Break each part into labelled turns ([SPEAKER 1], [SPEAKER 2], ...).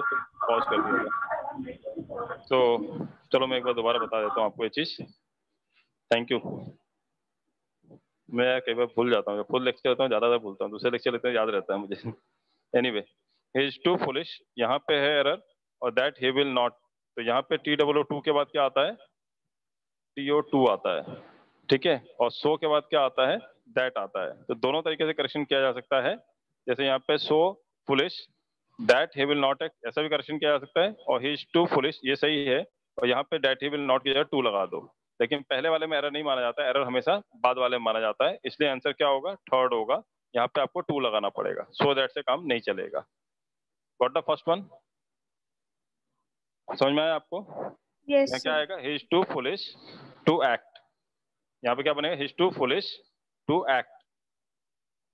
[SPEAKER 1] Pause कर दिया था। तो चलो मैं एक बार दोबारा बता देता हूँ आपको ये चीज। Thank you. मैं कई बार भूल जाता हूँ, फुल लेक्चर होता हूँ ज्यादा भूलता हूँ, दूसरे लेक्चर लेते हैं याद रहता है मुझे। Anyway, he is too foolish, यहाँ पे है एरर, और दैट ही विल नॉट, तो यहाँ पे TOO2 के बाद क्या आता है? TO2 आता है, ठीक है। और सो के बाद क्या आता है? दैट आता है। तो दोनों तरीके से करेक्शन किया जा सकता है। जैसे यहाँ पे सो foolish that he will not, ऐसा भी करेक्शन किया जा सकता है। और ही इज टू फुलिश, ये सही है। और यहाँ पे दैट ही विल नॉट की जगह टू लगा दो। लेकिन पहले वाले में एरर नहीं माना जाता, एरर हमेशा बाद वाले में माना जाता है, इसलिए आंसर क्या होगा? थर्ड होगा। यहाँ पे आपको टू लगाना पड़ेगा, सो दैट से काम नहीं चलेगा। Got the first one? समझ में आया आपको?
[SPEAKER 2] यस
[SPEAKER 1] यहाँ क्या आएगा? He is too foolish to act. यहाँ पे क्या बनेगा? He is too foolish to act,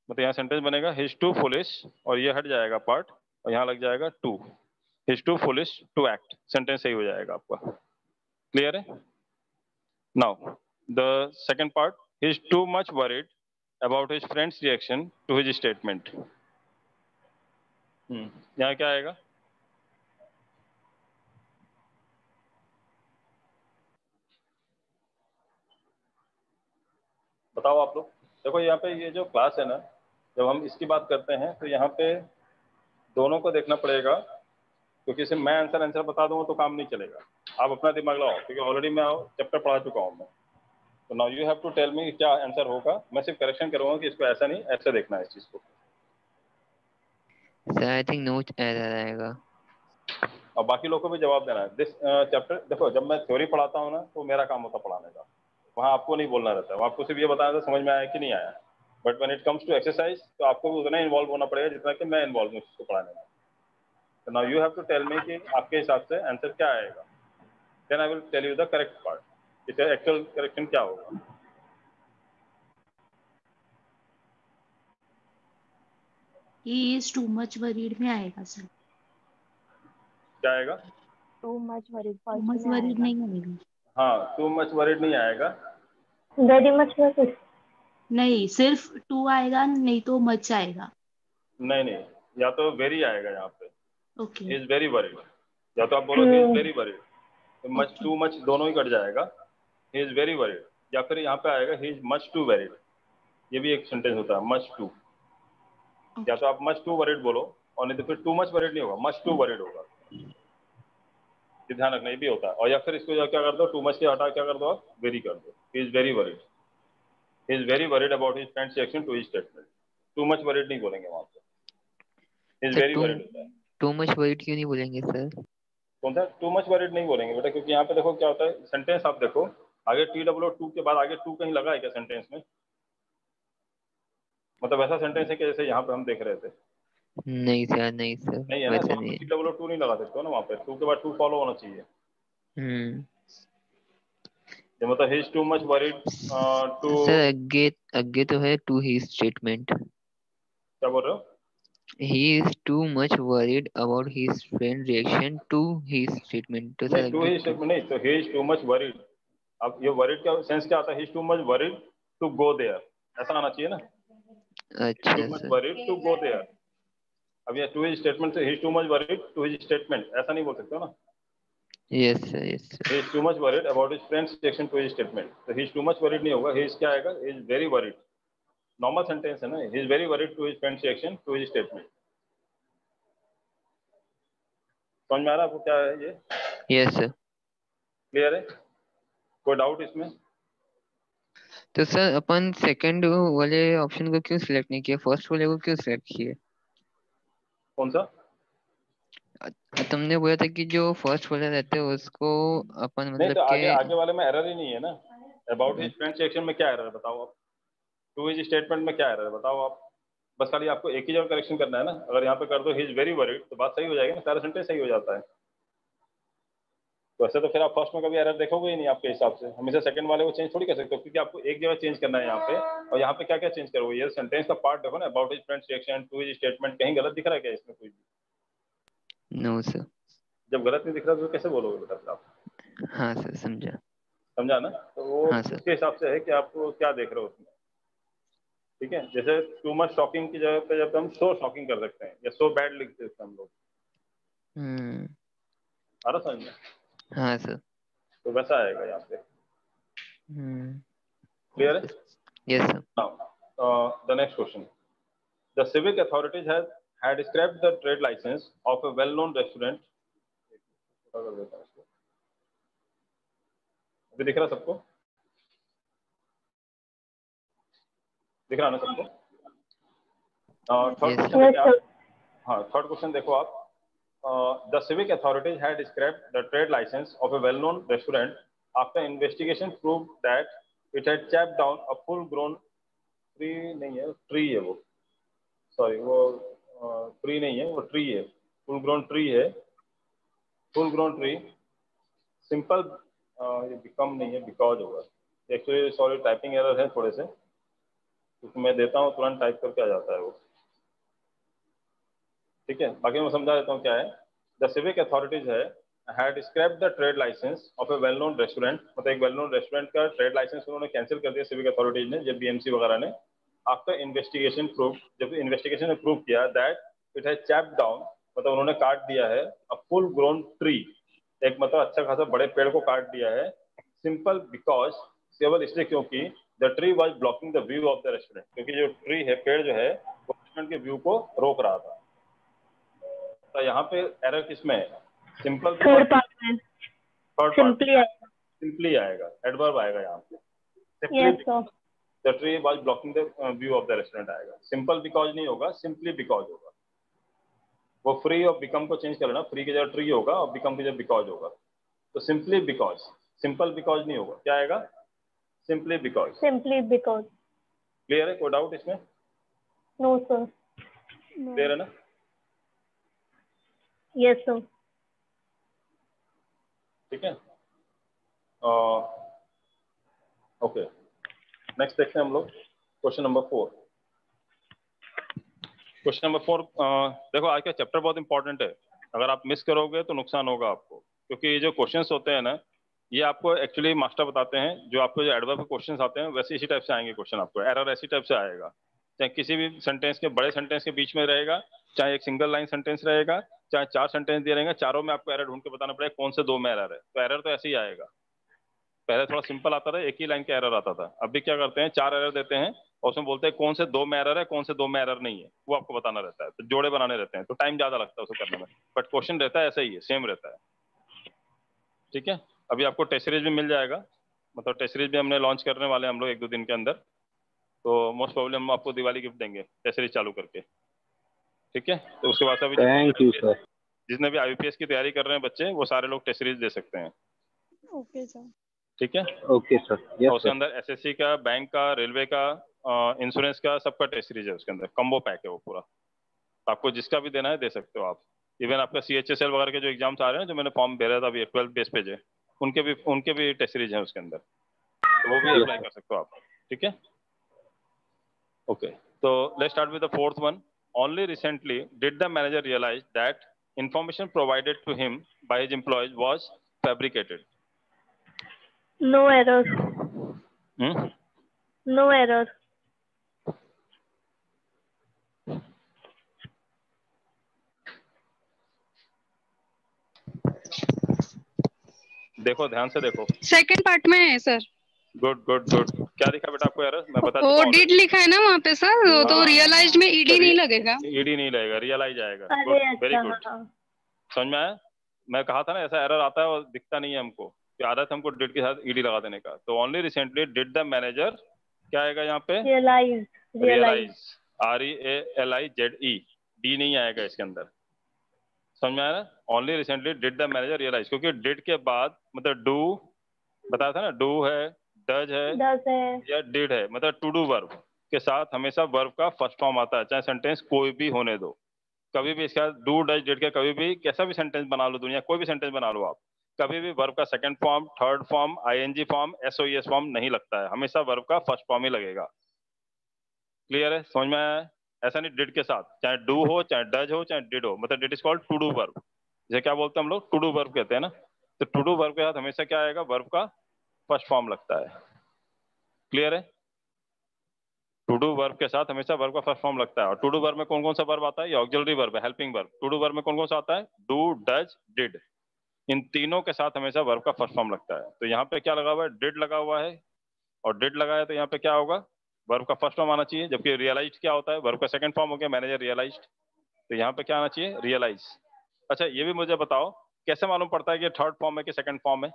[SPEAKER 1] मतलब यहाँ सेंटेंस बनेगा ही इज टू फुलिश, और ये हट जाएगा पार्ट, और यहाँ लग जाएगा to. He is too foolish to act, sentence सही हो जाएगा आपका। क्लियर है? Now the second part, he is too much worried about his friend's reaction to his statement. यहाँ क्या आएगा? बताओ आप लोग। देखो यहाँ पे ये जो क्लास है ना, जब हम इसकी बात करते हैं तो यहाँ पे दोनों को देखना पड़ेगा, क्योंकि सिर्फ मैं आंसर बता दूंगा तो काम नहीं चलेगा। आप अपना दिमाग लगाओ, क्योंकि ऑलरेडी मैं चैप्टर पढ़ा चुका हूँ मैं। तो now you have to tell me क्या आंसर होगा। मैं सिर्फ करेक्शन करूंगा कि इसको ऐसा नहीं ऐसे देखना है इस चीज को।
[SPEAKER 3] Sir I think no error आएगा,
[SPEAKER 1] और बाकी लोगों को भी जवाब देना है। दिस चैप्टर देखो, जब मैं थ्योरी पढ़ाता हूँ ना तो मेरा काम होता पढ़ाने का, वहाँ आपको नहीं बोलना रहता है, वहाँ आपको सिर्फ ये बताना था समझ में आया कि नहीं आया। But when it comes to exercise तो आपको भी उतना इन्वॉल्व होना पड़ेगा जितना कि मैं इन्वॉल्व हूँ इसको पढ़ाने में। तो now you have to tell me कि आपके हिसाब से आंसर क्या आएगा। Then I will tell you the correct part, इसका एक्चुअल करेक्शन क्या होगा।
[SPEAKER 2] He is too much worried में आएगा सर।
[SPEAKER 1] क्या आएगा?
[SPEAKER 4] Too much worried
[SPEAKER 2] too much worried नहीं आएगा।
[SPEAKER 1] हाँ, टू मच वरीड नहीं आएगा।
[SPEAKER 4] वेरी मच वरीड
[SPEAKER 2] नहीं, सिर्फ टू आएगा, नहीं तो मच आएगा।
[SPEAKER 1] नहीं नहीं, या तो वेरी आएगा यहाँ पे,
[SPEAKER 2] ओके
[SPEAKER 1] इज वेरी वरीड, या तो आप बोलो ही इज वेरी वरीड, तो मच
[SPEAKER 2] ओके
[SPEAKER 1] टू मच दोनों ही कट जाएगा। ही इज वेरी वरीड, या फिर यहाँ पे आएगा he is much to worried, ये भी एक सेंटेंस होता है, मच टू। या तो आप मच टू वरीड बोलो, और नहीं तो फिर टू मच वरीड नहीं होगा, मच टू वरीड होगा। ये ध्यान रखना, ये भी होता है। और या फिर इसको क्या कर दो, टू मच के हटा क्या कर दो आप, वेरी कर दो। He is very worried, he is very worried about his friend's reaction to his statement. Too much worried नहीं बोलेंगे वहाँ पे, इज
[SPEAKER 3] सर
[SPEAKER 1] वेरी वरीड होता है।
[SPEAKER 3] टू मच वरीड क्यों नहीं बोलेंगे सर?
[SPEAKER 1] कौन सा टू मच वरीड नहीं बोलेंगे बेटा, क्योंकि यहाँ पे देखो क्या होता है, सेंटेंस आप देखो आगे TOO2 के बाद आगे टू कहीं लगा है क्या सेंटेंस में? मतलब ऐसा सेंटेंस है कि जैसे यहाँ पे हम देख रहे थे,
[SPEAKER 3] नहीं सर, नहीं सर,
[SPEAKER 1] नहीं है ना, तो
[SPEAKER 3] वैसे
[SPEAKER 1] आप
[SPEAKER 3] नहीं।
[SPEAKER 1] TOO2 नहीं लगा सकते हो ना वहाँ पे, टू के बाद टू फॉलो होना चाहिए। ये मतलब he is too much worried to,
[SPEAKER 3] sir आगे आगे तो है टू ही स्टेटमेंट।
[SPEAKER 1] क्या बोल रहे हो?
[SPEAKER 3] He is too much worried about his friend reaction to his statement. तो
[SPEAKER 1] नहीं,
[SPEAKER 3] सर
[SPEAKER 1] टू
[SPEAKER 3] आगे
[SPEAKER 1] ही
[SPEAKER 3] टू।
[SPEAKER 1] स्टेटमेंट नहीं, तो he is too much worried. अब ये वरीड का सेंस क्या आता है? He is too much worried to go there, ऐसा आना चाहिए ना। ही इज टू
[SPEAKER 3] अच्छा
[SPEAKER 1] much
[SPEAKER 3] sir,
[SPEAKER 1] worried to go there. अब ये टू हिज स्टेटमेंट से he is too much worried to his statement, ऐसा नहीं बोल सकते हो ना।
[SPEAKER 3] Yes sir, yes sir.
[SPEAKER 1] He is too much worried about his friend's reaction to his statement. तो he is too much worried नहीं होगा, he is क्या आएगा? He is very worried. Normal sentence है ना, he is very worried to his friend's reaction to his statement. समझ में आ रहा है आपको क्या है ये?
[SPEAKER 3] Yes sir.
[SPEAKER 1] क्लियर है? कोई डाउट इसमें?
[SPEAKER 3] तो सर अपन सेकंड वाले ऑप्शन को क्यों सिलेक्ट नहीं किया, फर्स्ट वाले को क्यों सिलेक्ट किए?
[SPEAKER 1] कौन सा?
[SPEAKER 3] तुमने बोला था कि जो फर्स्ट वाला रहता है उसको अपन
[SPEAKER 1] नहीं,
[SPEAKER 3] मतलब
[SPEAKER 1] तो
[SPEAKER 3] के।
[SPEAKER 1] आगे वाले में एरर ही नहीं है ना। अबाउट हिज फ्रेंड्स रिएक्शन में क्या एरर है बताओ आप? टू हिज स्टेटमेंट में क्या एरर है बताओ आप? बस खाली आपको एक ही जगह करेक्शन करना है ना। अगर यहाँ पे कर दो ही इज वेरी वरीड तो बात सही हो जाएगी ना, सारा सेंटेंस सही हो जाता है। तो ऐसे तो फिर आप फर्स्ट में कभी एरर देखोगे ही नहीं आपके हिसाब से, हमेशा सेकंड वाले को चेंज थोड़ी कर सकते हो, क्योंकि आपको एक जगह चेंज करना है यहाँ पे। और यहाँ पे क्या क्या चेंज करोगे? ये सेंटेंस का पार्ट देखो ना, about his friend's reaction to his statement, कहीं गलत दिख रहा है क्या इसमें कोई भी?
[SPEAKER 3] No sir.
[SPEAKER 1] जब गलत नहीं दिख रहा तो कैसे बोलोगे बेटा फिर आप?
[SPEAKER 3] हाँ सर, समझा।
[SPEAKER 1] समझा ना? तो वो
[SPEAKER 3] हाँ सर।
[SPEAKER 1] उसके हिसाब से है कि आप क्या देख रहे हो उसमें। ठीक है, जैसे टू मच शॉकिंग की जगह पे जब हम सो शॉकिंग कर सकते हैं, या सो बैड लिख सकते हैं हम लोग। आ रहा समझ में?
[SPEAKER 3] हाँ सर।
[SPEAKER 1] तो वैसा आएगा यहाँ पे। क्लियर है?
[SPEAKER 3] Yes sir.
[SPEAKER 1] Now, the next question. The civic authorities had scrapped the trade license of a well-known restaurant. अभी दिख रहा सबको? दिख रहा ना सबको? थर्ड क्वेश्चन देखिए आप। हाँ, थर्ड क्वेश्चन देखो आप। The civic authorities had scrapped the trade license of a well-known restaurant after investigation proved that it had chopped down a full-grown tree नहीं है, tree है वो, sorry वो tree नहीं है, वो tree है, full-grown tree है, full-grown tree, simple ये become नहीं है, because होगा, actually sorry typing error है थोड़े से, क्योंकि मैं देता हूँ तुरंत टाइप करके आ जाता है वो, ठीक है, बाकी मैं समझा देता हूँ क्या है। The civic authorities had scrapped the trade license of a well-known restaurant, मतलब एक well-known restaurant का trade license उन्होंने कैंसिल कर दिया civic authorities ने, जब BMC वगैरह ने, after investigation proved, जब investigation ने प्रूव किया that it has chopped down, मतलब उन्होंने काट दिया है a full-grown tree, एक मतलब अच्छा खासा बड़े पेड़ को काट दिया है, simple because, केवल इसलिए क्योंकि the tree was blocking the view of the restaurant, क्योंकि जो tree है, पेड़ जो है, वो रेस्टोरेंट के व्यू को रोक रहा था। तो यहाँ पे एरर किसमें है? सिंपल
[SPEAKER 4] थर्ड पार्ट में
[SPEAKER 1] थर्ड सिंपली आएगा, एडवर्ब आएगा यहाँ पे।
[SPEAKER 4] Yes sir.
[SPEAKER 1] The tree was blocking the view of the restaurant आएगा। सिंपल बिकॉज नहीं होगा, सिंपली बिकॉज होगा। वो फ्री और बिकम को चेंज कर लेना, फ्री की जगह ट्री होगा और बिकम की जगह बिकॉज होगा। तो सिंपली बिकॉज, सिंपल बिकॉज नहीं होगा, क्या आएगा? Simply because.
[SPEAKER 4] Simply because.
[SPEAKER 1] Clear है? कोई डाउट इसमें?
[SPEAKER 4] No sir.
[SPEAKER 1] क्लियर है ना?
[SPEAKER 4] Yes sir.
[SPEAKER 1] ठीक है, ओके, नेक्स्ट देखते हैं हम लोग क्वेश्चन नंबर 4। क्वेश्चन नंबर 4, देखो आज का चैप्टर बहुत इंपॉर्टेंट है, अगर आप मिस करोगे तो नुकसान होगा आपको, क्योंकि ये जो क्वेश्चंस होते हैं ना, ये आपको एक्चुअली मास्टर बताते हैं, जो आपको जो एडवर्ब के क्वेश्चंस आते हैं वैसे इसी टाइप से आएंगे क्वेश्चन, आपको एरर ऐसी टाइप से आएगा, चाहे किसी भी सेंटेंस के, बड़े सेंटेंस के बीच में रहेगा, चाहे एक सिंगल लाइन सेंटेंस रहेगा, चाहे 4 सेंटेंस दिए रहेंगे, चारों में आपको एरर ढूंढ के बताना पड़ेगा कौन से 2 में एरर है। तो एरर तो ऐसे ही आएगा, पहले थोड़ा सिंपल आता था, एक ही लाइन का एरर आता था, अभी क्या करते हैं 4 एरर देते हैं और उसमें बोलते हैं कौन से 2 में एरर है, कौन से 2 में एरर नहीं है, वो आपको बताना रहता है, तो जोड़े बनाने रहते हैं, तो टाइम ज्यादा लगता है उसको करने में, बट क्वेश्चन रहता है ऐसा ही है, सेम रहता है। ठीक है, अभी आपको टेस्ट सीरीज भी मिल जाएगा, मतलब टेस्ट सीरीज भी हमने लॉन्च करने वाले हैं हम लोग 1-2 दिन के अंदर, तो मोस्ट प्रॉब्लम हम आपको दिवाली गिफ्ट देंगे टेस्ट सीरीज चालू करके। ठीक है, तो उसके बाद अभी
[SPEAKER 5] थैंक यू सर।
[SPEAKER 1] जितने भी IBPS की तैयारी कर रहे हैं बच्चे, वो सारे लोग टेस्ट सीरीज दे सकते हैं।
[SPEAKER 6] Okay sir.
[SPEAKER 1] ठीक है,
[SPEAKER 5] ओके सर।
[SPEAKER 1] और
[SPEAKER 5] यस
[SPEAKER 1] उसके
[SPEAKER 5] सर।
[SPEAKER 1] अंदर SSC का, बैंक का, रेलवे का, इंश्योरेंस का, सबका टेस्ट सीरीज है उसके अंदर, कम्बो पैक है वो पूरा, तो आपको जिसका भी देना है दे सकते हो आप। इवन आपका CHSL वगैरह के जो एग्जाम्स आ रहे हैं, जो मैंने फॉर्म भेजा था अभी 12th बेस पे, उनके भी टेस्ट सीरीज है उसके अंदर, तो वो भी अप्लाई कर सकते हो आप। ठीक है, ओके, तो let's start with the 4th one. Only recently did the manager realise that information provided to him by his employees was fabricated.
[SPEAKER 4] No error. No error.
[SPEAKER 1] देखो ध्यान से देखो,
[SPEAKER 6] सेकंड पार्ट में है सर।
[SPEAKER 1] गुड गुड गुड, क्या दिखा बेटा आपको एरर? मैं बता
[SPEAKER 6] वो
[SPEAKER 1] चुका हूँ
[SPEAKER 6] डिड लिखा है ना वहाँ पे सर, तो
[SPEAKER 1] हाँ।
[SPEAKER 6] रियलाइज्ड में ईडी नहीं लगेगा।
[SPEAKER 1] ईडी नहीं लगेगा, रियलाइज आएगा।
[SPEAKER 4] अरे
[SPEAKER 1] गुड, वेरी
[SPEAKER 4] अच्छा,
[SPEAKER 1] गुड,
[SPEAKER 4] हाँ।
[SPEAKER 1] समझ में आया? मैं कहा था ना ऐसा एरर आता है और दिखता नहीं है हमको, कि आदत है हमको डिड के साथ ईडी लगा देने का। तो only recently did the manager, क्या आएगा यहाँ पे?
[SPEAKER 4] रियलाइज।
[SPEAKER 1] रियलाइज, REALIZE, डी नहीं आएगा इसके अंदर, समझ में आया ना? Only recently did the manager realise, क्योंकि डिड के बाद मतलब डू बताया था ना, डू है, डज है,
[SPEAKER 4] 10 है
[SPEAKER 1] या डिड है, मतलब टू डू वर्ब के साथ हमेशा वर्ब का फर्स्ट फॉर्म आता है, चाहे सेंटेंस कोई भी होने दो, कभी भी इसका डू डज डिड का कभी भी कैसा भी सेंटेंस बना लो, दुनिया कोई भी सेंटेंस बना लो आप, कभी भी वर्ब का second form, third form, ING form, SOES form नहीं लगता है, हमेशा वर्ब का फर्स्ट फॉर्म ही लगेगा। क्लियर है? समझ में आया? ऐसा नहीं डिड के साथ, चाहे डू हो, चाहे डज हो, चाहे डिड हो, मतलब did is called to do verb, इसे क्या बोलते हैं हम लोग? टू डू वर्ब कहते हैं ना। तो टू डू वर्ब के साथ हमेशा क्या आएगा? वर्ब का फर्स्ट फॉर्म लगता है। क्लियर है? टू डू वर्ब के साथ हमेशा वर्ब का फर्स्ट फॉर्म लगता है। और टू डू वर्ब में कौन कौन सा वर्ब आता है? ये ऑक्सिलरी वर्ब है, helping verb. To do verb में कौन कौन सा आता है? Do, does, did. इन तीनों के साथ हमेशा वर्ब का फर्स्ट फॉर्म लगता है। तो यहाँ पे क्या लगा हुआ है? डिड लगा हुआ है, और डिड लगा है तो यहाँ पे क्या होगा? वर्ब का फर्स्ट फॉर्म आना चाहिए। जबकि रियलाइज्ड क्या होता है? वर्ब का सेकंड फॉर्म हो गया मैनेजर रियलाइज्ड, तो यहाँ पे क्या आना चाहिए? रियलाइज। अच्छा ये भी मुझे बताओ, कैसे मालूम पड़ता है कि थर्ड फॉर्म है कि सेकंड फॉर्म है?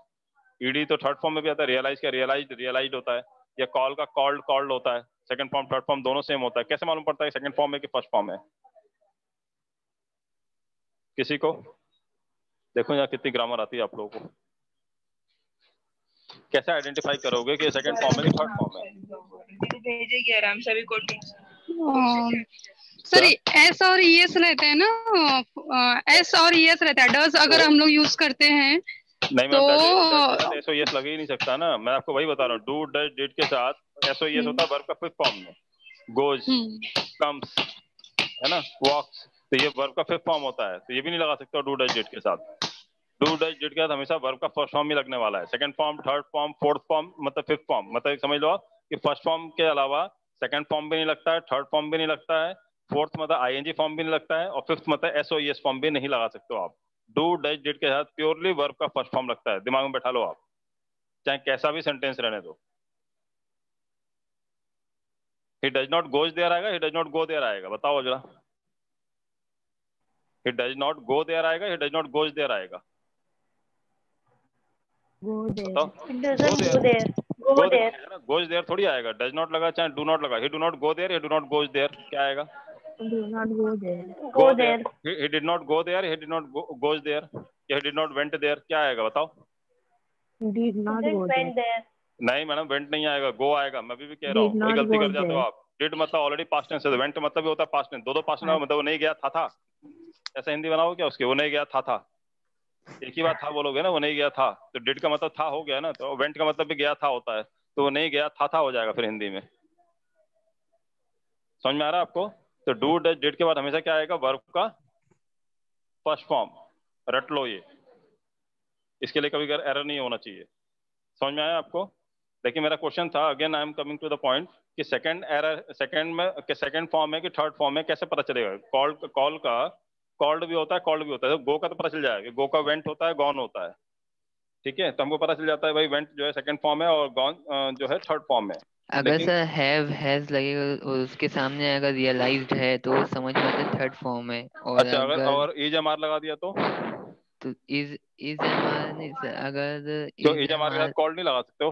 [SPEAKER 1] ईडी तो थर्ड फॉर्म में भी आता है, रियलाइज का रियलाइज्ड रियलाइज्ड होता है, या कॉल का कॉल्ड कॉल्ड होता है। सेकंड फॉर्म थर्ड फॉर्म दोनों सेम होता है। कैसे मालूम पड़ता है सेकंड फॉर्म है कि फर्स्ट फॉर्म है? किसी को? देखो यहाँ कितनी ग्रामर आती है आप लोगों को। कैसे आइडेंटिफाई करोगे कि सेकंड फॉर्म है कि थर्ड फॉर्म है?
[SPEAKER 5] भेजेगी आराम से अभी कोटिंग।
[SPEAKER 6] सर एस और ईएस रहते हैं ना, एस और ईएस रहता है। डज अगर हम लोग यूज करते हैं
[SPEAKER 1] नहीं
[SPEAKER 6] तो
[SPEAKER 1] मैम, एसओएस लग ही नहीं सकता ना। मैं आपको वही बता रहा हूँ, डू डज डिड के साथ एसओएस होता है वर्ब का फिफ्थ फॉर्म में। गोज, कम्स, है ना, वॉक्स, तो ये वर्ब का फिफ्थ फॉर्म होता है। तो ये भी नहीं लगा सकते डू डज डिड के साथ। डू डज डिड के साथ हमेशा वर्ब का फर्स्ट फॉर्म ही लगने वाला है। Second form, third form, fourth form, मतलब फिफ्थ फॉर्म, मतलब समझ लो आप कि फर्स्ट फॉर्म के अलावा सेकंड फॉर्म भी नहीं लगता है, थर्ड फॉर्म भी नहीं लगता है, फोर्थ मतलब आईएनजी फॉर्म भी नहीं लगता है, और फिफ्थ मतलब एसओएस फॉर्म भी नहीं लगा सकते हो आप। डू डज डिड के साथ प्योरली वर्ब का फर्स्ट फॉर्म लगता है। दिमाग में बैठा लो आप, चाहे कैसा भी सेंटेंस रहने दो। He does not goes there आएगा, he does not go there आएगा? बताओ जरा। He does not go there आएगा, he does not goes there आएगा? बताओ।
[SPEAKER 4] It doesn't go there. Go there.
[SPEAKER 1] Goes there थोड़ी आएगा। डज नॉट लगा चाहे डू नॉट लगा, he do not go there, he do not goes there, क्या आएगा?
[SPEAKER 4] Do not go there. Go there.
[SPEAKER 1] He did not go there, he did not goes there, he did not went there, क्या आएगा बताओ?
[SPEAKER 4] Did not go went there.
[SPEAKER 1] नहीं madam, went नहीं आएगा, गो आएगा। मैं भी कह रहा हूँ, कोई गलती कर जाते हो आप। डिड मतलब ऑलरेडी पास्ट टेंस है, वेंट मतलब भी होता है पास्ट टेंस। दो पास्ट टेंस मतलब वो नहीं गया था। ऐसा हिंदी बनाओ क्या उसके? वो नहीं गया था। एक ही बात था बोलोगे ना, वो नहीं गया था, तो डिड का मतलब था हो गया ना, तो वेंट का मतलब भी गया था होता है, तो वो नहीं गया था हो जाएगा फिर हिंदी में। समझ में आ रहा है आपको? तो डू डज डिड के बाद हमेशा क्या आएगा? वर्ब का फर्स्ट फॉर्म। रट लो ये, इसके लिए कभी एरर नहीं होना चाहिए। समझ में आया आपको? लेकिन मेरा क्वेश्चन था, again I am coming to the point, कि सेकंड एरर सेकंड में कि सेकंड फॉर्म है कि थर्ड फॉर्म है, कैसे पता चलेगा? कॉल का कॉल्ड भी होता है, कॉल्ड भी होता है। तो गो का तो पता चल जाएगा, गो का वेंट होता है, गॉन होता है, ठीक है? तो हमको पता चल जाता है भाई वेंट जो है सेकंड फॉर्म है और गॉन जो है थर्ड फॉर्म है।
[SPEAKER 3] अगर सर हैव हैज लगेगा और उसके सामने अगर रियलाइज्ड है तो समझ में आता है थर्ड फॉर्म है। और
[SPEAKER 1] अच्छा, अगर और इज एमआर लगा दिया तो
[SPEAKER 3] इज एमआर नहीं सर, अगर
[SPEAKER 1] क्यों इज एमआर के साथ कॉल्ड नहीं लगा सकते हो?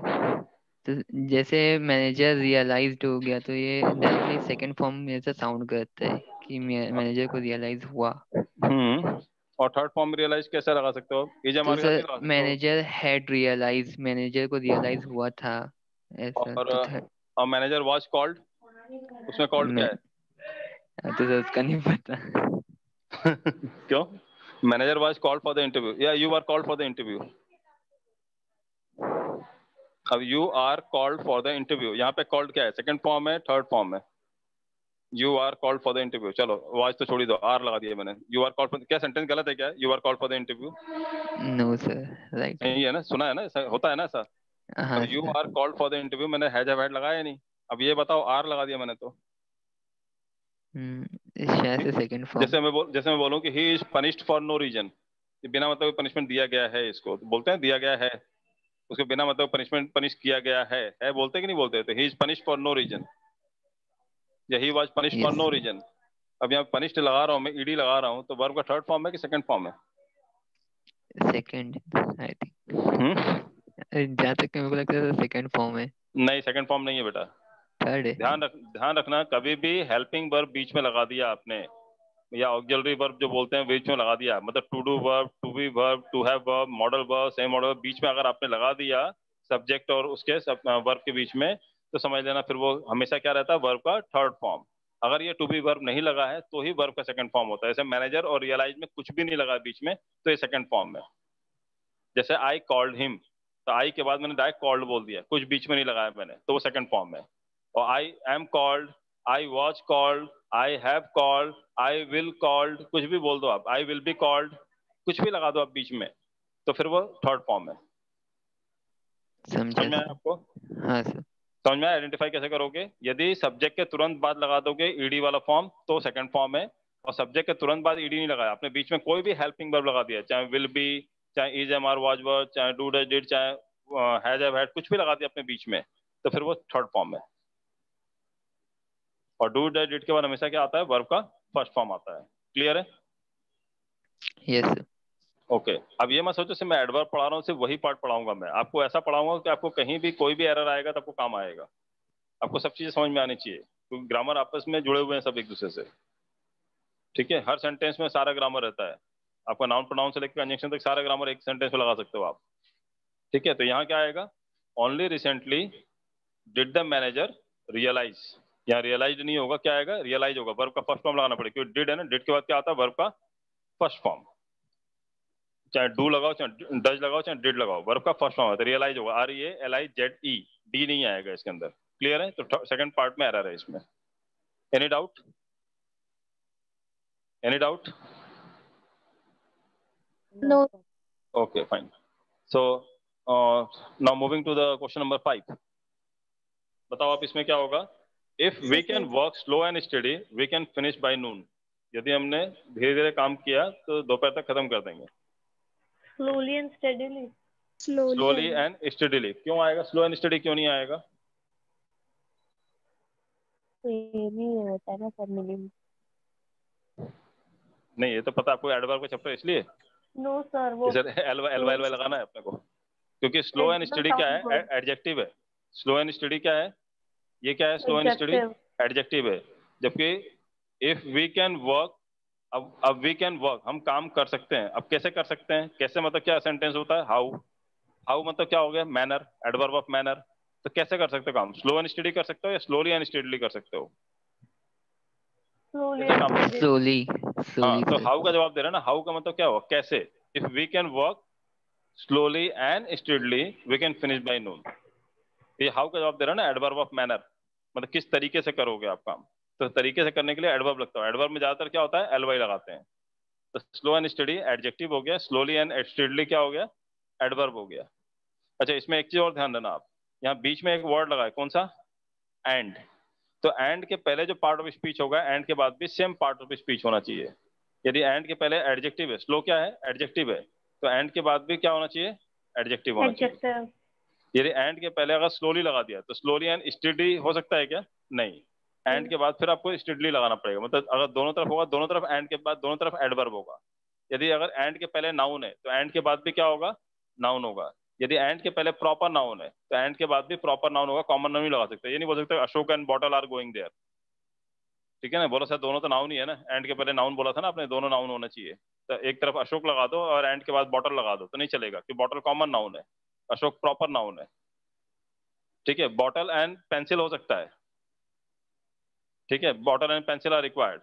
[SPEAKER 3] तो जैसे मैनेजर रियलाइज्ड हो गया तो ये डायरेक्टली सेकंड फॉर्म में ऐसा साउंड करता है कि मैनेजर को रियलाइज हुआ।
[SPEAKER 1] और थर्ड फॉर्म रियलाइज कैसे लगा सकते हो? इज
[SPEAKER 3] तो
[SPEAKER 1] एमआर के साथ नहीं लगा
[SPEAKER 3] सर
[SPEAKER 1] सकते हो?
[SPEAKER 3] मैनेजर हैड रियलाइज, मैनेजर को रियलाइज हुआ था ऐसा।
[SPEAKER 1] और मैनेजर वाज कॉल्ड, उसमें कॉल्ड क्या है?
[SPEAKER 3] तो सर उसका नहीं पता।
[SPEAKER 1] क्यों? Manager was called for the interview, या you are called for the interview? अब you are called for the interview, यहाँ पे कॉल्ड क्या है? सेकंड फॉर्म है, थर्ड फॉर्म है? You are called for the interview, चलो वाज तो छोड़ी दो, आर लगा दिया मैंने। यू आर कॉल्ड फॉर, क्या सेंटेंस गलत है क्या? You are called for the interview?
[SPEAKER 3] No sir, right
[SPEAKER 1] नहीं है ना? सुना है ना, ऐसा होता है ना ऐसा?
[SPEAKER 3] हाँ
[SPEAKER 1] अब you are called for the interview मैंने हैज हैव हैड लगाया नहीं। अब ये बताओ, आर लगा दिया मैंने तो
[SPEAKER 3] शायद से सेकंड फॉर्म।
[SPEAKER 1] जैसे मैं बोलूं कि he is punished for no reason, बिना मतलब पनिशमेंट दिया गया है इसको, तो बोलते हैं दिया गया है, उसके बिना मतलब पनिशमेंट पनिश किया गया है बोलते कि नहीं बोलते? तो he is punished for no reason, या he was punished for no reason. अब यहाँ पनिश्ड लगा रहा हूँ मैं, ईडी लगा रहा हूँ, तो वर्ब का थर्ड फॉर्म है कि सेकंड फॉर्म है?
[SPEAKER 3] सेकंड आई थिंक, जहाँ तक मेरे को लगता है सेकंड फॉर्म है।
[SPEAKER 1] नहीं, सेकंड फॉर्म नहीं है बेटा,
[SPEAKER 3] थर्ड है।
[SPEAKER 1] ध्यान रखना, कभी भी हेल्पिंग वर्ब बीच में लगा दिया आपने, या ऑक्सिलरी वर्ब जो बोलते हैं बीच में लगा दिया, मतलब to do verb, to be verb, to have verb, modal verb, same modal verb, बीच में अगर आपने लगा दिया सब्जेक्ट और उसके वर्ब के बीच में, तो समझ लेना फिर वो हमेशा क्या रहता है? वर्ब का थर्ड फॉर्म। अगर ये टू बी वर्ब नहीं लगा है तो ही वर्ब का सेकंड फॉर्म होता है। जैसे मैनेजर और रियलाइज में कुछ भी नहीं लगा बीच में, तो ये सेकंड फॉर्म है। जैसे आई कॉल्ड हिम, तो आई के बाद मैंने डायरेक्ट कॉल्ड बोल दिया, कुछ बीच में नहीं लगाया मैंने, तो वो सेकंड फॉर्म है। और I am called, I was called, I have called, I will called, कुछ भी बोल दो आप, आई विल बी कॉल्ड, कुछ भी लगा दो आप बीच में, तो फिर वो थर्ड फॉर्म है। समझ में आया आपको?
[SPEAKER 3] हाँ सर।
[SPEAKER 1] समझ में आइडेंटिफाई कैसे करोगे? यदि सब्जेक्ट के तुरंत बाद लगा दोगे ईडी वाला फॉर्म तो सेकंड फॉर्म है, और सब्जेक्ट के तुरंत बाद ईडी नहीं लगाया आपने, बीच में कोई भी हेल्पिंग वर्ब लगा दिया, चाहे विल बी, चाहे is am are was were, चाहे डू डज डिड, चाहे हैज हैव हैड, कुछ भी लगा दिया अपने बीच में, तो फिर वो थर्ड फॉर्म है। और डू डज डिड के बाद हमेशा क्या आता है? वर्ब का फर्स्ट फॉर्म आता है। क्लियर है?
[SPEAKER 3] Yes sir.
[SPEAKER 1] ओके अब ये मत सोचो सिर्फ मैं एडवर्ब पढ़ा रहा हूँ, सिर्फ वही पार्ट पढ़ाऊंगा, मैं आपको ऐसा पढ़ाऊंगा कि आपको कहीं भी कोई भी एरर आएगा तो आपको काम आएगा। आपको सब चीजें समझ में आनी चाहिए, क्योंकि ग्रामर आपस में जुड़े हुए हैं सब एक दूसरे से। ठीक है, हर सेंटेंस में सारा ग्रामर रहता है, आपका नाउन प्रोनाउन से लेकर कंजंक्शन तक सारा ग्रामर एक सेंटेंस में लगा सकते हो आप। ठीक है, तो यहाँ क्या आएगा? Only recently did the manager realise, यहाँ रियलाइज नहीं होगा, क्या आएगा? रियलाइज होगा। वर्ब का फर्स्ट फॉर्म लगाना पड़ेगा, क्योंकि डिड है ना, डिड के बाद क्या आता है? वर्ब का फर्स्ट फॉर्म। चाहे डू लगाओ, चाहे डज लगाओ, चाहे डिड लगाओ, वर्ब का फर्स्ट फॉर्म है तो रियलाइज होगा। REALIZE, डी नहीं आएगा इसके अंदर। क्लियर है? तो सेकंड पार्ट में एरर है इसमें। Any doubt? Any doubt?
[SPEAKER 4] No.
[SPEAKER 1] Okay, fine. So now moving to the question number 5. बताओ आप इसमें क्या होगा? If we can work slow and steady, we can finish by noon. यदि हमने धीरे धीरे काम किया तो दोपहर तक खत्म कर देंगे।
[SPEAKER 4] Slowly and steadily.
[SPEAKER 1] Slowly and steadily क्यों आएगा? Slow and steady क्यों नहीं आएगा?
[SPEAKER 4] नहीं होता है ना सर मीनिंग।
[SPEAKER 1] नहीं, ये तो पता आपको एडवर्ब का चैप्टर इसलिए
[SPEAKER 4] नो सर वो
[SPEAKER 1] एल लगाना है अपने को, क्योंकि स्लो एंड स्टडी क्या है? एडजेक्टिव है। स्लो एंड स्टडी क्या है? ये क्या है? स्लो एंड स्टडी एडजेक्टिव है। जबकि इफ वी कैन वर्क, अब वी कैन वर्क, हम काम कर सकते हैं। अब कैसे कर सकते हैं? कैसे मतलब क्या सेंटेंस होता है? हाउ, हाउ मतलब क्या हो गया? Manner, adverb of manner. तो कैसे कर सकते हो काम? स्लो एंड स्टडी कर सकते हो या स्लोली एंड स्टडीली कर सकते हो? कैसे काम?
[SPEAKER 3] स्लोली
[SPEAKER 1] हाँ,
[SPEAKER 3] स्लोली
[SPEAKER 1] तो
[SPEAKER 3] सर।
[SPEAKER 1] हाउ का जवाब दे रहा है ना। हाउ का मतलब क्या होगा? कैसे। If we can work slowly and steadily we can finish by noon. ये हाउ का जवाब दे रहा है ना, एडवर्ब ऑफ मैनर, मतलब किस तरीके से करोगे आप काम। तो तरीके से करने के लिए एडवर्ब लगता है। एडवर्ब में ज्यादातर क्या होता है? LY लगाते हैं। तो स्लो एंड स्टडी एडजेक्टिव हो गया, स्लोली एंड स्टडीली क्या हो गया? एडवर्ब हो गया। अच्छा, इसमें एक चीज और ध्यान देना आप, यहाँ बीच में एक वर्ड लगा है, कौन सा? एंड। तो एंड के पहले जो पार्ट ऑफ स्पीच होगा, एंड के बाद भी सेम पार्ट ऑफ स्पीच होना चाहिए। यदि एंड के पहले एडजेक्टिव है, स्लो क्या है? एडजेक्टिव है, तो एंड के बाद भी क्या होना चाहिए? एडजेक्टिव होना चाहिए। यदि एंड के पहले अगर स्लोली लगा दिया तो स्लोली एंड स्टडी हो सकता है क्या? नहीं, एंड के बाद फिर आपको स्टडली लगाना पड़ेगा। मतलब अगर दोनों तरफ होगा, दोनों तरफ एंड के बाद दोनों तरफ एडवर्ब होगा। यदि अगर एंड के पहले नाउन है तो एंड के बाद भी क्या होगा? नाउन होगा। यदि एंड के पहले प्रॉपर नाउन है तो एंड के बाद भी प्रॉपर नाउन होगा। कॉमन नाउन नहीं लगा सकते। ये नहीं बोल सकते Ashok and bottle are going there. ठीक है ना, बोला सर दोनों तो नाउन ही है ना, एंड के पहले नाउन बोला था ना आपने, दोनों नाउन होना चाहिए। तो एक तरफ अशोक लगा दो और एंड के बाद बॉटल लगा दो तो नहीं चलेगा, क्योंकि बॉटल कॉमन नाउन है, अशोक प्रॉपर नाउन है। ठीक है, बॉटल एंड पेंसिल हो सकता है। ठीक है, bottle and pencil are required.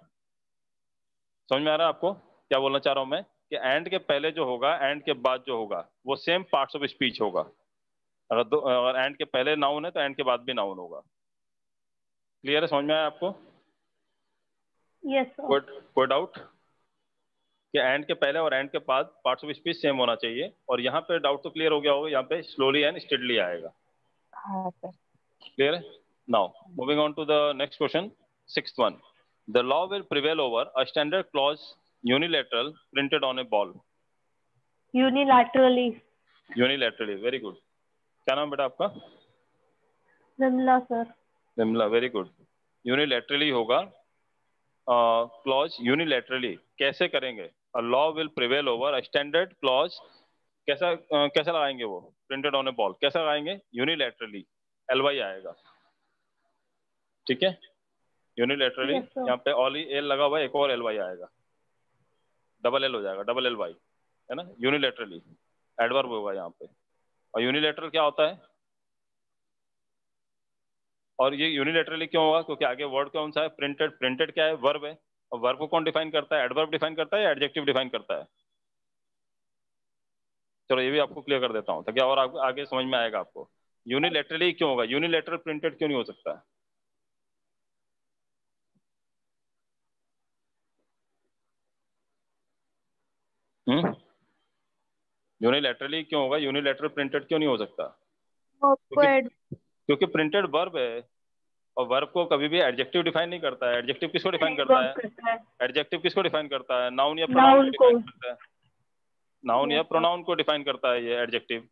[SPEAKER 1] समझ में आ रहा है आपको क्या बोलना चाह रहा हूं मैं? कि एंड के पहले जो होगा, एंड के बाद जो होगा, वो सेम पार्ट्स ऑफ स्पीच होगा। अगर एंड के पहले नाउन है तो एंड के बाद भी नाउन होगा। क्लियर है? समझ में आया आपको?
[SPEAKER 4] यस
[SPEAKER 1] कोई डाउट? कि एंड के पहले और एंड के बाद पार्ट्स ऑफ स्पीच सेम होना चाहिए। और यहाँ पे डाउट तो क्लियर हो गया होगा, यहाँ पे स्लोली एंड स्टेडली आएगा।
[SPEAKER 4] हाँ sir.
[SPEAKER 1] Clear? Now, moving on to the next question, sixth one. The law will prevail over a standard clause unilateral printed on a ball.
[SPEAKER 4] Unilaterally.
[SPEAKER 1] Unilaterally, very good. क्या नाम बेटा आपका?
[SPEAKER 4] Vimla sir.
[SPEAKER 1] Vimla, very good. Unilaterally होगा clause unilaterally कैसे करेंगे? A law will prevail over a standard clause, कैसा लगाएंगे वो? Printed on a ball कैसा लगाएंगे? Unilaterally, LY आएगा। ठीक है, यूनिलेटरली।
[SPEAKER 4] Yes, sir.
[SPEAKER 1] यहाँ पे ओनली एल लगा हुआ है, एक और LY आएगा, डबल L हो जाएगा, डबल LY है ना। यूनिलेटरली एडवर्ब होगा यहाँ पे। और यूनिलेटरल क्या होता है? और ये यूनिलेटरली क्यों होगा? क्योंकि आगे वर्ड कौन सा है? प्रिंटेड। प्रिंटेड क्या है? वर्ब है। और वर्ब को कौन डिफाइन करता है? एडवर्ब डिफाइन करता है या एडजेक्टिव डिफाइन करता है? चलो ये भी आपको क्लियर कर देता हूँ ताकि और आगे समझ में आएगा आपको। यूनिलेटरली क्यों होगा? यूनिलेटरल प्रिंटेड क्यों नहीं हो सकता है? यूनिलैटरली क्यों होगा? यूनिलैटरल प्रिंटेड क्यों नहीं हो सकता?
[SPEAKER 4] वर्ब को
[SPEAKER 1] क्योंकि क्योंकि प्रिंटेड वर्ब है और वर्ब को कभी भी एडजेक्टिव डिफाइन नहीं करता है। एडजेक्टिव किसको डिफाइन करता है? एडजेक्टिव किसको डिफाइन करता है? नाउन या प्रोनाउन को डिफाइन करता है। नाउन या प्रोनाउन को डिफाइन करता है ये एडजेक्टिव।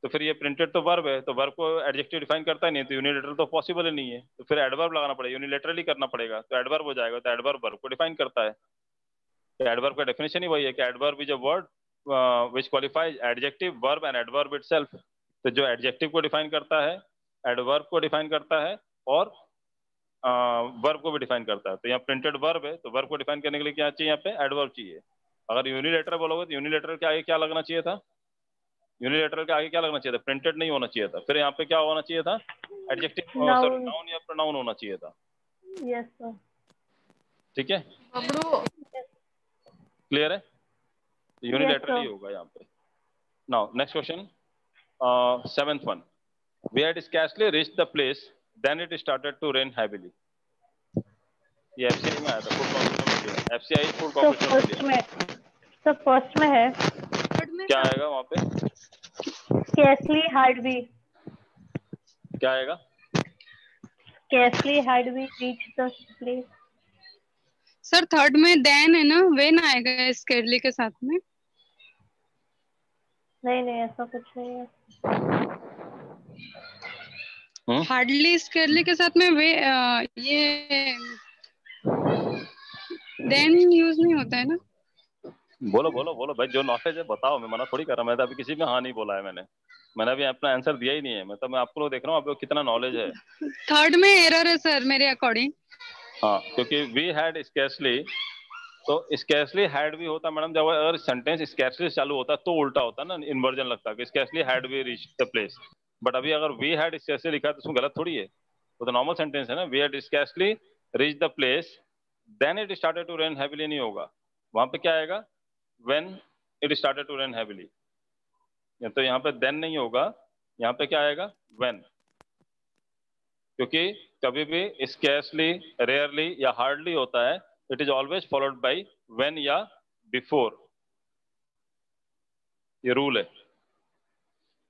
[SPEAKER 1] तो फिर ये प्रिंटेड तो वर्ब है, तो वर्ब को एडजेक्टिव डिफाइन करता ही नहीं, तो यूनिलेटरल तो पॉसिबल ही नहीं है। तो फिर एडवर्ब लगाना पड़ेगा, यूनिलेटरली करना पड़ेगा, तो एडवर्ब हो जाएगा। तो एडवर्ब वर्ब को डिफाइन करता है। तो एडवर्ब का डेफिनेशन ही वही है कि adverb is a word which qualifies adjective, verb and adverb itself. तो जो एडजेक्टिव को डिफाइन करता है, एडवर्ब को डिफाइन करता है और वर्ब को भी डिफाइन करता है। तो यहाँ प्रिंटेड वर्ब है, तो वर्ब को डिफाइन करने के लिए क्या चाहिए? यहाँ पे एडवर्ब चाहिए। अगर यूनिलेटरल बोलोगे तो यूनिलेटरल के आगे क्या लगना चाहिए था? यूनिलेटरल के आगे क्या लगना चाहिए था? प्रिंटेड नहीं होना चाहिए था। फिर यहाँ पे क्या होना चाहिए था? एडजेक्टिव, सॉरी, नाउन या प्रोनाउन होना चाहिए था।
[SPEAKER 4] Yes sir.
[SPEAKER 1] ठीक है, क्लियर है? यूनिलेटरली होगा यहाँ पे। Now next question, 7th one. We had scarcely reached the place, then it started to rain heavily. ये FCI में आया था, फूड कॉर्पोरेशन में। FCI फूड कॉर्पोरेशन में।
[SPEAKER 4] तो फर्स्ट में है।
[SPEAKER 1] क्या आएगा वहाँ पे?
[SPEAKER 4] Scarcely had we.
[SPEAKER 1] क्या आएगा?
[SPEAKER 4] Scarcely had we reached the place.
[SPEAKER 6] Sir third में देन है ना, वेन आएगा स्केरली के साथ में।
[SPEAKER 4] नहीं ऐसा कुछ नहीं है।
[SPEAKER 6] हार्डली स्केरली के साथ में वे ये देन यूज नहीं होता है ना।
[SPEAKER 1] बोलो बोलो बोलो भाई, जो नॉलेज है बताओ। मैं मना थोड़ी कर रहा, मैं तो अभी किसी में हाँ नहीं बोला है मैंने अभी अपना आंसर दिया ही नहीं है। मैं आपको देख रहा हूँ आपको कितना नॉलेज है।
[SPEAKER 6] थर्ड में एरर है सर मेरे अकॉर्डिंग।
[SPEAKER 1] हाँ, क्योंकि वी हैड स्कैर्सली, तो स्कैर्सली हैड भी होता मैडम जब अगर सेंटेंस स्कैर्सली चालू होता तो उल्टा होता ना, इन्वर्जन लगता कि scarcely had we reached the place. But अभी अगर वी हैड स्कैर्सली लिखा है तो उसमें गलत थोड़ी है, वो तो नॉर्मल सेंटेंस है ना। We had scarcely reached the place then it started to rain heavily नहीं होगा। वहां पे क्या आएगा? When it started to rain heavily. तो यहाँ पे देन नहीं होगा, यहाँ पे क्या आएगा? व्हेन। क्योंकि कभी भी स्कैर्सली, रेयरली या हार्डली होता है, it is always followed by when या बिफोर। ये रूल है।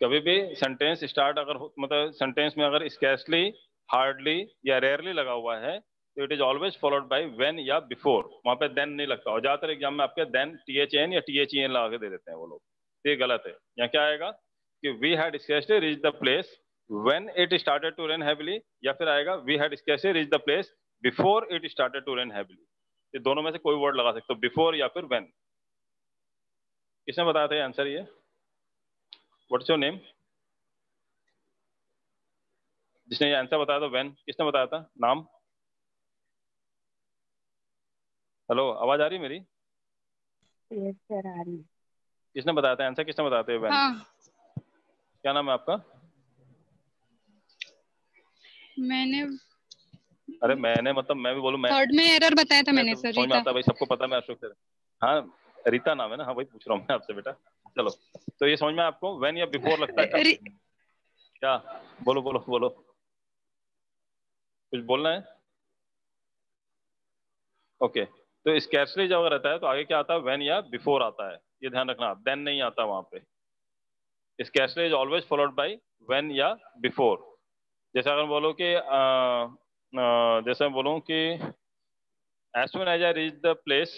[SPEAKER 1] कभी भी सेंटेंस स्टार्ट अगर मतलब सेंटेंस में अगर स्कैर्सली, हार्डली या रेयरली लगा हुआ है तो it is always followed by when या बिफोर। वहां पे देन नहीं लगता। और ज्यादातर एग्जाम में आपके देन THN या THEN लगा के दे देते हैं वो लोग, ये गलत है। यहाँ क्या आएगा कि we had scarcely reached the place when it started to rain heavily, या फिर आएगा we had scarcely reached the place before it started to rain heavily. ये दोनों में से कोई वर्ड लगा सकते हो, बिफोर या फिर व्हेन। किसने बताया था आंसर? ये व्हाट्स योर नेम? जिसने ये आंसर बताया था व्हेन, किसने बताया था? नाम? हेलो, आवाज आ रही है मेरी?
[SPEAKER 4] यस सर आ रही है।
[SPEAKER 1] किसने बताया था आंसर? किसने बताया था व्हेन?
[SPEAKER 6] हाँ।
[SPEAKER 1] क्या नाम है आपका?
[SPEAKER 6] मैंने,
[SPEAKER 1] अरे मैंने मतलब मैं भी बोलूं? मैं
[SPEAKER 6] थर्ड में एरर बताया था मैंने सर।
[SPEAKER 1] समझ में आता है भाई, सबको पता है मैं अशोक सर। हाँ, रीता नाम है ना? हाँ वही पूछ रहा हूँ मैं आपसे बेटा। चलो, तो ये समझ में आपको व्हेन या बिफोर लगता है क्या? बोलो बोलो बोलो, कुछ बोलना है? ओके, तो स्कैर्सली जब रहता है तो आगे क्या आता है? व्हेन या बिफोर आता है, ये ध्यान रखना। देन नहीं आता वहां पे। Scarcely is always followed by when या बिफोर। जैसे अगर बोलो कि जैसे मैं बोलूँ कि as soon as I reached the place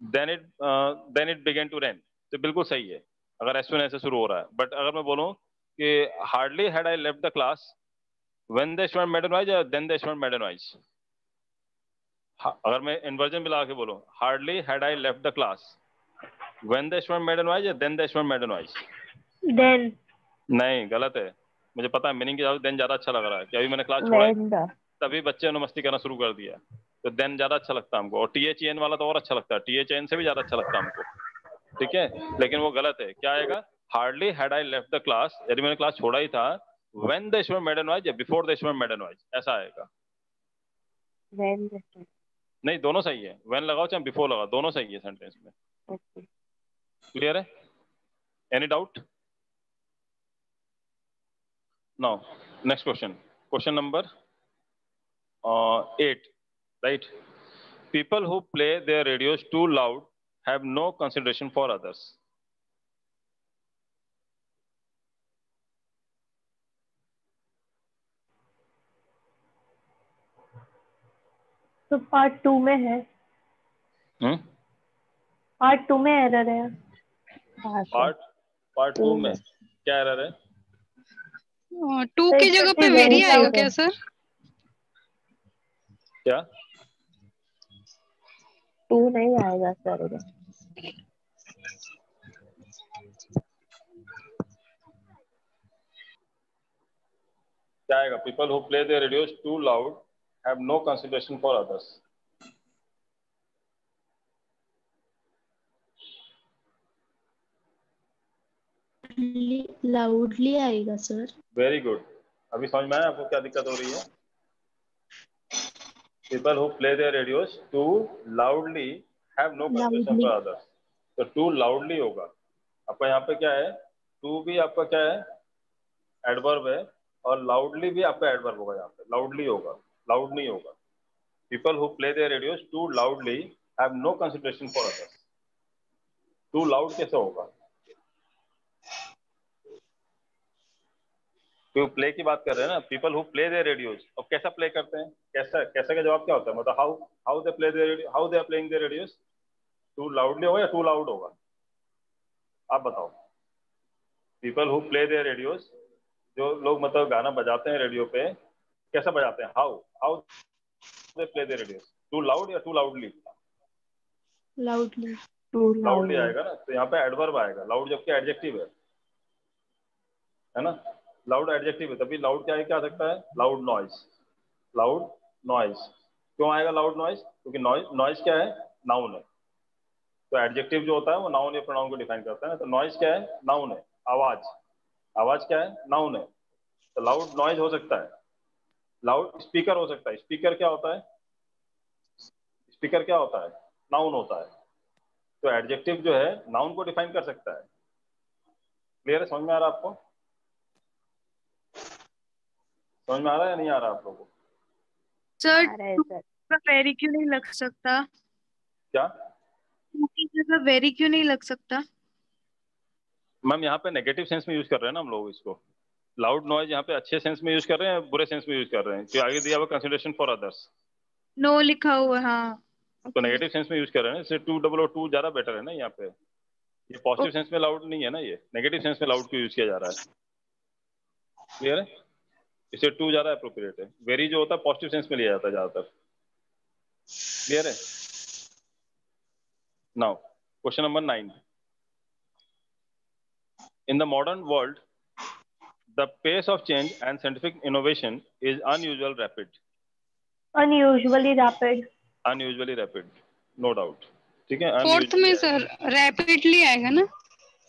[SPEAKER 1] then it began to rain, तो बिल्कुल सही है अगर as soon as से शुरू हो रहा है। बट अगर मैं बोलूँ कि hardly had I left the class when the student made a noise या then the student made a noise, अगर मैं इन्वर्जन भी लगा के बोलूँ hardly had I left the class when the student made a noise या then the student made a noise,
[SPEAKER 4] then
[SPEAKER 1] नहीं, गलत है। मुझे पता है मीनिंग के देन ज्यादा अच्छा लग रहा है कि अभी मैंने क्लास छोड़ा तभी बच्चे ने मस्ती करना शुरू कर दिया, तो देन ज्यादा अच्छा लगता है हमको। और THN वाला तो और अच्छा लगता है, THN से भी ज्यादा अच्छा लगता है हमको, ठीक है। लेकिन वो गलत है। क्या आएगा? Hardly had I left the class, यदि मैंने क्लास छोड़ा ही था, when the student made a noise या before the student made a noise, ऐसा आएगा।
[SPEAKER 4] when
[SPEAKER 1] नहीं, दोनों सही है। व्हेन लगाओ चाहे बिफोर लगाओ, दोनों सही है सेंटेंस में। क्लियर है? Any doubt? Now next question, question number 8, right? People who play their radios too loud have no consideration for others.
[SPEAKER 4] तो पार्ट 2 में है, पार्ट 2 में एरर है।
[SPEAKER 5] हाँ सर।
[SPEAKER 1] पार्ट 2 में क्या एरर है?
[SPEAKER 6] 2 की जगह पे
[SPEAKER 4] Exactly
[SPEAKER 6] वेरी
[SPEAKER 4] went
[SPEAKER 6] आएगा
[SPEAKER 4] out
[SPEAKER 6] क्या
[SPEAKER 4] है।
[SPEAKER 6] सर?
[SPEAKER 1] क्या
[SPEAKER 5] 2 नहीं आएगा सर इधर।
[SPEAKER 1] क्या आएगा? People who play their radios too loud have no consideration for others.
[SPEAKER 2] Loudly आएगा सर।
[SPEAKER 1] Very good. अभी समझ में आया आपको क्या दिक्कत हो रही है? People who play their radios too loudly have no consideration for others. तो too loudly होगा। आपका यहाँ पे क्या है? too भी आपका क्या है? एडवर्ब है, और loudly भी आपका एडवर्ब होगा। यहाँ पे loudly होगा, loud नहीं होगा। People who play their radios too loudly have no consideration for others. too loud कैसे होगा? तो प्ले की बात कर रहे हैं ना, people who play their radios. और कैसा प्ले करते हैं? कैसा कैसा का जवाब क्या होता है? मतलब how they play their, how they are playing their radios. Too loudly होगा या टू लाउड होगा? आप बताओ। People who play their radios, जो लोग मतलब गाना बजाते हैं रेडियो पे, कैसा बजाते हैं? How they play their radios, too loud या टू लाउडली?
[SPEAKER 2] लाउडली।
[SPEAKER 1] लाउडली आएगा ना, तो यहाँ पे एडवर्ब आएगा। लाउड जबकि एडजेक्टिव है ना, लाउड एडजेक्टिव है, तभी लाउड क्या है, क्या आ सकता है? Loud noise. लाउड नॉइज क्यों आएगा? लाउड नॉइज क्योंकि नॉइज क्या है? नाउन है। तो एडजेक्टिव जो होता है वो नाउन या प्रोनाउन को डिफाइन करता है ना। तो नॉइज क्या है? नाउन है। आवाज, आवाज क्या है? नाउन है। तो लाउड नॉइज हो सकता है। लाउड स्पीकर हो सकता है। स्पीकर क्या होता है? स्पीकर क्या होता है? नाउन होता है। तो एडजेक्टिव जो है नाउन को डिफाइन कर सकता है। क्लियर है? समझ में आ रहा है आपको? समझ में आ रहा है या नहीं आ रहा आप लोगों को?
[SPEAKER 6] सर
[SPEAKER 5] आ रहा है सर।
[SPEAKER 6] वेरी क्यों नहीं लग सकता?
[SPEAKER 1] क्या
[SPEAKER 6] की जगह वेरी क्यों नहीं लग सकता?
[SPEAKER 1] मैम? यहाँ पे नेगेटिव सेंस में यूज कर रहे हैं ना हम लोग इसको। लाउड नॉइज यहाँ पे अच्छे सेंस में यूज कर रहे हैं, बुरे सेंस में यूज कर रहे हैं? कि आगे दिया हुआ कंसिडरेशन फॉर अदर्स,
[SPEAKER 6] नो लिखा हुआ है, हाँ।
[SPEAKER 1] तो नेगेटिव सेंस में यूज कर रहे हैं। इससे टू ज्यादा बेटर है ना यहाँ पे। ये पॉजिटिव सेंस में लाउड नहीं है ना, ये नेगेटिव सेंस में लाउड को यूज किया जा रहा है। क्लियर है? इससे टू ज्यादा अप्रोप्रिएट है। वेरी जो होता है पॉजिटिव सेंस में लिया जाता है ज्यादातर। क्लियर है? Now question number 9। In the modern world the pace of change and scientific innovation is unusual rapid.
[SPEAKER 4] unusually rapid।
[SPEAKER 1] Unusually rapid, no doubt. ठीक है,
[SPEAKER 6] फोर्थ में सर रैपिडली आएगा ना?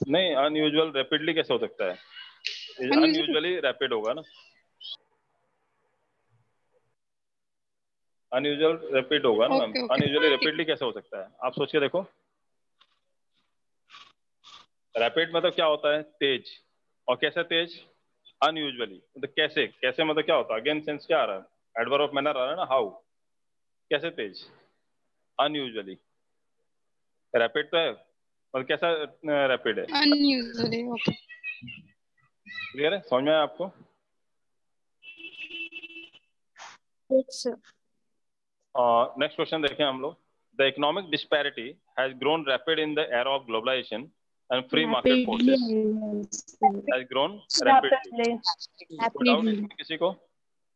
[SPEAKER 1] नहीं, अनयूजुअल रैपिडली कैसे हो सकता है? अनयूजुअली रैपिड होगा ना। अनयूजुअल रैपिड होगा ना ma'am.
[SPEAKER 6] Okay, okay.
[SPEAKER 1] Unusually rapidly कैसे हो सकता है? आप सोच के देखो। रैपिड मतलब क्या होता है? तेज। और कैसे तेज? अनयूजुअली। मतलब कैसे कैसे मतलब क्या होता है? अगेन सेंस क्या आ रहा है? एडवर्ब ऑफ मैनर आ रहा है ना, हाउ। कैसे तेज? अनयूजुअली। रैपिड तो है, मतलब कैसा रैपिड है?
[SPEAKER 6] Unusually, okay.
[SPEAKER 1] क्लियर है? समझ में आया आपको? नेक्स्ट क्वेश्चन देखें हम लोग। The economic disparity has grown rapid in the era of globalisation and free market forces. Has grown rapidly. कोई डाउट इसमें किसी को?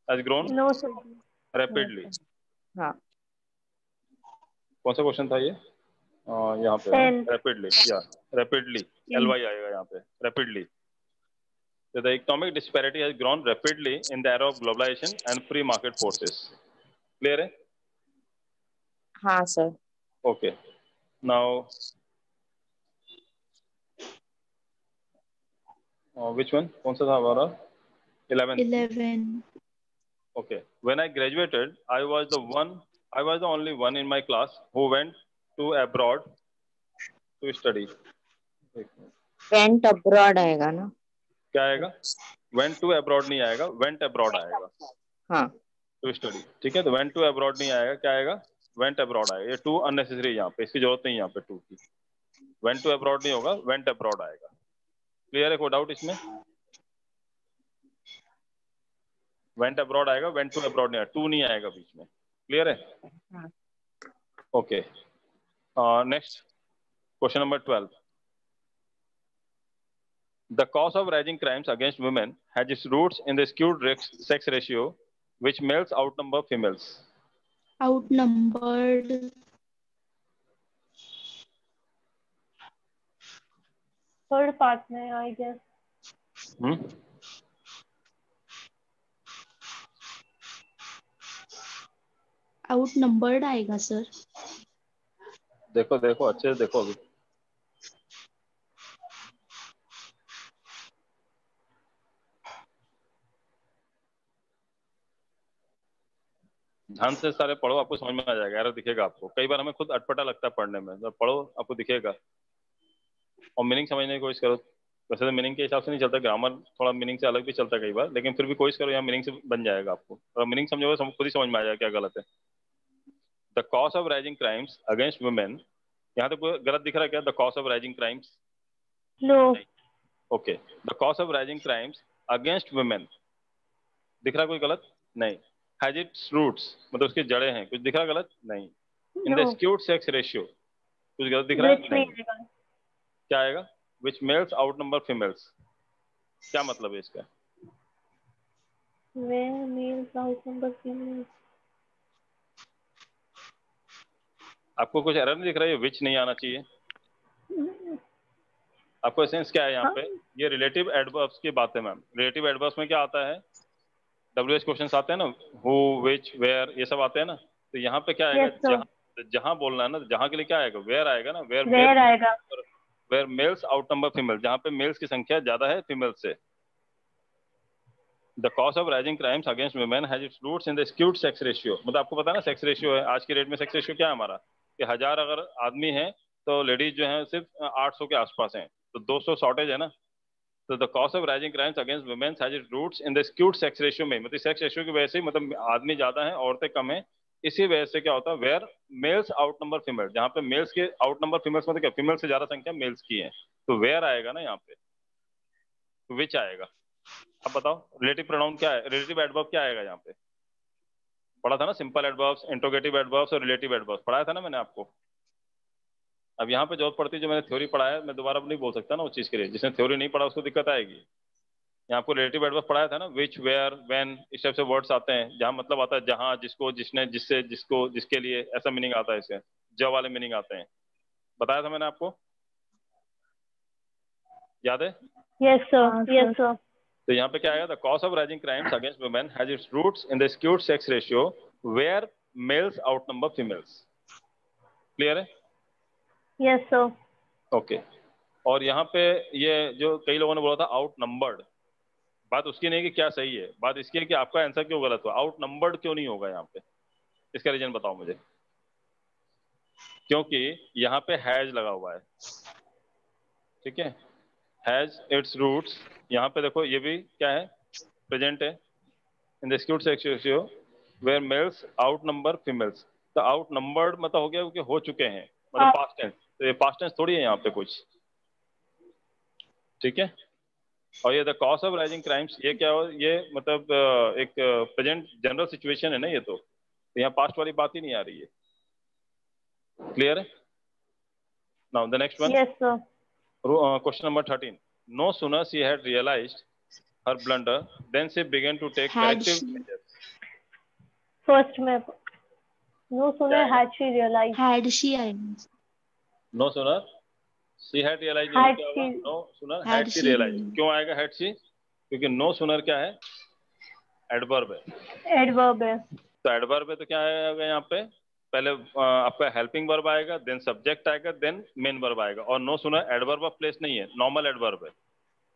[SPEAKER 1] Has grown
[SPEAKER 4] no sir.
[SPEAKER 1] Rapidly.
[SPEAKER 5] हाँ।
[SPEAKER 1] कौन सा क्वेश्चन था ये? यहाँ पे रैपिडली, या रैपिडली LY आएगा यहाँ पे, rapidly. So the economic disparity has grown rapidly in the era of globalization and free market forces. Clear है?
[SPEAKER 5] हाँ sir.
[SPEAKER 1] Okay. Now, which one? कौन सा था हमारा? 11. Okay. When I graduated, I was the only one in my class who went to abroad to study.
[SPEAKER 5] Went abroad आएगा ना?
[SPEAKER 1] क्या आएगा? Went to abroad नहीं आएगा, went abroad आएगा।
[SPEAKER 5] हाँ।
[SPEAKER 1] To study, ठीक है? तो went to abroad नहीं आएगा, क्या आएगा? Went abroad आएगा। ये to unnecessary यहाँ पे, इसकी जरूरत नहीं यहाँ पे to की। Went to abroad नहीं होगा, went abroad आएगा। क्लियर है? कोई डाउट इसमें? went abroad आएगा, went to abroad नहीं आएगा, to नहीं आएगा बीच में। क्लियर है?
[SPEAKER 5] हाँ।
[SPEAKER 1] Okay, next question number 12. The cause of rising crimes against women has its roots in the skewed sex ratio, which males outnumber females.
[SPEAKER 2] Outnumbered.
[SPEAKER 4] Third part में I guess.
[SPEAKER 2] Outnumbered आएगा sir.
[SPEAKER 1] देखो देखो अच्छे से देखो अभी. ध्यान से सारे पढ़ो, आपको समझ में आ जाएगा. एरर दिखेगा आपको. कई बार हमें खुद अटपटा लगता है पढ़ने में. जब पढ़ो आपको दिखेगा और मीनिंग समझने की कोशिश करो. वैसे तो मीनिंग के हिसाब से नहीं चलता, ग्रामर थोड़ा मीनिंग से अलग भी चलता है कई बार, लेकिन फिर भी कोशिश करो, यहाँ मीनिंग से बन जाएगा आपको. और मीनिंग समझोगे खुद ही समझ में आ जाएगा क्या गलत है. The cause of rising crimes against women, यहाँ तो कोई गलत दिख रहा है क्या? The cause of rising crimes,
[SPEAKER 4] no.
[SPEAKER 1] Okay. The cause of rising crimes against women दिख रहा है कोई गलत? नहीं. हैज इट्स रूट्स, मतलब उसकी जड़ें हैं, कुछ दिख रहा गलत? नहीं. In the skewed sex ratio, कुछ गलत दिख रहा है? नहीं. क्या आएगा? Which males outnumber females. क्या मतलब है इसका?
[SPEAKER 4] Males outnumber females.
[SPEAKER 1] आपको कुछ एरर नहीं दिख रहा है? विच नहीं आना चाहिए आपको. सेंस क्या है यहाँ पे? ये रिलेटिव एडवर्ब्स की बात है मैम. रिलेटिव एडवर्ब्स में क्या आता है? WH क्वेश्चंस आते हैं ना, हु, विच, वेयर, ये सब आते हैं ना. तो यहाँ पे क्या आएगा? जहाँ बोलना है ना, जहाँ के लिए क्या आएगा? वेयर आएगा ना. वेयर
[SPEAKER 4] आएगा.
[SPEAKER 1] Where males outnumber female, जहाँ पे मेल्स की संख्या ज्यादा है फीमेल्स से. The cause of rising crimes against women has its roots in the skewed sex ratio. मतलब आपको पता है ना सेक्स रेशियो है आज की डेट में. सेक्स रेशियो क्या है हमारा? कि 1000 अगर आदमी है तो लेडीज जो है सिर्फ 800 के आसपास हैं, तो 200 शॉर्टेज है ना. तो the cause of rising crimes against women has its roots in the skewed sex ratio में, मतलब सेक्स रेशियो की वजह से, मतलब आदमी ज्यादा है औरतें कम है, इसी वजह से क्या होता है? Where males outnumber female, जहाँ पे मेल्स के आउट नंबर फीमेल्स, मतलब क्या फीमेल से ज्यादा संख्या मेल्स की है, तो वेयर आएगा ना यहाँ पे. तो विच आएगा. अब बताओ रिलेटिव प्रोनाउन क्या है? रिलेटिव एडवर्ब क्या आएगा यहाँ पे? पढ़ा था ना, सिंपल एडवर्ब्स, इंट्रोगेटिव एडवर्ब्स और रिलेटिव एडवर्ब्स पढ़ाया था ना मैंने आपको. अब यहाँ पे जरूरत पड़ती है, जो मैंने थ्योरी पढ़ाया है मैं दोबारा नहीं बोल सकता ना उस चीज के लिए. जिसने थ्योरी नहीं पढ़ा उसको दिक्कत आएगी. यहाँ आपको रिलेटिव एडवर्ब पढ़ाया था ना, विच, वेयर, व्हेन, इस टाइप से वर्ड्स आते हैं जहाँ मतलब आता है जहाँ, जिसको, जिसने, जिससे, जिसको, जिसके लिए, ऐसा मीनिंग आता है. इसे ज वाले मीनिंग आते हैं. बताया था मैंने आपको, याद है?
[SPEAKER 4] Yes sir. Yes sir.
[SPEAKER 1] तो यहाँ पे क्या आएगा? The cause of rising crimes against women has its roots in the skewed sex ratio where males outnumber females. Clear है?
[SPEAKER 4] Yes sir.
[SPEAKER 1] ओके. और यहाँ पे ये जो कई लोगों ने बोला था आउट नंबर्ड, बात उसकी नहीं कि क्या सही है, बात इसकी है कि आपका आंसर क्यों गलत हुआ. आउट नंबर्ड क्यों नहीं होगा यहाँ पे? इसका रीजन बताओ मुझे. क्योंकि यहाँ पे हैज लगा हुआ है. ठीक है, हैज इट्स रूट्स. यहाँ पे देखो ये भी क्या है? प्रेजेंट है. In the skewed sex ratio where males outnumber females. तो आउट नंबर्ड मतलब हो गया क्योंकि हो चुके हैं, मतलब पास्ट टेंस. तो ये पास्ट टेंस थोड़ी है यहाँ पे कुछ. ठीक है. और ये the cause of rising crimes, ये क्या हो? ये मतलब एक प्रेजेंट जनरल सिचुएशन है ना ये. तो यहाँ पास्ट वाली बात ही नहीं आ रही है. क्लियर है? Now the next one.
[SPEAKER 4] Yes sir.
[SPEAKER 1] Question number 13. No sooner she had realized her blunder, then she began to take
[SPEAKER 2] Had
[SPEAKER 1] corrective
[SPEAKER 2] she-
[SPEAKER 1] measures.
[SPEAKER 4] First में no sooner had she realise.
[SPEAKER 2] Had she आएगा.
[SPEAKER 1] No sooner she had realized.
[SPEAKER 4] Had
[SPEAKER 1] क्या होगा?
[SPEAKER 4] she-
[SPEAKER 1] No sooner
[SPEAKER 2] had
[SPEAKER 1] had she
[SPEAKER 2] she
[SPEAKER 1] realized.
[SPEAKER 2] realized.
[SPEAKER 1] क्यों आएगा had she? क्योंकि no sooner क्या है? Adverb है.
[SPEAKER 4] एडवर्ब है.
[SPEAKER 1] तो एडवर्ब है तो क्या आएगा यहाँ पे? पहले आपका हेल्पिंग वर्ब आएगा, देन सब्जेक्ट आएगा, देन मेन वर्ब आएगा. और no sooner adverb of place नहीं है, नॉर्मल एडवर्ब है.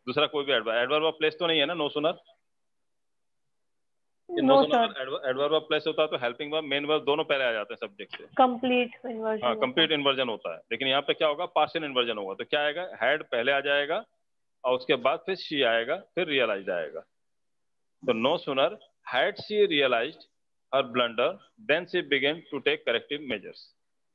[SPEAKER 1] दूसरा कोई भी एडवर्ब ऑफ प्लेस तो नहीं है ना no sooner.
[SPEAKER 4] No sir.
[SPEAKER 1] Adverb of place होता है तो हेल्पिंग वर्ब, मेन वर्ब दोनों पहले आ जाते हैं सब्जेक्ट से.
[SPEAKER 4] Complete inversion.
[SPEAKER 1] हाँ, कंप्लीट इन्वर्जन होता है. लेकिन यहाँ पे क्या होगा? पार्शियल इन्वर्जन होगा. तो क्या आएगा? हैड पहले आ जाएगा और उसके बाद फिर शी आएगा, फिर रियलाइज आएगा. तो no sooner had she realised her blunder then she began to take corrective measures.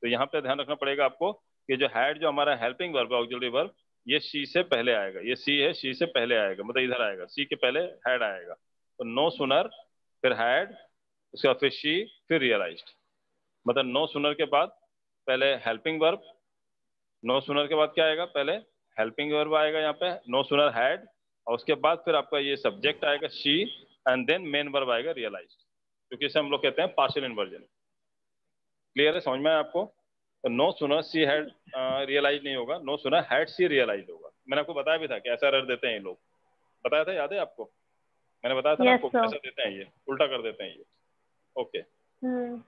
[SPEAKER 1] तो यहाँ पे ध्यान रखना पड़ेगा आपको कि जो हैड, जो हमारा हेल्पिंग वर्ब है, ऑक्सिलरी वर्ब, ये शी से पहले आएगा. ये सी है, शी से पहले आएगा, मतलब इधर आएगा. सी के पहले हैड आएगा. तो नो सुनर, फिर हैड, उसके बाद फिर शी, फिर रियलाइज्ड. मतलब नो सूनर के बाद पहले हेल्पिंग वर्ब, नो सूनर के बाद क्या आएगा, पहले हेल्पिंग वर्ब आएगा यहाँ पे, नो सूनर हैड, और उसके बाद फिर आपका ये सब्जेक्ट आएगा she, and then main verb आएगा रियलाइज, क्योंकि इसे हम लोग कहते हैं पार्शियल इन्वर्जन। क्लियर है, समझ में आया आपको? तो no sooner she had realise नहीं होगा, no sooner had she realise होगा। मैंने आपको बताया भी था कि ऐसा एरर देते हैं ये लोग, बताया था, याद है आपको? मैंने बताया था ना
[SPEAKER 4] Yes,
[SPEAKER 1] आपको
[SPEAKER 4] sir.
[SPEAKER 1] कैसा देते हैं, ये उल्टा कर देते हैं ये। Okay,
[SPEAKER 4] Hmm.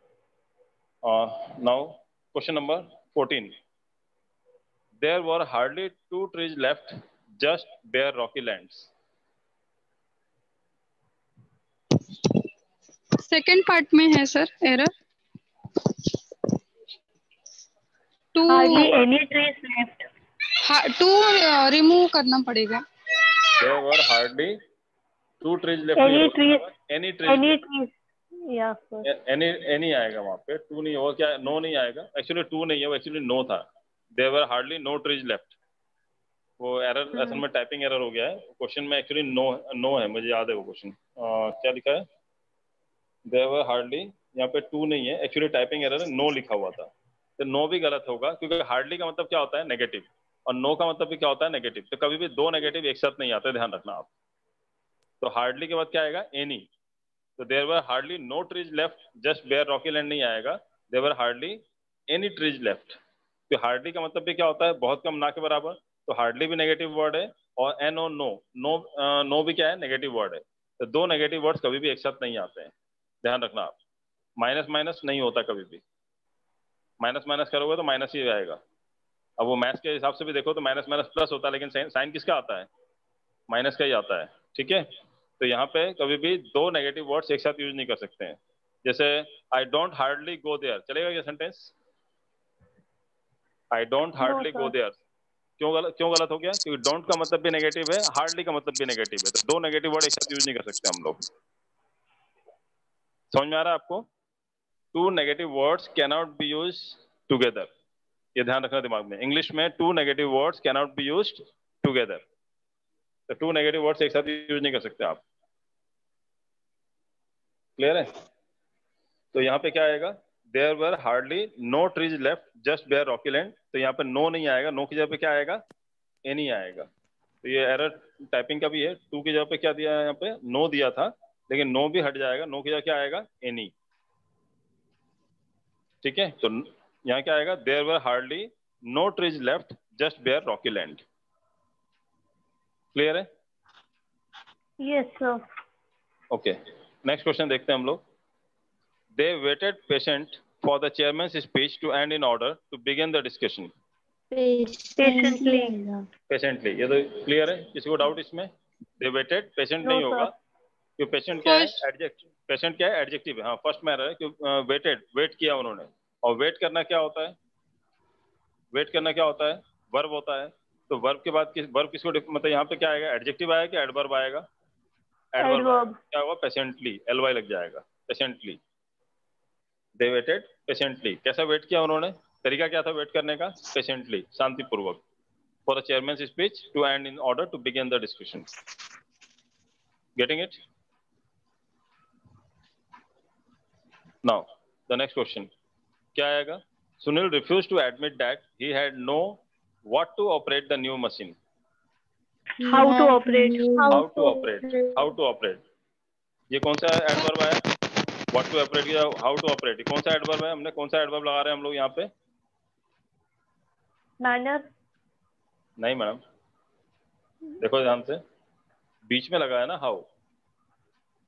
[SPEAKER 1] Now question number 14। There were hardly 2 trees left, just bare rocky lands.
[SPEAKER 6] Second part में है sir error. To
[SPEAKER 4] Hardly any trees left.
[SPEAKER 6] To remove करना पड़ेगा।
[SPEAKER 1] There were hardly 2 trees left.
[SPEAKER 4] Any trees.
[SPEAKER 1] Any trees.
[SPEAKER 4] Any trees. Yeah, sir.
[SPEAKER 1] Any आएगा वहाँ पे, 2 नहीं होगा, क्या no नहीं आएगा? Actually 2 नहीं है, वो actually no था। There were hardly no trees left. वो एरर असल में टाइपिंग एरर हो गया है, क्वेश्चन में एक्चुअली नो है, मुझे याद है वो क्वेश्चन। क्या लिखा है? There were hardly, यहाँ पे 2 नहीं है, एक्चुअली टाइपिंग एरर है, नो लिखा हुआ था। तो नो भी गलत होगा, क्योंकि हार्डली का मतलब क्या होता है, नेगेटिव, और नो का मतलब भी क्या होता है, नेगेटिव। तो कभी भी 2 नेगेटिव एक साथ नहीं आते, ध्यान रखना आप। तो हार्डली के बाद क्या आएगा, एनी। तो there were hardly no trees left, just bare rocky land नहीं आएगा, there were hardly any trees left. तो हार्डली का मतलब भी क्या होता है, बहुत कम, ना के बराबर। तो हार्डली भी नेगेटिव वर्ड है, और एन और नो भी क्या है, नेगेटिव वर्ड है। तो 2 नेगेटिव वर्ड्स कभी भी एक साथ नहीं आते हैं, ध्यान रखना आप। माइनस माइनस नहीं होता कभी भी, माइनस माइनस करोगे तो माइनस ही आएगा। अब वो मैथ्स के हिसाब से भी देखो तो माइनस माइनस प्लस होता है, लेकिन साइन किसका आता है, माइनस का ही आता है, ठीक है। तो यहाँ पे कभी भी 2 नेगेटिव वर्ड्स एक साथ यूज नहीं कर सकते हैं। जैसे I don't hardly go there, चलेगा ये sentence? I don't hardly
[SPEAKER 4] sir.
[SPEAKER 1] Go there, क्यों गलत हो गया? क्योंकि डोंट का मतलब भी नेगेटिव है, हार्डली का मतलब भी नेगेटिव है, तो 2 नेगेटिव वर्ड एक साथ यूज नहीं कर सकते हम लोग। समझ में आ रहा है आपको? 2 negative words cannot be use together, ये ध्यान रखना दिमाग में। इंग्लिश में 2 negative words cannot be used together, तो 2 नेगेटिव वर्ड्स एक साथ यूज नहीं कर सकते आप। क्लियर है? तो यहाँ पे क्या आएगा, there were hardly no trees left, just bare rocky land. तो यहाँ पे नो नहीं आएगा, नो की जगह पे क्या आएगा, एनी आएगा। तो ये एरर टाइपिंग का भी है, 2 की जगह पे क्या दिया है, यहाँ पे नो दिया था, लेकिन नो भी हट जाएगा, नो की जगह क्या आएगा, एनी। ठीक है, तो यहाँ क्या आएगा, there were hardly no trees left, just bare rocky land. Clear है?
[SPEAKER 4] Yes, sir.
[SPEAKER 1] Okay, next question देखते हैं हम लोग। They waited patient for the chairman's speech to end in order to begin the discussion.
[SPEAKER 4] Patiently.
[SPEAKER 1] Patiently, ये तो clear है, किसी को डाउट इसमें? They waited, patient
[SPEAKER 4] No,
[SPEAKER 1] नहीं
[SPEAKER 4] sir.
[SPEAKER 1] होगा, क्यों? पेशेंट क्या है,
[SPEAKER 6] First.
[SPEAKER 1] एडजेक्टिव। पेशेंट क्या है, एडजेक्टिव है। हाँ, फर्स्ट में है, क्यों वेटेड, वेट किया उन्होंने। और वेट करना क्या होता है, वेट करना क्या होता है, वर्ब होता है। तो वर्ब के बाद वर्ब किसको मतलब यहाँ पे क्या आएगा, एडजेक्टिव आएगा, एडवर्ब आएगा?
[SPEAKER 4] Adverb.
[SPEAKER 1] क्या होगा, पेशेंटली, एलवाई लग जाएगा, पेशेंटली। दे वेटेड पेशेंटली, कैसा वेट किया उन्होंने, तरीका क्या था वेट करने का, पेशेंटली, शांतिपूर्वक, for the chairman speech to end in order to begin the discussion. Getting it? Now the next question क्या आएगा, Sunil refuse to admit that he had no what to operate the new machine.
[SPEAKER 4] How to operate.
[SPEAKER 1] How to operate, how to operate, ये कौन सा adverb आया, what to operate या how to operate, कौन सा adverb है, हमने कौन सा एडवर्ब लगा रहे हैं हम लोग यहाँ पे?
[SPEAKER 4] Manner.
[SPEAKER 1] नहीं मैडम, देखो ध्यान से, बीच में लगा है ना हाउ,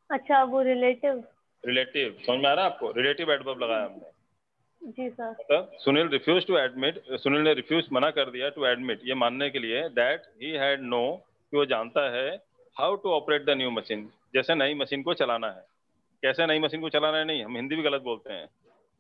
[SPEAKER 4] अच्छा, वो relative.
[SPEAKER 1] रिलेटिव। समझ में आ रहा है आपको, रिलेटिव एडवर्ब लगाया हमने।
[SPEAKER 4] जी सर।
[SPEAKER 1] मतलब Sunil refuse to admit, Sunil ने रिफ्यूज मना कर दिया, टू एडमिट ये मानने के लिए, दैट ही हैड नो कि वो जानता है, how to operate the new machine, जैसे नई मशीन को चलाना है। कैसे नई मशीन को चलाना है, नहीं, हम हिंदी भी गलत बोलते हैं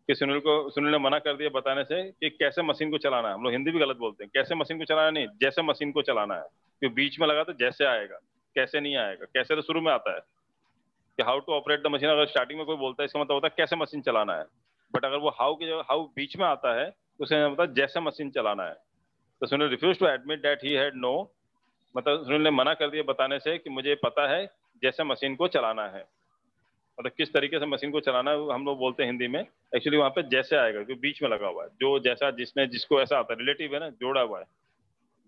[SPEAKER 1] कि सुनील ने मना कर दिया बताने से कि कैसे मशीन को चलाना है। हम लोग हिंदी भी गलत बोलते हैं, कैसे मशीन को चलाना नहीं, जैसे मशीन को चलाना है। क्योंकि बीच में लगा तो जैसे आएगा, कैसे नहीं आएगा। कैसे तो शुरू में आता है कि how to operate the machine, अगर स्टार्टिंग में कोई बोलता है इसका मतलब होता है कैसे मशीन चलाना है। बट अगर वो हाउ की जगह हाउ बीच में आता है तो उसका मतलब जैसे मशीन चलाना है। तो Sunil refuse to admit that he had no, मतलब सुनील ने मना कर दिया बताने से कि मुझे पता है जैसे मशीन को चलाना है। मतलब किस तरीके से मशीन को चलाना है हम लोग बोलते हैं हिंदी में, एक्चुअली वहाँ पे जैसे आएगा, जो बीच में लगा हुआ है, जो जैसा जिसने जिसको ऐसा आता है, रिलेटिव है ना, जोड़ा हुआ है,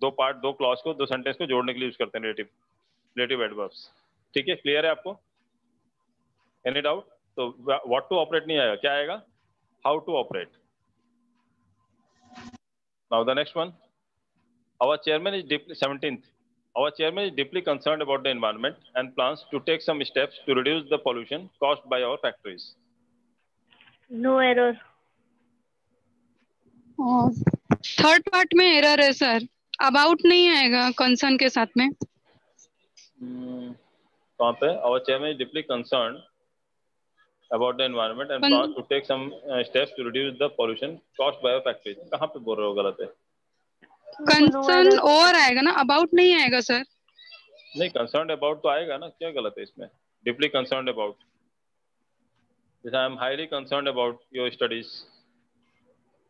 [SPEAKER 1] दो पार्ट, दो क्लॉज को, दो सेंटेंस को जोड़ने के लिए यूज करते हैं रिलेटिव एडवर्ब्स। ठीक है, क्लियर है आपको? Any doubt? तो व्हाट टू ऑपरेट नहीं आएगा, क्या आएगा? How to operate. Now the next one, our chairman is deeply 17th. Our chairman is deeply concerned about the environment and plans to take some steps to reduce the pollution caused by our factories.
[SPEAKER 4] No error.
[SPEAKER 6] Third part में error है sir, about नहीं आएगा concern के साथ में।
[SPEAKER 1] कहाँ पे? Our chairman is deeply concerned about the environment and plans to take some steps to reduce the pollution caused by our factories. कहाँ पे बोल रहे हो गलत है?
[SPEAKER 6] कंसर्न और आएगा ना, अबाउट नहीं आएगा सर।
[SPEAKER 1] नहीं, कंसर्न अबाउट तो आएगा ना, क्या गलत है इसमें? डीपली कंसर्न अबाउट, जैसे I am highly concern about your studies,